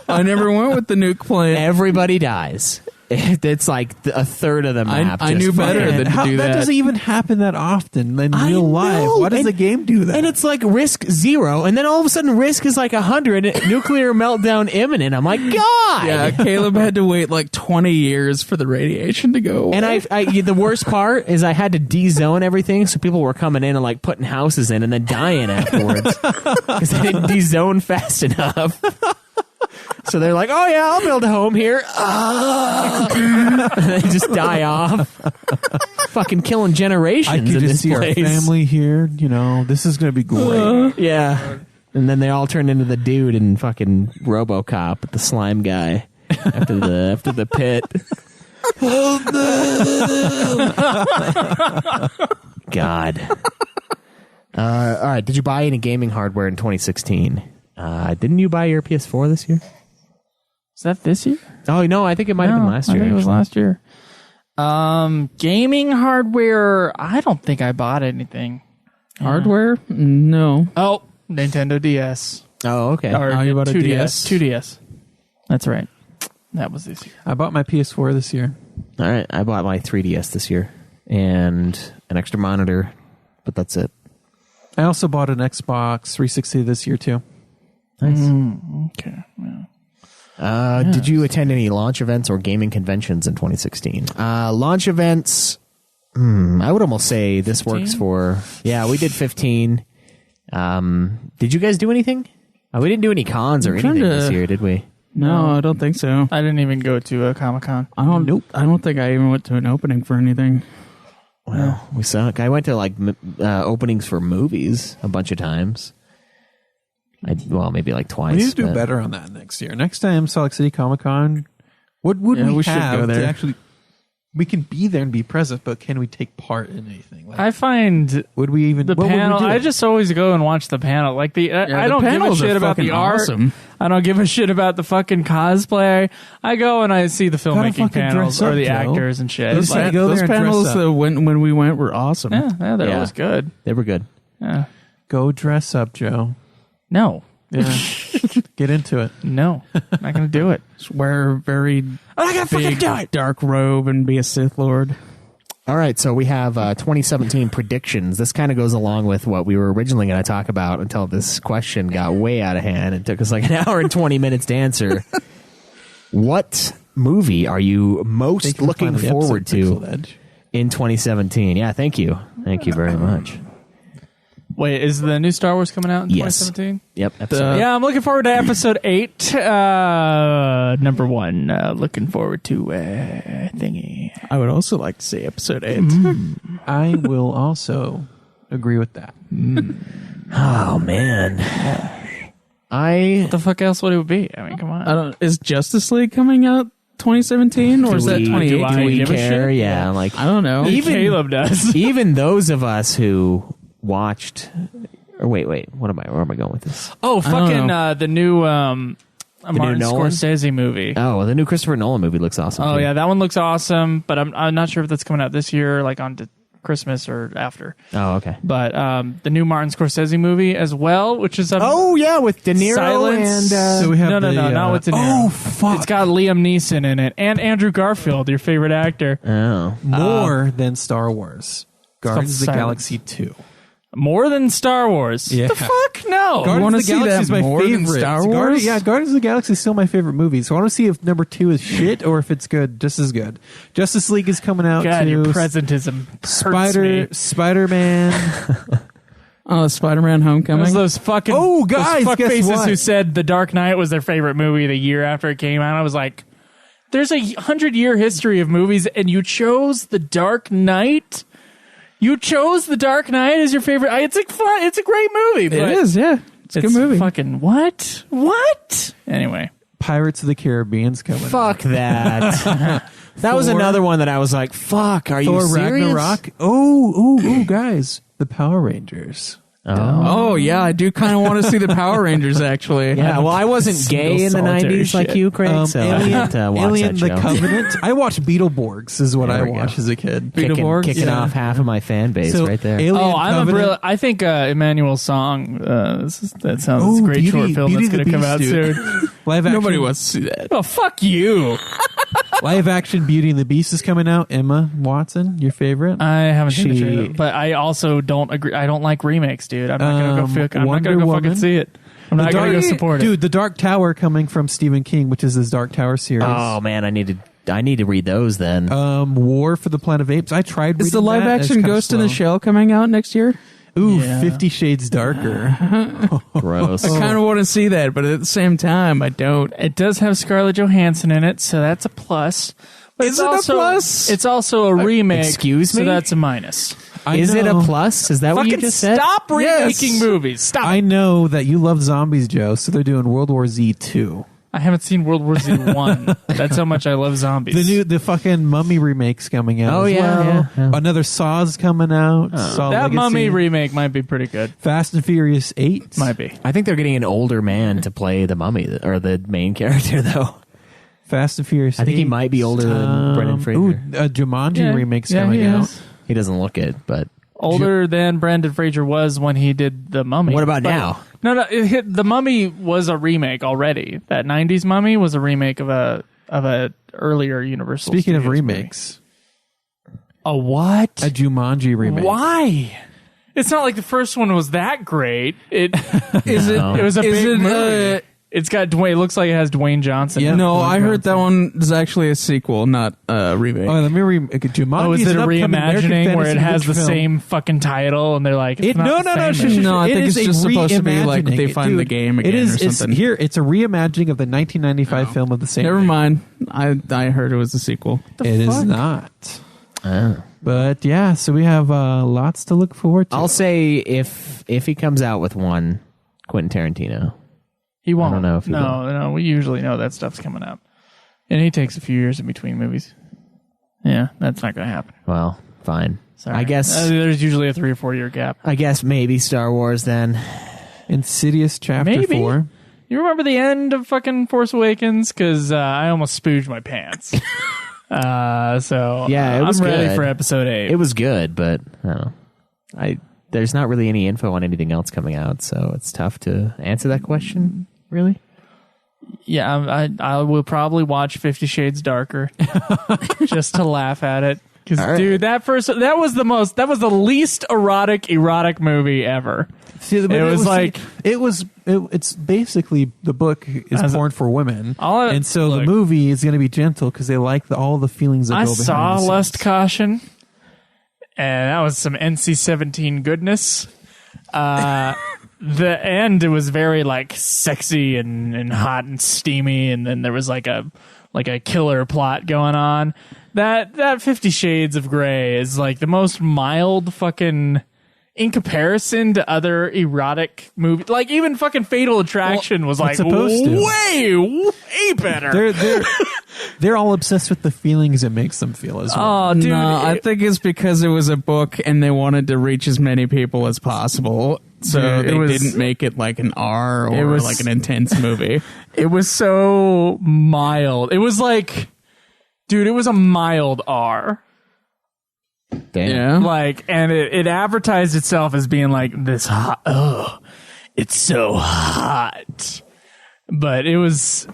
I never went with the nuke plant. Everybody dies. It's like a third of the map. I just knew better fucking- than to How, do that that. doesn't even happen that often in I real life. know, Why does and- the game do that? And it's like risk 0, and then all of a sudden risk is like 100. Nuclear meltdown imminent. I'm like, God. Yeah, Caleb had to wait like 20 years for the radiation to go away. And the worst part is I had to de-zone everything, so people were coming in and like putting houses in and then dying afterwards because they didn't de-zone fast enough. So they're like, "Oh yeah, I'll build a home here," and they just die off, fucking killing generations I can in just this see place. our family here. You know, this is going to be great. Yeah, and then they all turn into the dude in fucking RoboCop, the slime guy after the pit. God. All right. Did you buy any gaming hardware in 2016? Didn't you buy your PS4 this year? Is that this year? Oh no, I think it might have been last year. I think it was actually. last year. Gaming hardware. I don't think I bought anything. Hardware? No. Oh, Nintendo DS. Oh, okay. Or Oh, you bought a 2DS. DS? 2DS. That's right. That was this year. I bought my PS4 this year. All right. I bought my 3DS this year and an extra monitor but that's it. I also bought an Xbox 360 this year too. Okay. Yeah. Did you attend any launch events or gaming conventions in 2016? Launch events, I would almost say this works for... Yeah, we did 15. Did you guys do anything? We didn't do any cons or anything this year, did we? No, I don't think so. I didn't even go to a Comic-Con. I don't think I even went to an opening for anything. Well, we suck. I went to like openings for movies a bunch of times. Maybe like twice. We need to do better on that next year. Next time, Salt Lake City Comic Con, what would we should have go there. to actually? We can be there and be present, but can we take part in anything? Like, I find would we even the what panel? Would we do? I just always go and watch the panel. Like I don't give a panels shit are about the fucking art. awesome. I don't give a shit about the fucking cosplay. I go and I see the filmmaking fucking panels dress up, or the Joe. actors and shit. Just Like, go there Those and dress panels up. when we went were awesome. yeah, they're always good. They were good. Yeah. Go dress up, Joe. No, Yeah, get into it. no, not gonna do it. Just wear a very big dark robe and be a Sith Lord. All right, so we have 2017 predictions. This kind of goes along with what we were originally going to talk about until this question got way out of hand. It took us like an hour and 20 minutes to answer. What movie are you most looking forward to in 2017? Yeah, thank you. Thank you very much. Wait, is the new Star Wars coming out in Yes. 2017? Yep. Episode. Yeah, I'm looking forward to episode 8. Number 1, looking forward to thingy. I would also like to see episode 8. I will also agree with that. Oh, man. What the fuck else would it be? I mean, come on. Is Justice League coming out 2017 or is that do 2018? I Do we give a care? shit? Yeah, like I don't know. Even- Caleb does. even those of us who watched. Or wait, where am I going with this? Oh, fucking the new Martin Nolan? Scorsese movie. Oh, the new Christopher Nolan movie looks awesome. Oh too. yeah, that one looks awesome, but I'm not sure if that's coming out this year, like on Christmas or after. Oh, okay. But the new Martin Scorsese movie as well, which is Oh yeah, with De Niro Silence. and So we have no, not with De Niro. Oh fuck! It's got Liam Neeson in it and Andrew Garfield, your favorite actor. more than Star Wars. Guardians of the Silence. Galaxy 2. More than Star Wars. Yeah. The fuck no. Guardians wanna of the see Galaxy that is my more than favorite. Star Wars? Guardians of the Galaxy is still my favorite movie. So I want to see if number 2 is shit or if it's good, just as good. Justice League is coming out God, too. your presentism hurts me. Spider-Man. Oh, Spider-Man Homecoming. Those fucking Oh, guys, those fuck guess faces what? who said The Dark Knight was their favorite movie the year after it came out. I was like, there's a 100-year history of movies, and you chose The Dark Knight. You chose The Dark Knight as your favorite. It's a fun. It's a great movie. But It is, yeah. It's a good movie. Fucking what? What? Anyway, Pirates of the Caribbean's coming. Fuck that. That was another one that I was like, "Fuck, are Thor you serious?" Ragnarok. Oh, guys, the Power Rangers. Oh, yeah, I do kind of want to see the Power Rangers, actually. Yeah, well, I wasn't gay in the solitary 90s like shit. you, Craig, so I had to watch Alien that the show. Covenant. I watched Beetleborgs is what There I we go. watched as a kid. Beetleborgs? Kicking Yeah. off half of my fan base So, right there. Alien Covenant. I think Emmanuel's song. That sounds Oh, a great Beauty- short film Beauty that's and going to the come out Beast, dude. soon. Live action, Nobody wants to see that. Oh, fuck you. live action Beauty and the Beast is coming out. Emma Watson, your favorite? I haven't seen the She- trailer, but I also don't agree. I don't like remakes, dude. I'm not gonna go. I'm not Wonder gonna go Woman. fucking see it. I'm not gonna go support it. Dude, The Dark Tower coming from Stephen King, which is his Dark Tower series. Oh man, I need to read those then. War for the Planet of Apes. I tried reading Is the live that. It's action kinda Ghost in the slow. Shell coming out next year? Ooh, Yeah. 50 Shades Darker. Gross. I kind of want to see that, but at the same time, I don't. It does have Scarlett Johansson in it, so that's a plus. But Is it's it a also, plus? It's also a remake. excuse me? So that's a minus. Is it a know. plus? Is that what you Fucking just said? stop remaking Yes. movies. Stop. I know that you love zombies, Joe, so they're doing World War Z 2. I haven't seen World War Z 1. That's how much I love zombies. The fucking Mummy remake's coming out. Oh, as yeah, well. yeah. Another Saw's coming out. Saw that Legacy. Mummy remake might be pretty good. Fast and Furious 8. Might be. I think they're getting an older man to play the mummy or the main character though. Fast and Furious 8. I think he might be older than Brendan Fraser. Ooh, a Jumanji remake's coming he out. is. He doesn't look it, but Older than Brendan Fraser was when he did The Mummy. what about But- now? No, The Mummy was a remake already. That 90s Mummy was a remake of a earlier Universal Speaking of Studios remakes, movie. A what? a Jumanji remake. Why? It's not like the first one was that great. It Is it? it was a is big it, movie. It's got Dwayne. It looks like it has Dwayne Johnson. Yeah. No, Dwayne I heard that Johnson. one is actually a sequel, not a remake. Oh, let me Jumanji. Oh, is it a reimagining where it has the same fucking title and they're like, it's not the same. No, I think is it's a just supposed to be like they reimagining. find the game again It is. or It's something. here. It's a reimagining of the 1995 film of the same. Never name. mind. I heard it was a sequel. It is not. But yeah, so we have lots to look forward to. I'll say if he comes out with one, Quentin Tarantino. He won't. I don't know if he no. We usually know that stuff's coming up, and he takes a few years in between movies. Yeah, that's not going to happen. Well, fine. Sorry. I guess. There's usually a 3 or 4 year gap. I guess maybe Star Wars then. Insidious Chapter Maybe. 4. You remember the end of fucking Force Awakens? Because I almost spooged my pants. So Yeah, it was I'm ready good. for Episode 8. It was good, but I don't know. There's not really any info on anything else coming out, so it's tough to answer that question. Really? Yeah, I will probably watch 50 Shades Darker just to laugh at it. Because, All right. dude, that was the least erotic movie ever. See, it's basically the book is As a- porn for women, All it- and so the look. movie is going to be gentle because they like all the feelings that I go behind saw the scenes. Lust Caution, and that was some NC-17 goodness. The end, it was very like sexy and hot and steamy, and then there was like a killer plot going on. That 50 Shades of Grey is like the most mild fucking, in comparison to other erotic movies. Like even fucking Fatal Attraction was like it's supposed to. way better. They're all obsessed with the feelings it makes them feel as well. Oh, dude, no, I think it's because it was a book and they wanted to reach as many people as possible. So Dude, they didn't make it like an R or was- like an intense movie. it was so mild. It was like, dude, it was a mild R. Damn. Yeah. Like, and it advertised itself as being like this hot. Oh, it's so hot. But it was,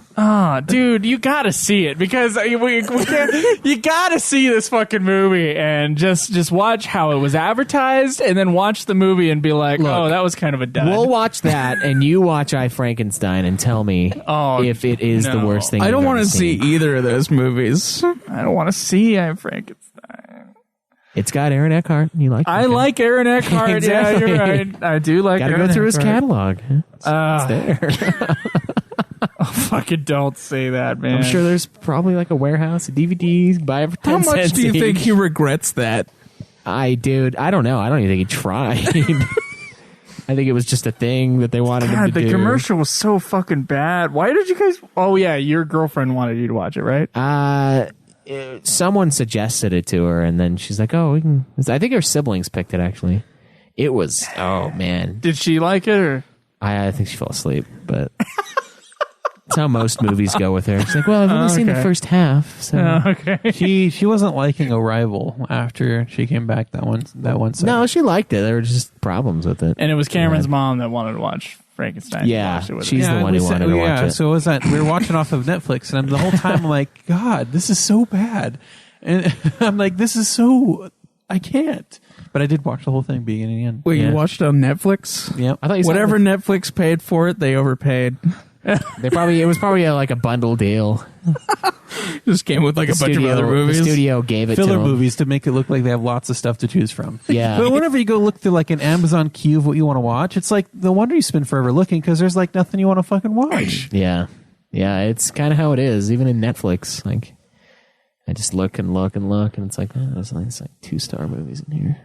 dude, you gotta see it because we can't, you gotta see this fucking movie and just watch how it was advertised and then watch the movie and be like, oh, that was kind of a dud. We'll watch that, and you watch I, Frankenstein, and tell me if it is the no. worst thing I don't want to see either of those movies. I don't want to see I, Frankenstein. It's got Aaron Eckhart. You like? I like Aaron Eckhart. Exactly. Yeah, you're right. I do like Got to Aaron go through his Eckhart. catalog. It's there. Fucking don't say that, man. I'm sure there's probably like a warehouse of DVDs. Buy it for 10 How much cents do you think each. he regrets that? I don't know. I don't even think he tried. I think it was just a thing that they wanted him God, to the do. commercial was so fucking bad. Why did you guys? Oh yeah, your girlfriend wanted you to watch it, right? Someone suggested it to her, and then she's like, "Oh, we can." I think her siblings picked it. Actually, it was. Oh man, Did she like it or? I think she fell asleep, but that's how most movies go with her. She's like, "Well, I've only seen the okay. first half." So Okay. She wasn't liking Arrival after she came back that one second. no, she liked it. There were just problems with it. And it was Cameron's mom that wanted to watch Frankenstein. She Yeah, watched it with her. she's the one who wanted to watch it. So it was that we were watching off of Netflix, and the whole time I'm like, God, this is so bad, and I'm like, this is so, I can't. But I did watch the whole thing beginning and end. Wait, Yeah. you watched it on Netflix? Yep. I thought you said Whatever Netflix paid for it, they overpaid. it was probably like a bundle deal. Just came with like a bunch of other movies. The studio gave it Filler to them. movies to make it look like they have lots of stuff to choose from. Yeah. But whenever you go look through like an Amazon queue of what you want to watch, it's like no wonder you spend forever looking because there's like nothing you want to fucking watch. Yeah. It's kind of how it is, even in Netflix. Like, I just look and look and look, and it's like, there's like 2-star movies in here.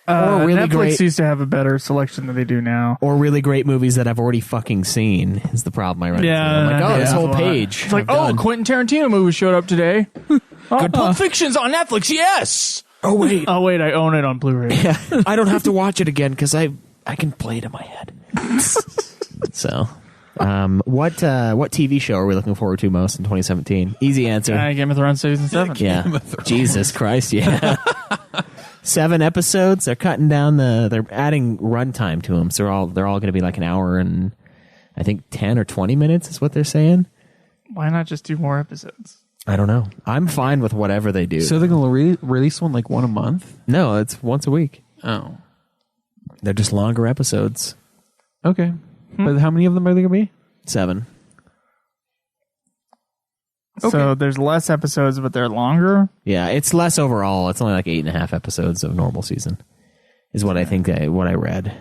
Or really Netflix great- used to have a better selection than they do now. Or really great movies that I've already fucking seen is the problem I run into. Yeah, I'm like, oh, this yeah. whole page. It's like, I'm oh, done. Quentin Tarantino movie showed up today. Good Pulp Fiction's on Netflix. Yes. Oh, wait. Oh wait, I own it on Blu-ray. I don't have to watch it again because I can play it in my head. So, what TV show are we looking forward to most in 2017? Easy answer. Game of Thrones season 7. Yeah. Jesus Christ, yeah. 7 episodes. They're cutting down they're adding runtime to them. So they're all going to be like an hour and I think 10 or 20 minutes is what they're saying. Why not just do more episodes? I don't know. I'm fine with whatever they do. So they're going to release one like one a month? No, it's once a week. Oh. They're just longer episodes. Okay. But how many of them are there going to be? 7. So there's less episodes, but they're longer. Yeah, it's less overall. It's only like 8.5 episodes of normal season, is what I think. What I read.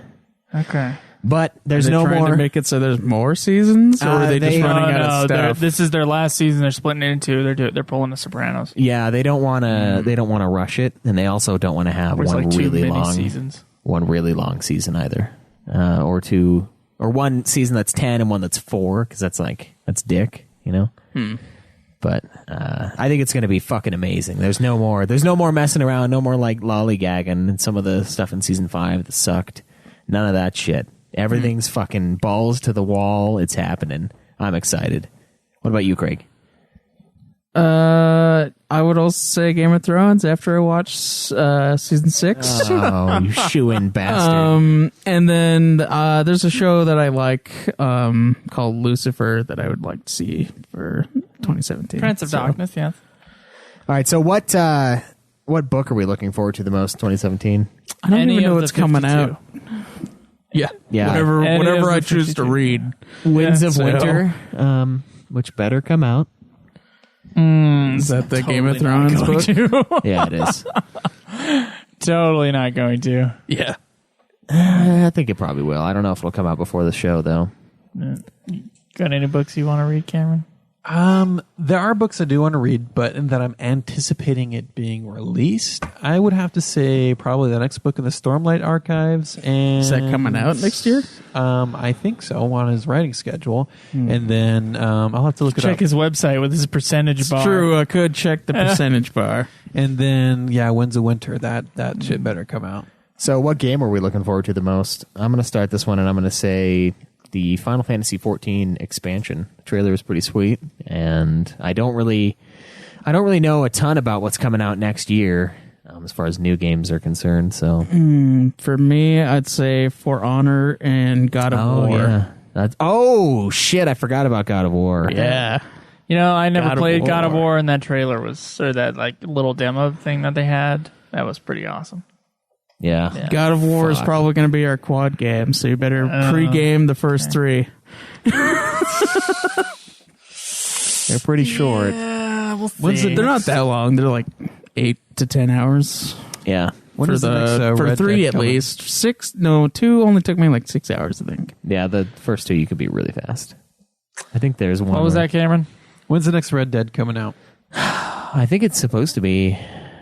Okay. But there's Are they no trying more. to make it so there's more seasons, or are they just running out of stuff? This is their last season. They're splitting it in two. They're pulling the Sopranos. Yeah, they don't want to. They don't want to rush it, and they also don't want to have It's one like 2 really mini long seasons. one really long season either, or one season that's 10 and one that's 4, because that's dick, you know. But I think it's going to be fucking amazing. There's no more messing around, no more like lollygagging and some of the stuff in season 5 that sucked. None of that shit. Everything's fucking balls to the wall. It's happening. I'm excited. What about you, Craig? I would also say Game of Thrones after I watched season 6. Oh, you shoo-in bastard. And then there's a show that I like called Lucifer that I would like to see for 2017. Prince of Darkness. Yeah. All right, so what book are we looking forward to the most 2017? I don't Any even know of what's the coming 52. out. Yeah, Yeah. Any whatever of I the choose to 52. read. Winds of so- Winter, which better come out. Is that the Game of Thrones book? Yeah, it is. Totally not going to. Yeah. I think it probably will. I don't know if it'll come out before the show, though. Got any books you want to read, Cameron? There are books I do want to read, but that I'm anticipating it being released. I would have to say probably the next book in the Stormlight Archives. And Is that coming out next year? I think so, on his writing schedule. And then I'll have to look it Check up. his website with his percentage It's bar. true. I could check the percentage bar. And then, Winds of Winter. That shit better come out. So what game are we looking forward to the most? I'm going to start this one, and I'm going to say the Final Fantasy XIV expansion. The trailer is pretty sweet, and I don't really know a ton about what's coming out next year as far as new games are concerned. So, For me, I'd say For Honor and God of War. Yeah. Shit! I forgot about God of War. Yeah. You know, I never God of played God of War. War, and that trailer or that like little demo thing that they had. That was pretty awesome. Yeah. God of War is Fuck. probably going to be our quad game, so you better pre-game the first 3. They're pretty short. They're not that long. They're like 8 to 10 hours. Yeah. When for is the next, for Red 3 Dead at coming? least. 6, no, 2 only took me like 6 hours, I think. Yeah, the first 2 you could be really fast. I think there's one. What was where- that, Cameron? When's the next Red Dead coming out? I think it's supposed to be.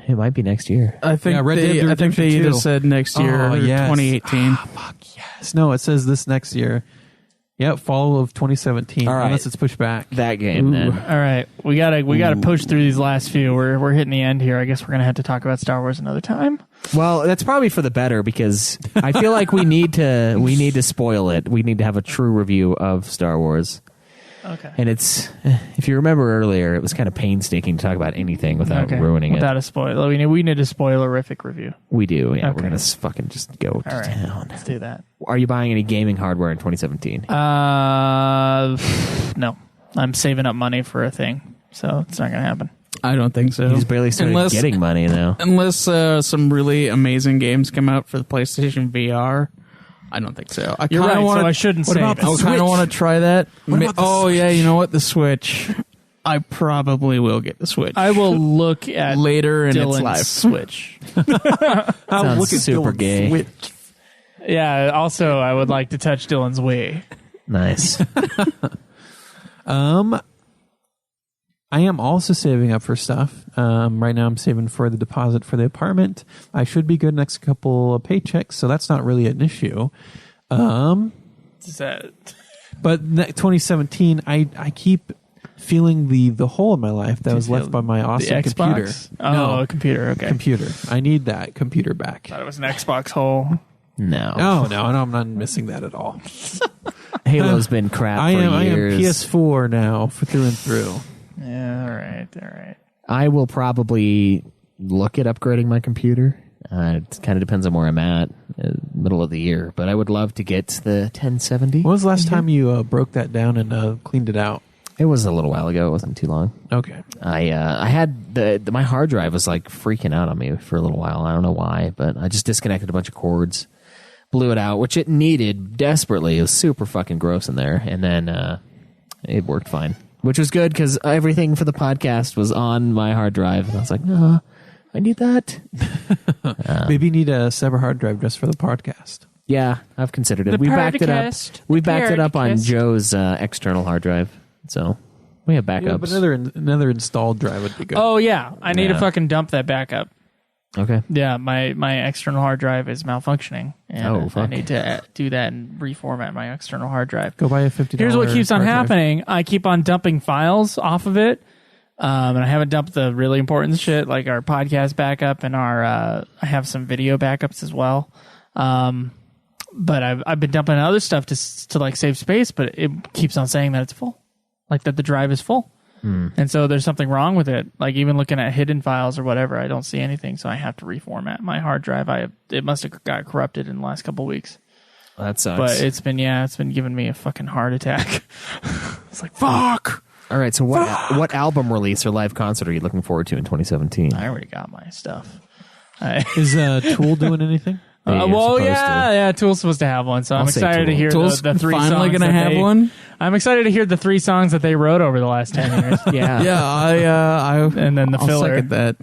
It might be next year. I think Red Dead I think they Redemption either 2. said next year Oh, or yes. 2018. No, it says this next year. Yep, fall of 2017. All right. Unless it's pushed back. That game, then. All right, we gotta push through these last few. We're hitting the end here. I guess we're gonna have to talk about Star Wars another time. Well, that's probably for the better, because I feel like we need to spoil it. We need to have a true review of Star Wars. Okay. And it's, if you remember earlier, it was kind of painstaking to talk about anything without ruining Without it. a spoiler, we need a spoilerific review. We do, yeah. Okay. We're gonna fucking just go to All right, town. let's do that. Are you buying any gaming hardware in 2017? No, I'm saving up money for a thing, so it's not gonna happen. I don't think so. You just barely started getting money now. Unless some really amazing games come out for the PlayStation VR. I don't think so. I You're kinda right, wanna, so I shouldn't What save about it. the I kind of want to try that. about the Yeah, you know what? The Switch. I probably will get the Switch. I will look at later in Dylan's its life. Switch. Sounds look at super Dylan's gay. Switch. Yeah. Also, I would like to touch Dylan's Wii. Nice. I am also saving up for stuff. Right now I'm saving for the deposit for the apartment. I should be good next couple of paychecks, so that's not really an issue. Is that 2017, I keep feeling the hole in my life that was left by my awesome the computer. Xbox? Oh, a computer. Okay. Computer. I need that computer back. Thought it was an Xbox hole. No. No, I'm not missing that at all. Halo's been crap I for am years. PS4 now, for through and through. Yeah. All right. I will probably look at upgrading my computer. It kind of depends on where I'm at, middle of the year. But I would love to get the 1070. When was the last time you broke that down and cleaned it out? It was a little while ago. It wasn't too long. Okay. I had my hard drive was like freaking out on me for a little while. I don't know why, but I just disconnected a bunch of cords. blew it out, which it needed desperately. It was super fucking gross in there, and then it worked fine, which was good because everything for the podcast was on my hard drive. And I was like, no, I need that. Maybe you need a separate hard drive just for the podcast. Yeah, I've considered it. The We backed it up. podcast. We The backed it up on podcast. Joe's external hard drive, so we have backups. Yeah, but another installed drive would be good. Oh yeah, I need to Yeah. fucking dump that backup. Okay. Yeah, my external hard drive is malfunctioning, and Oh, I fuck. need to do that and reformat my external hard drive. Go buy a $50. Here's what keeps on hard drive. happening: I keep on dumping files off of it, and I haven't dumped the really important shit like our podcast backup and our. I have some video backups as well, but I've been dumping other stuff to like save space, but it keeps on saying that it's full, like that the drive is full. And so there's something wrong with it. Like even looking at hidden files or whatever, I don't see anything. So I have to reformat my hard drive. It must have got corrupted in the last couple of weeks. That sucks. But it's been giving me a fucking heart attack. It's like fuck. All right, so what album release or live concert are you looking forward to in 2017? I already got my stuff. Is Tool doing anything? You're Well, supposed yeah, Tool's supposed to have one, so I'm I'll say excited to Tool. hear Tool's the three finally songs. gonna that have they- one. I'm excited to hear the 3 songs that they wrote over the last 10 years. Yeah. Yeah, I And then the I'll filler. second that.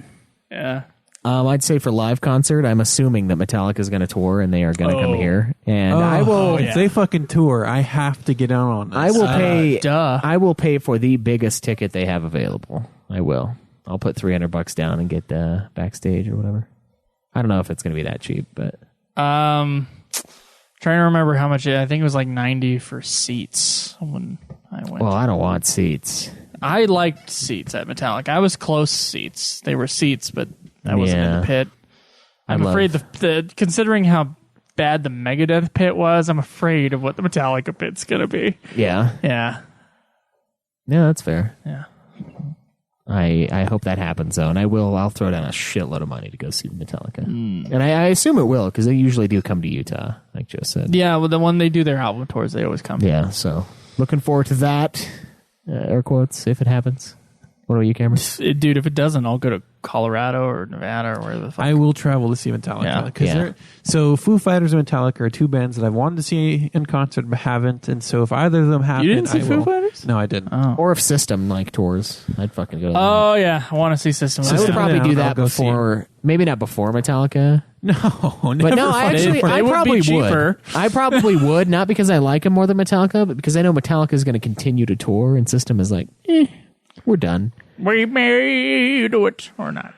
Yeah. I'd say for live concert, I'm assuming that Metallica is going to tour and they are going to come Oh. here, and I will. Oh, yeah. If they fucking tour, I have to get on this. I will pay. duh. I will pay for the biggest ticket they have available. I will. I'll put $300 down and get backstage or whatever. I don't know if it's going to be that cheap, but Trying to remember how much. I think it was like 90 for seats when I went. well, I don't want seats. I liked seats at Metallica. I was close seats. They were seats, but I wasn't in Yeah. the pit. I'm love- afraid the considering how bad the Megadeth pit was, I'm afraid of what the Metallica pit's gonna be. Yeah, Yeah. yeah, that's fair. Yeah. I hope that happens though, and I'll throw down a shitload of money to go see Metallica, Hmm. and I assume it will because they usually do come to Utah, like Joe said. Yeah, well, the one they do their album tours, they always come. Yeah, so looking forward to that. Air quotes if it happens. What about you, Cameron? Dude, if it doesn't, I'll go to Colorado or Nevada or wherever the fuck. I will travel to see Metallica. Yeah. 'Cause Yeah. so Foo Fighters and Metallica are two bands that I've wanted to see in concert but haven't. And so if either of them happen, You didn't see I Foo will. Fighters? No, I didn't. Oh. Or if System like tours, I'd fucking go. To them. Oh yeah, I want to see System. of a I would Down. probably Yeah, do I'll that go see before, maybe not before Metallica. No, But never no, fucking actually, for- I would be probably would. cheaper. I probably would, not because I like them more than Metallica, but because I know Metallica is going to continue to tour, and System is like, we're done. We may do it or not.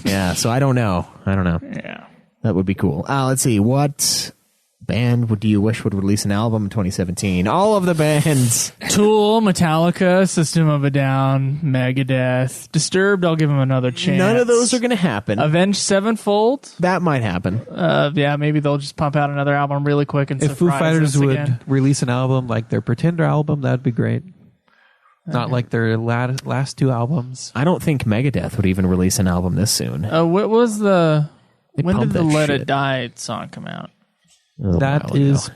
Yeah, so I don't know. Yeah. That would be cool. Let's see. What band do you wish would release an album in 2017? All of the bands. Tool, Metallica, System of a Down, Megadeth, Disturbed. I'll give them another chance. None of those are going to happen. Avenged Sevenfold. That might happen. Yeah, maybe they'll just pump out another album really quick and if Foo surprise Fighters us would again. release an album like their Pretender album, that'd be great. Not like their last two albums. I don't think Megadeth would even release an album this soon. What was the? They When did pumped the that Let shit It Die song come out? A little That while ago. is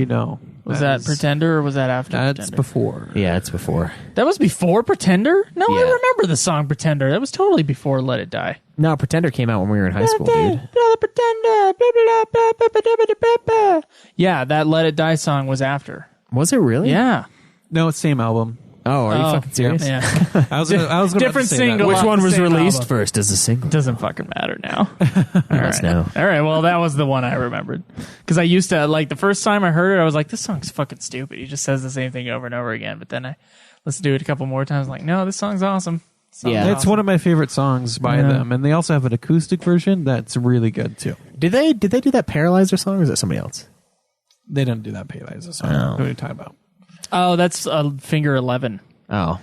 no. Was that is- Pretender or was that after That's Pretender? before. Yeah, it's before. That was before Pretender? No, I Yeah. remember the song Pretender. That was totally before Let It Die. No, Pretender came out when we were in high school, dude. Pretender. Blah, blah, blah, blah, blah, blah, blah, blah. Yeah, that Let It Die song was after. Was it really? Yeah. No, it's same album. Oh, are you fucking serious? Yeah. I was gonna Different say single. That. Which Not one the was same released album. first as a single? Doesn't fucking matter now. You must know. All right, well, that was the one I remembered. Because I used to, like, the first time I heard it, I was like, this song's fucking stupid. He just says the same thing over and over again. But then I listened to it a couple more times, like, no, this song's awesome. Yeah. It's one of my favorite songs by Yeah. them, and they also have an acoustic version that's really good too. Did they do that Paralyzer song, or is that somebody else? They don't do that Payliza song. Oh. What are you talking about? Oh, that's Finger 11. Oh,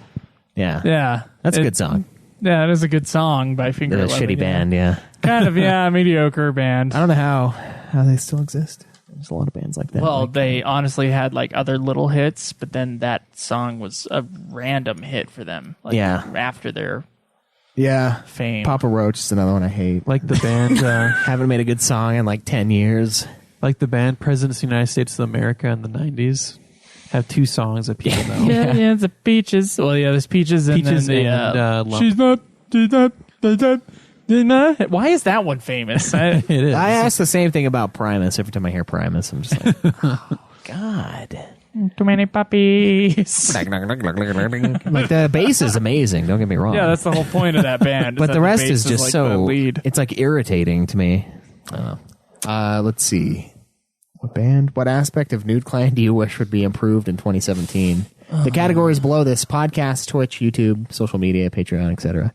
yeah. Yeah. That's a good song. Yeah, it is a good song by Finger The 11. shitty yeah. band, yeah. Kind of, yeah, mediocre band. I don't know how they still exist. There's a lot of bands like that. Well, Like, they honestly had like other little hits, but then that song was a random hit for them. Like, Yeah. after their yeah. fame. Papa Roach is another one I hate. Like the band, Haven't made a good song in like 10 years. like the band Presidents of the United States of America in the '90s, have two songs that people know. Yeah, the Peaches. Well, yeah, there's Peaches and Peaches then the and Lump. she's not. Why is that one famous? It is. I ask the same thing about Primus. Every time I hear Primus, I'm just like, oh, God. Too many puppies. Like, the bass is amazing, don't get me wrong. Yeah, that's the whole point of that band. but that the rest bass is just like so... the lead. It's like irritating to me. Let's see. What aspect of Nude Clan do you wish would be improved in 2017? The categories below this: podcast, Twitch, YouTube, social media, Patreon, etc.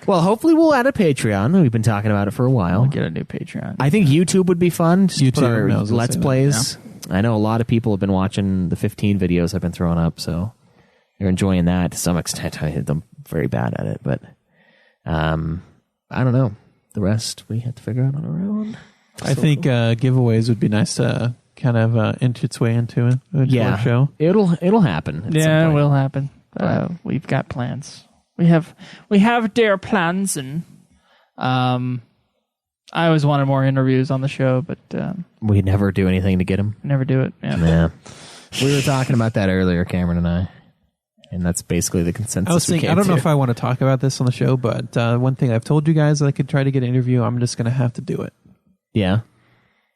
Well, hopefully we'll add a Patreon. We've been talking about it for a while. We'll get a new Patreon. I think YouTube would be fun. Just YouTube, put our I was gonna Let's say that, Plays. I know a lot of people have been watching the 15 videos I've been throwing up, so they're enjoying that to some extent. I hit them very bad at it, but I don't know. The rest we have to figure out on our own. I think giveaways would be nice to kind of inch its way into our show. It'll happen. at some Yeah, it point. will happen. We've got plans. We have their plans, and I always wanted more interviews on the show, but We never do anything to get them. never do it. Yeah. Yeah, we were talking about that earlier, Cameron and I, and that's basically the consensus. I was thinking, I don't know if I. I want to talk about this on the show, but one thing I've told you guys that I could try to get an interview, I'm just going to have to do it. Yeah,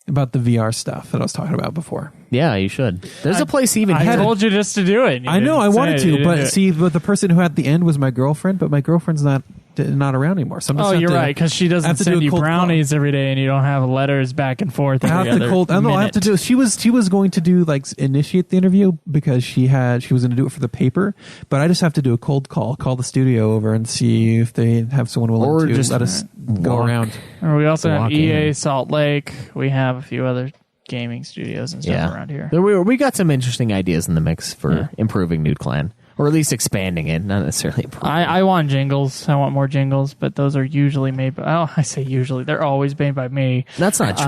About the VR stuff that I was talking about before. yeah, you should. There's a place even I here. told you just to do it. and you I know, didn't I say wanted it. You to, didn't do but it. see, but the person who had the end was my girlfriend, but my girlfriend's not around anymore. So I'm just Oh, have you're to- right, because she I doesn't have to do send a you cold call. brownies every day, and you don't have letters back and forth. I every have to other cold. I know I have to minute. do. She was going to do like initiate the interview because she was going to do it for the paper, but I just have to do a cold call the studio over and see if they have someone willing Or to just let us go walk. around. Or we also have Walk EA in. Salt Lake. We have a few other gaming studios and stuff around here. We got some interesting ideas in the mix for improving Nude Clan, or at least expanding it, not necessarily improving. I want jingles. I want more jingles, but those are usually made by... Oh, I say usually. They're always made by me. That's not true.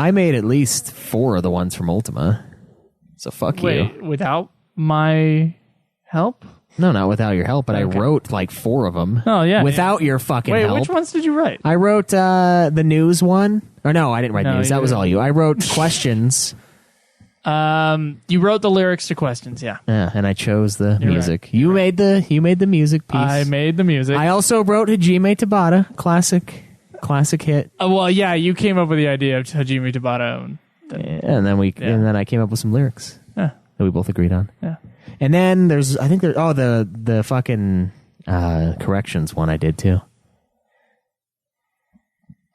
I made at least 4 of the ones from Ultima. So fuck you. Wait, without my help? No, not without your help, but Okay. I wrote like 4 of them. Oh, yeah. Without your fucking Wait, help. which ones did you write? I wrote the news one. Or no, I didn't write No, news. you That was didn't. all you. I wrote questions. You wrote the lyrics to questions, yeah. Yeah, and I chose the You're music. right. You made the music piece. I made the music. I also wrote Hajime Tabata, classic hit. Well, yeah, you came up with the idea of Hajime Tabata. And then I came up with some lyrics Yeah. that we both agreed on. Yeah. And then the fucking corrections one I did too.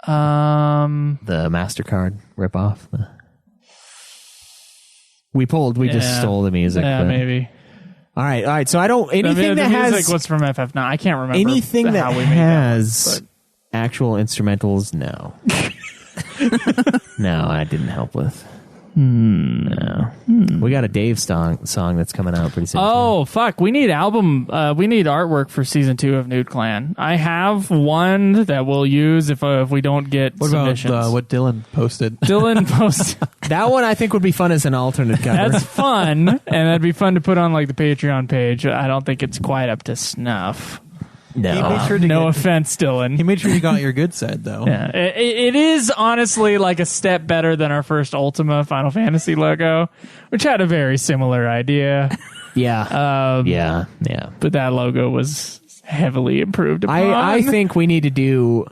The MasterCard ripoff. We just stole the music. Yeah, but- maybe. All right. So I don't anything the that music has was from FF9. I can't remember anything how that we made has that actual instrumentals. No, no, I didn't help with. No, we got a Dave song that's coming out pretty soon. Oh fuck! We need artwork for season 2 of Nude Clan. I have one that we'll use if we don't get What about submissions. what Dylan posted? Dylan post. That one I think would be fun as an alternate cover. That's fun, and that'd be fun to put on like the Patreon page. I don't think it's quite up to snuff. He made sure to No get- offense, Dylan. He made sure you got your good side though. Yeah, it is honestly like a step better than our first Ultima Final Fantasy logo, which had a very similar idea, yeah, yeah. but that logo was heavily improved upon. I think we need to do.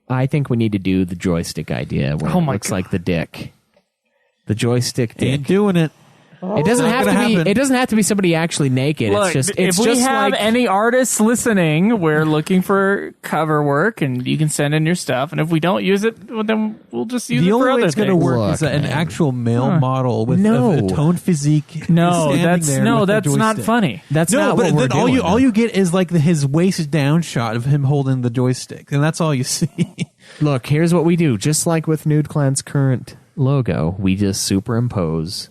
I think we need to do the joystick idea where Oh it my looks God. like the dick, the joystick dick. Ain't doing it. It doesn't Not have to gonna be. happen. It doesn't have to be somebody actually naked. Look, it's if we just have like any artists listening, we're looking for cover work, and you can send in your stuff. And if we don't use it, well, then we'll just use The it for only way other it's going to things. work Look, is that an man. actual male model with No. a toned physique. No, is that's standing there with a that's not joystick. funny. that's No, not but what we're then all doing. you get is like his waist down shot of him holding the joystick, and that's all you see. Look, here's what we do. Just like with Nude Clan's current logo, we just superimpose.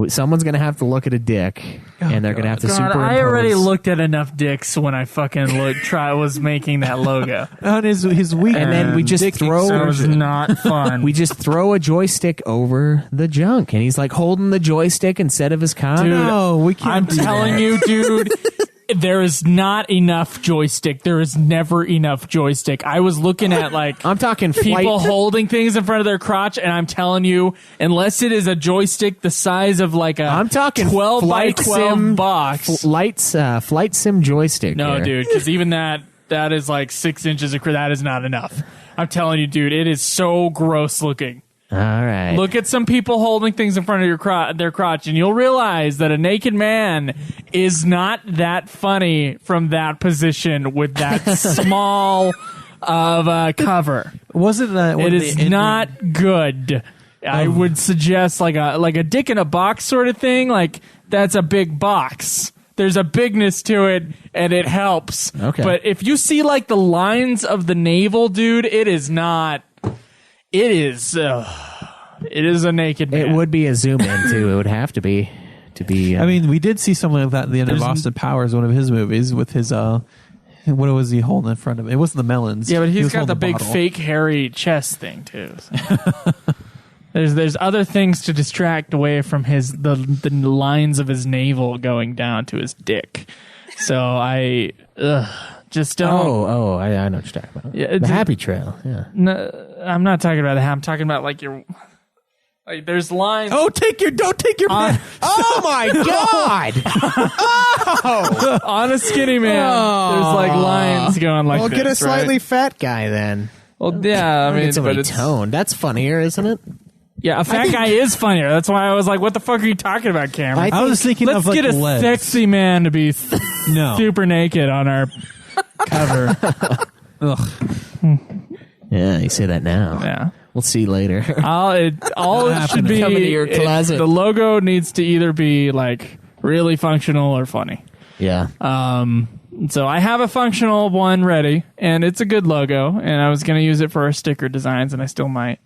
Someone's going to have to look at a dick, and they're going to have to God, superimpose. I already looked at enough dicks when I fucking was making that logo. On his weak, And then we just dick throw- That was exertion. not fun. We just throw a joystick over the junk, and he's like holding the joystick instead of his cock. Dude, No, we can't. I'm do telling that. you, dude. There is not enough joystick. There is never enough joystick. I was looking at like I'm talking people flight. holding things in front of their crotch, and I'm telling you, unless it is a joystick the size of like a I'm talking 12 by flight 12 sim box. flight sim joystick. No, here. dude, because even that That is like 6 inches of that is not enough. I'm telling you, dude, it is so gross looking. All right. Look at some people holding things in front of their crotch, and you'll realize that a naked man is not that funny from that position with that small of a cover. Wasn't that It is not good. I would suggest like a dick in a box sort of thing. Like that's a big box. There's a bigness to it, and it helps. Okay. But if you see like the lines of the navel, dude, it is not. It is a naked man. It would be a zoom in too. It would have to be I mean, we did see something like that at the end of Austin Powers, one of his movies, with his what was he holding in front of him? It wasn't the melons. Yeah, but He he's was got the holding big bottle. fake hairy chest thing too. So. There's other things to distract away from the lines of his navel going down to his dick. So I just don't. Oh, I know what you're talking about. Yeah, the Happy Trail. Yeah. No, I'm not talking about that. I'm talking about like there's lines. Don't take your pen. Oh my God! On a skinny man, there's like lines going like Well, this. get a slightly right? fat guy then. Well, yeah, I mean, It's but already it's toned. That's funnier, isn't it? yeah, a fat guy is funnier. That's why I was like, "What the fuck are you talking about, Cameron?" I was thinking Let's of like get a legs. sexy man to be No. super naked on our cover. Ugh. Yeah, you say that now. Yeah. We'll see later. All it should be. Come into your closet. The logo needs to either be like really functional or funny. Yeah. So I have a functional one ready, and it's a good logo. And I was going to use it for our sticker designs, and I still might.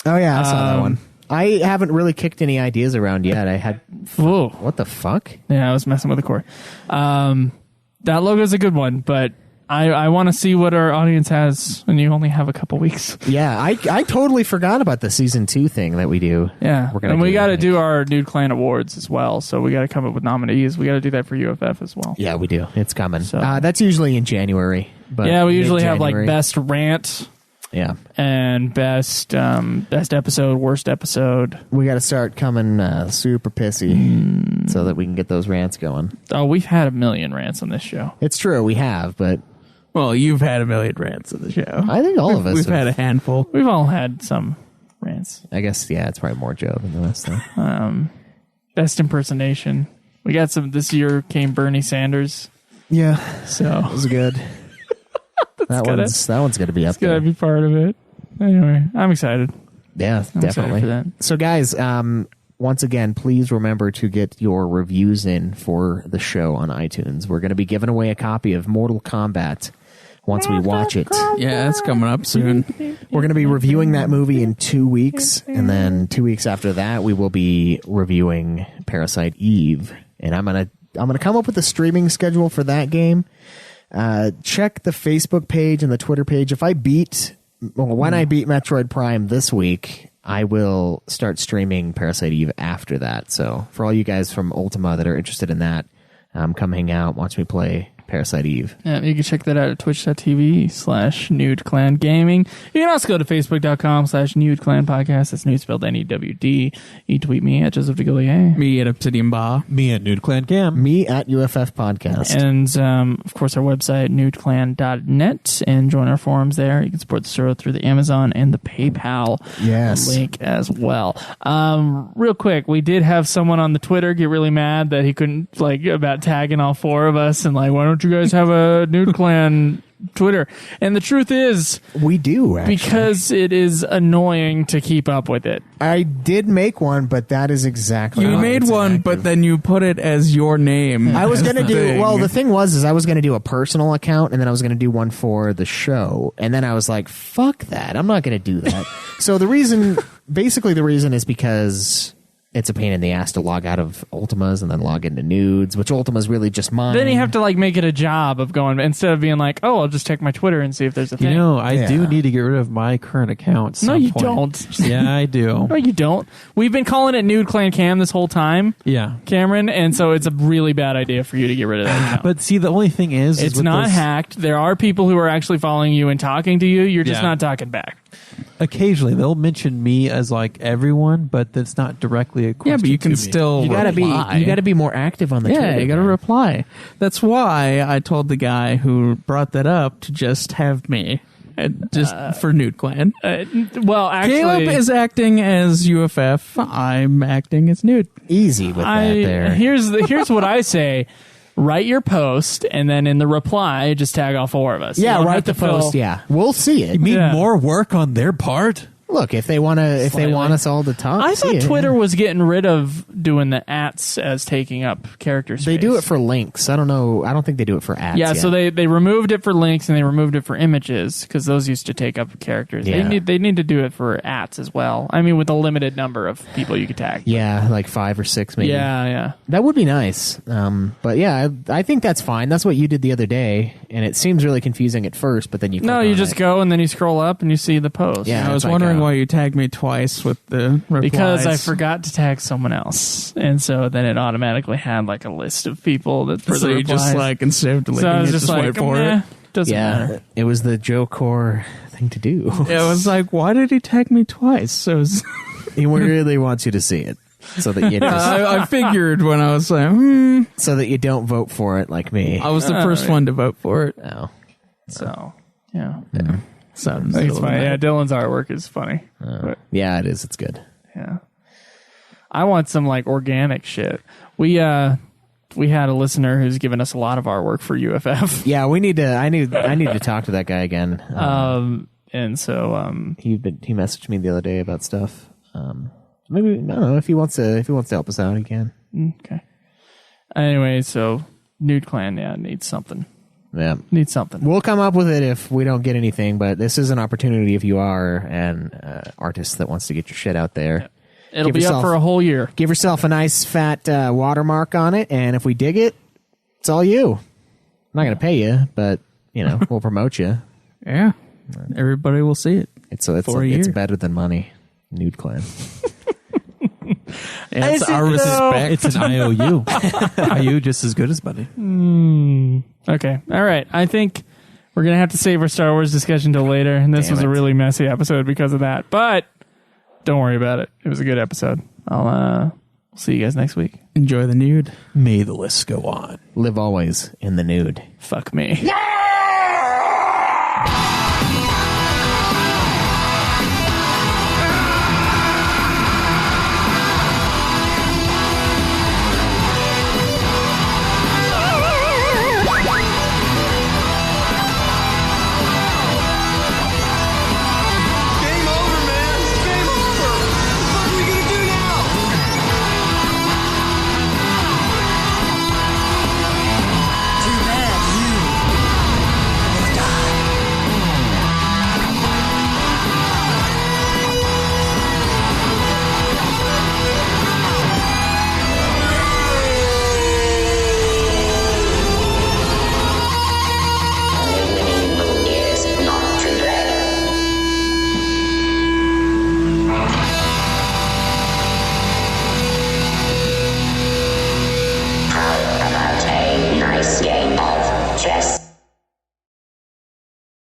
Oh yeah, I saw that one. I haven't really kicked any ideas around yet. I had. Whoa. What the fuck? Yeah, I was messing with the core. That logo is a good one, but I want to see what our audience has, and you only have a couple weeks. Yeah, I totally forgot about the season 2 thing that we do. Yeah, We're gonna and we do got to that. do our Nude Clan Awards as well, so we got to come up with nominees. We got to do that for UFF as well. Yeah, we do. It's coming. So- That's usually in January. But Yeah, we usually have like mid-January- best rant Yeah, and best episode, worst episode. we got to start coming super pissy so that we can get those rants going. Oh, we've had 1 million rants on this show. It's true, we have, but Well, you've had 1 million rants in the show. I think all of us We've have. had a handful. We've all had some rants. I guess, yeah, it's probably more Joe than the rest, though. Best impersonation. We got some this year. Came Bernie Sanders. Yeah, So that was good. that one's going to be up gotta there. be part of it. Anyway, I'm excited. Yeah, I'm definitely. excited for that. So, guys, once again, please remember to get your reviews in for the show on iTunes. We're going to be giving away a copy of Mortal Kombat once we watch it. Yeah, it's coming up soon. We're going to be reviewing that movie in 2 weeks, and then 2 weeks after that, we will be reviewing Parasite Eve. And I'm gonna come up with a streaming schedule for that game. Check the Facebook page and the Twitter page. When I beat Metroid Prime this week, I will start streaming Parasite Eve after that. So for all you guys from Ultima that are interested in that, come hang out, watch me play Parasite Eve. Yeah, you can check that out at twitch.tv/Nude Clan Gaming. You can also go to facebook.com/Nude Clan Podcast. That's nude spelled NEWD. You tweet me at Joseph DeGillier. Me at Obsidian Ba. Me at Nude Clan Cam. Me at UFF Podcast. And, of course, our website, nudeclan.net, and join our forums there. You can support the show through the Amazon and the PayPal Yes. link as well. Real quick, we did have someone on the Twitter get really mad that he couldn't, about tagging all 4 of us and, why don't you guys have a Nude Clan Twitter? And the truth is, We do, actually. because it is annoying to keep up with it. I did make one, but that is exactly You why made it's one, inactive. but then you put it as your name. I was as going to the do, thing. well, the thing was I was going to do a personal account, and then I was going to do one for the show. And then I was like, fuck that. I'm not going to do that. So the reason is because it's a pain in the ass to log out of Ultimas and then log into Nudes, which Ultima's really just mine. Then you have to make it a job of going, instead of being like, oh, I'll just check my Twitter and see if there's a thing. I do Yeah. need to get rid of my current account. at No, some you point. don't. Yeah, I do. No, you don't. We've been calling it Nude Clan Cam this whole time, Yeah. Cameron, and so it's a really bad idea for you to get rid of that account. But see, the only thing is it's with not those- hacked. There are people who are actually following you and talking to you. You're just Yeah. not talking back. Occasionally, they'll mention me as like everyone, but that's not directly a question. Yeah, but you to can me. still You gotta reply. be more active on the Yeah, Twitter. you got to man. reply. That's why I told the guy who brought that up to just have me, just for Nude Clan. Well, actually, Caleb is acting as UFF. I'm acting as Nude. Easy with that there. here's what I say. Write your post, and then in the reply, just tag all four of us. You Yeah, don't write have the to fill- post. Yeah, we'll see it. You mean Yeah. more work on their part? Look, if they want us all to talk, I see thought it. Twitter was getting rid of doing the ats as taking up character space. They do it for links. I don't know. I don't think they do it for ads. Yeah, yet. so they removed it for links and they removed it for images because those used to take up characters. Yeah. They need to do it for ats as well. I mean, with a limited number of people you could tag. Yeah, like 5 or 6 maybe. Yeah. That would be nice. But yeah, I think that's fine. That's what you did the other day, and it seems really confusing at first, but then you No, click you on just it. go and then you scroll up and you see the post. Yeah. I was it's like, wondering uh, why you tagged me twice with the replies. Because I forgot to tag someone else, and so then it automatically had like a list of people that for So the you replies. just like, instead of deleting so I was it, just like, wait for meh, it. doesn't Yeah, matter. it was the Joe Core thing to do. Yeah, I was like, why did he tag me twice? So it was, He really wants you to see it, so that you just, I figured when I was like, so that you don't vote for it like me. I was the first one to vote for it. Oh. So yeah, So I think it's funny. Yeah, Dylan's artwork is funny. But, Yeah, it is. It's good. yeah, I want some like organic shit. We had a listener who's given us a lot of artwork for UFF. Yeah, we need to. I need to talk to that guy again. And so He messaged me the other day about stuff. Maybe I don't know if he wants to help us out. He can. okay. Anyway, so Nude Clan, needs something. Yeah, Needs something. we'll come up with it if we don't get anything. But this is an opportunity if you are an artist that wants to get your shit out there. It'll give be yourself- up for a whole year. Give yourself a nice fat watermark on it, and if we dig it, it's all you. I'm not going to pay you, but we'll promote you. Yeah, everybody will see it. It's For a it's year. better than money. Nude Clan. Yeah, it's our respect. It's an IOU. IOU just as good as money. Okay. All right. I think we're going to have to save our Star Wars discussion till later. And this Damn was a it. really messy episode because of that. But don't worry about it. It was a good episode. I'll see you guys next week. Enjoy the nude. May the list go on. Live always in the nude. Fuck me. Yeah!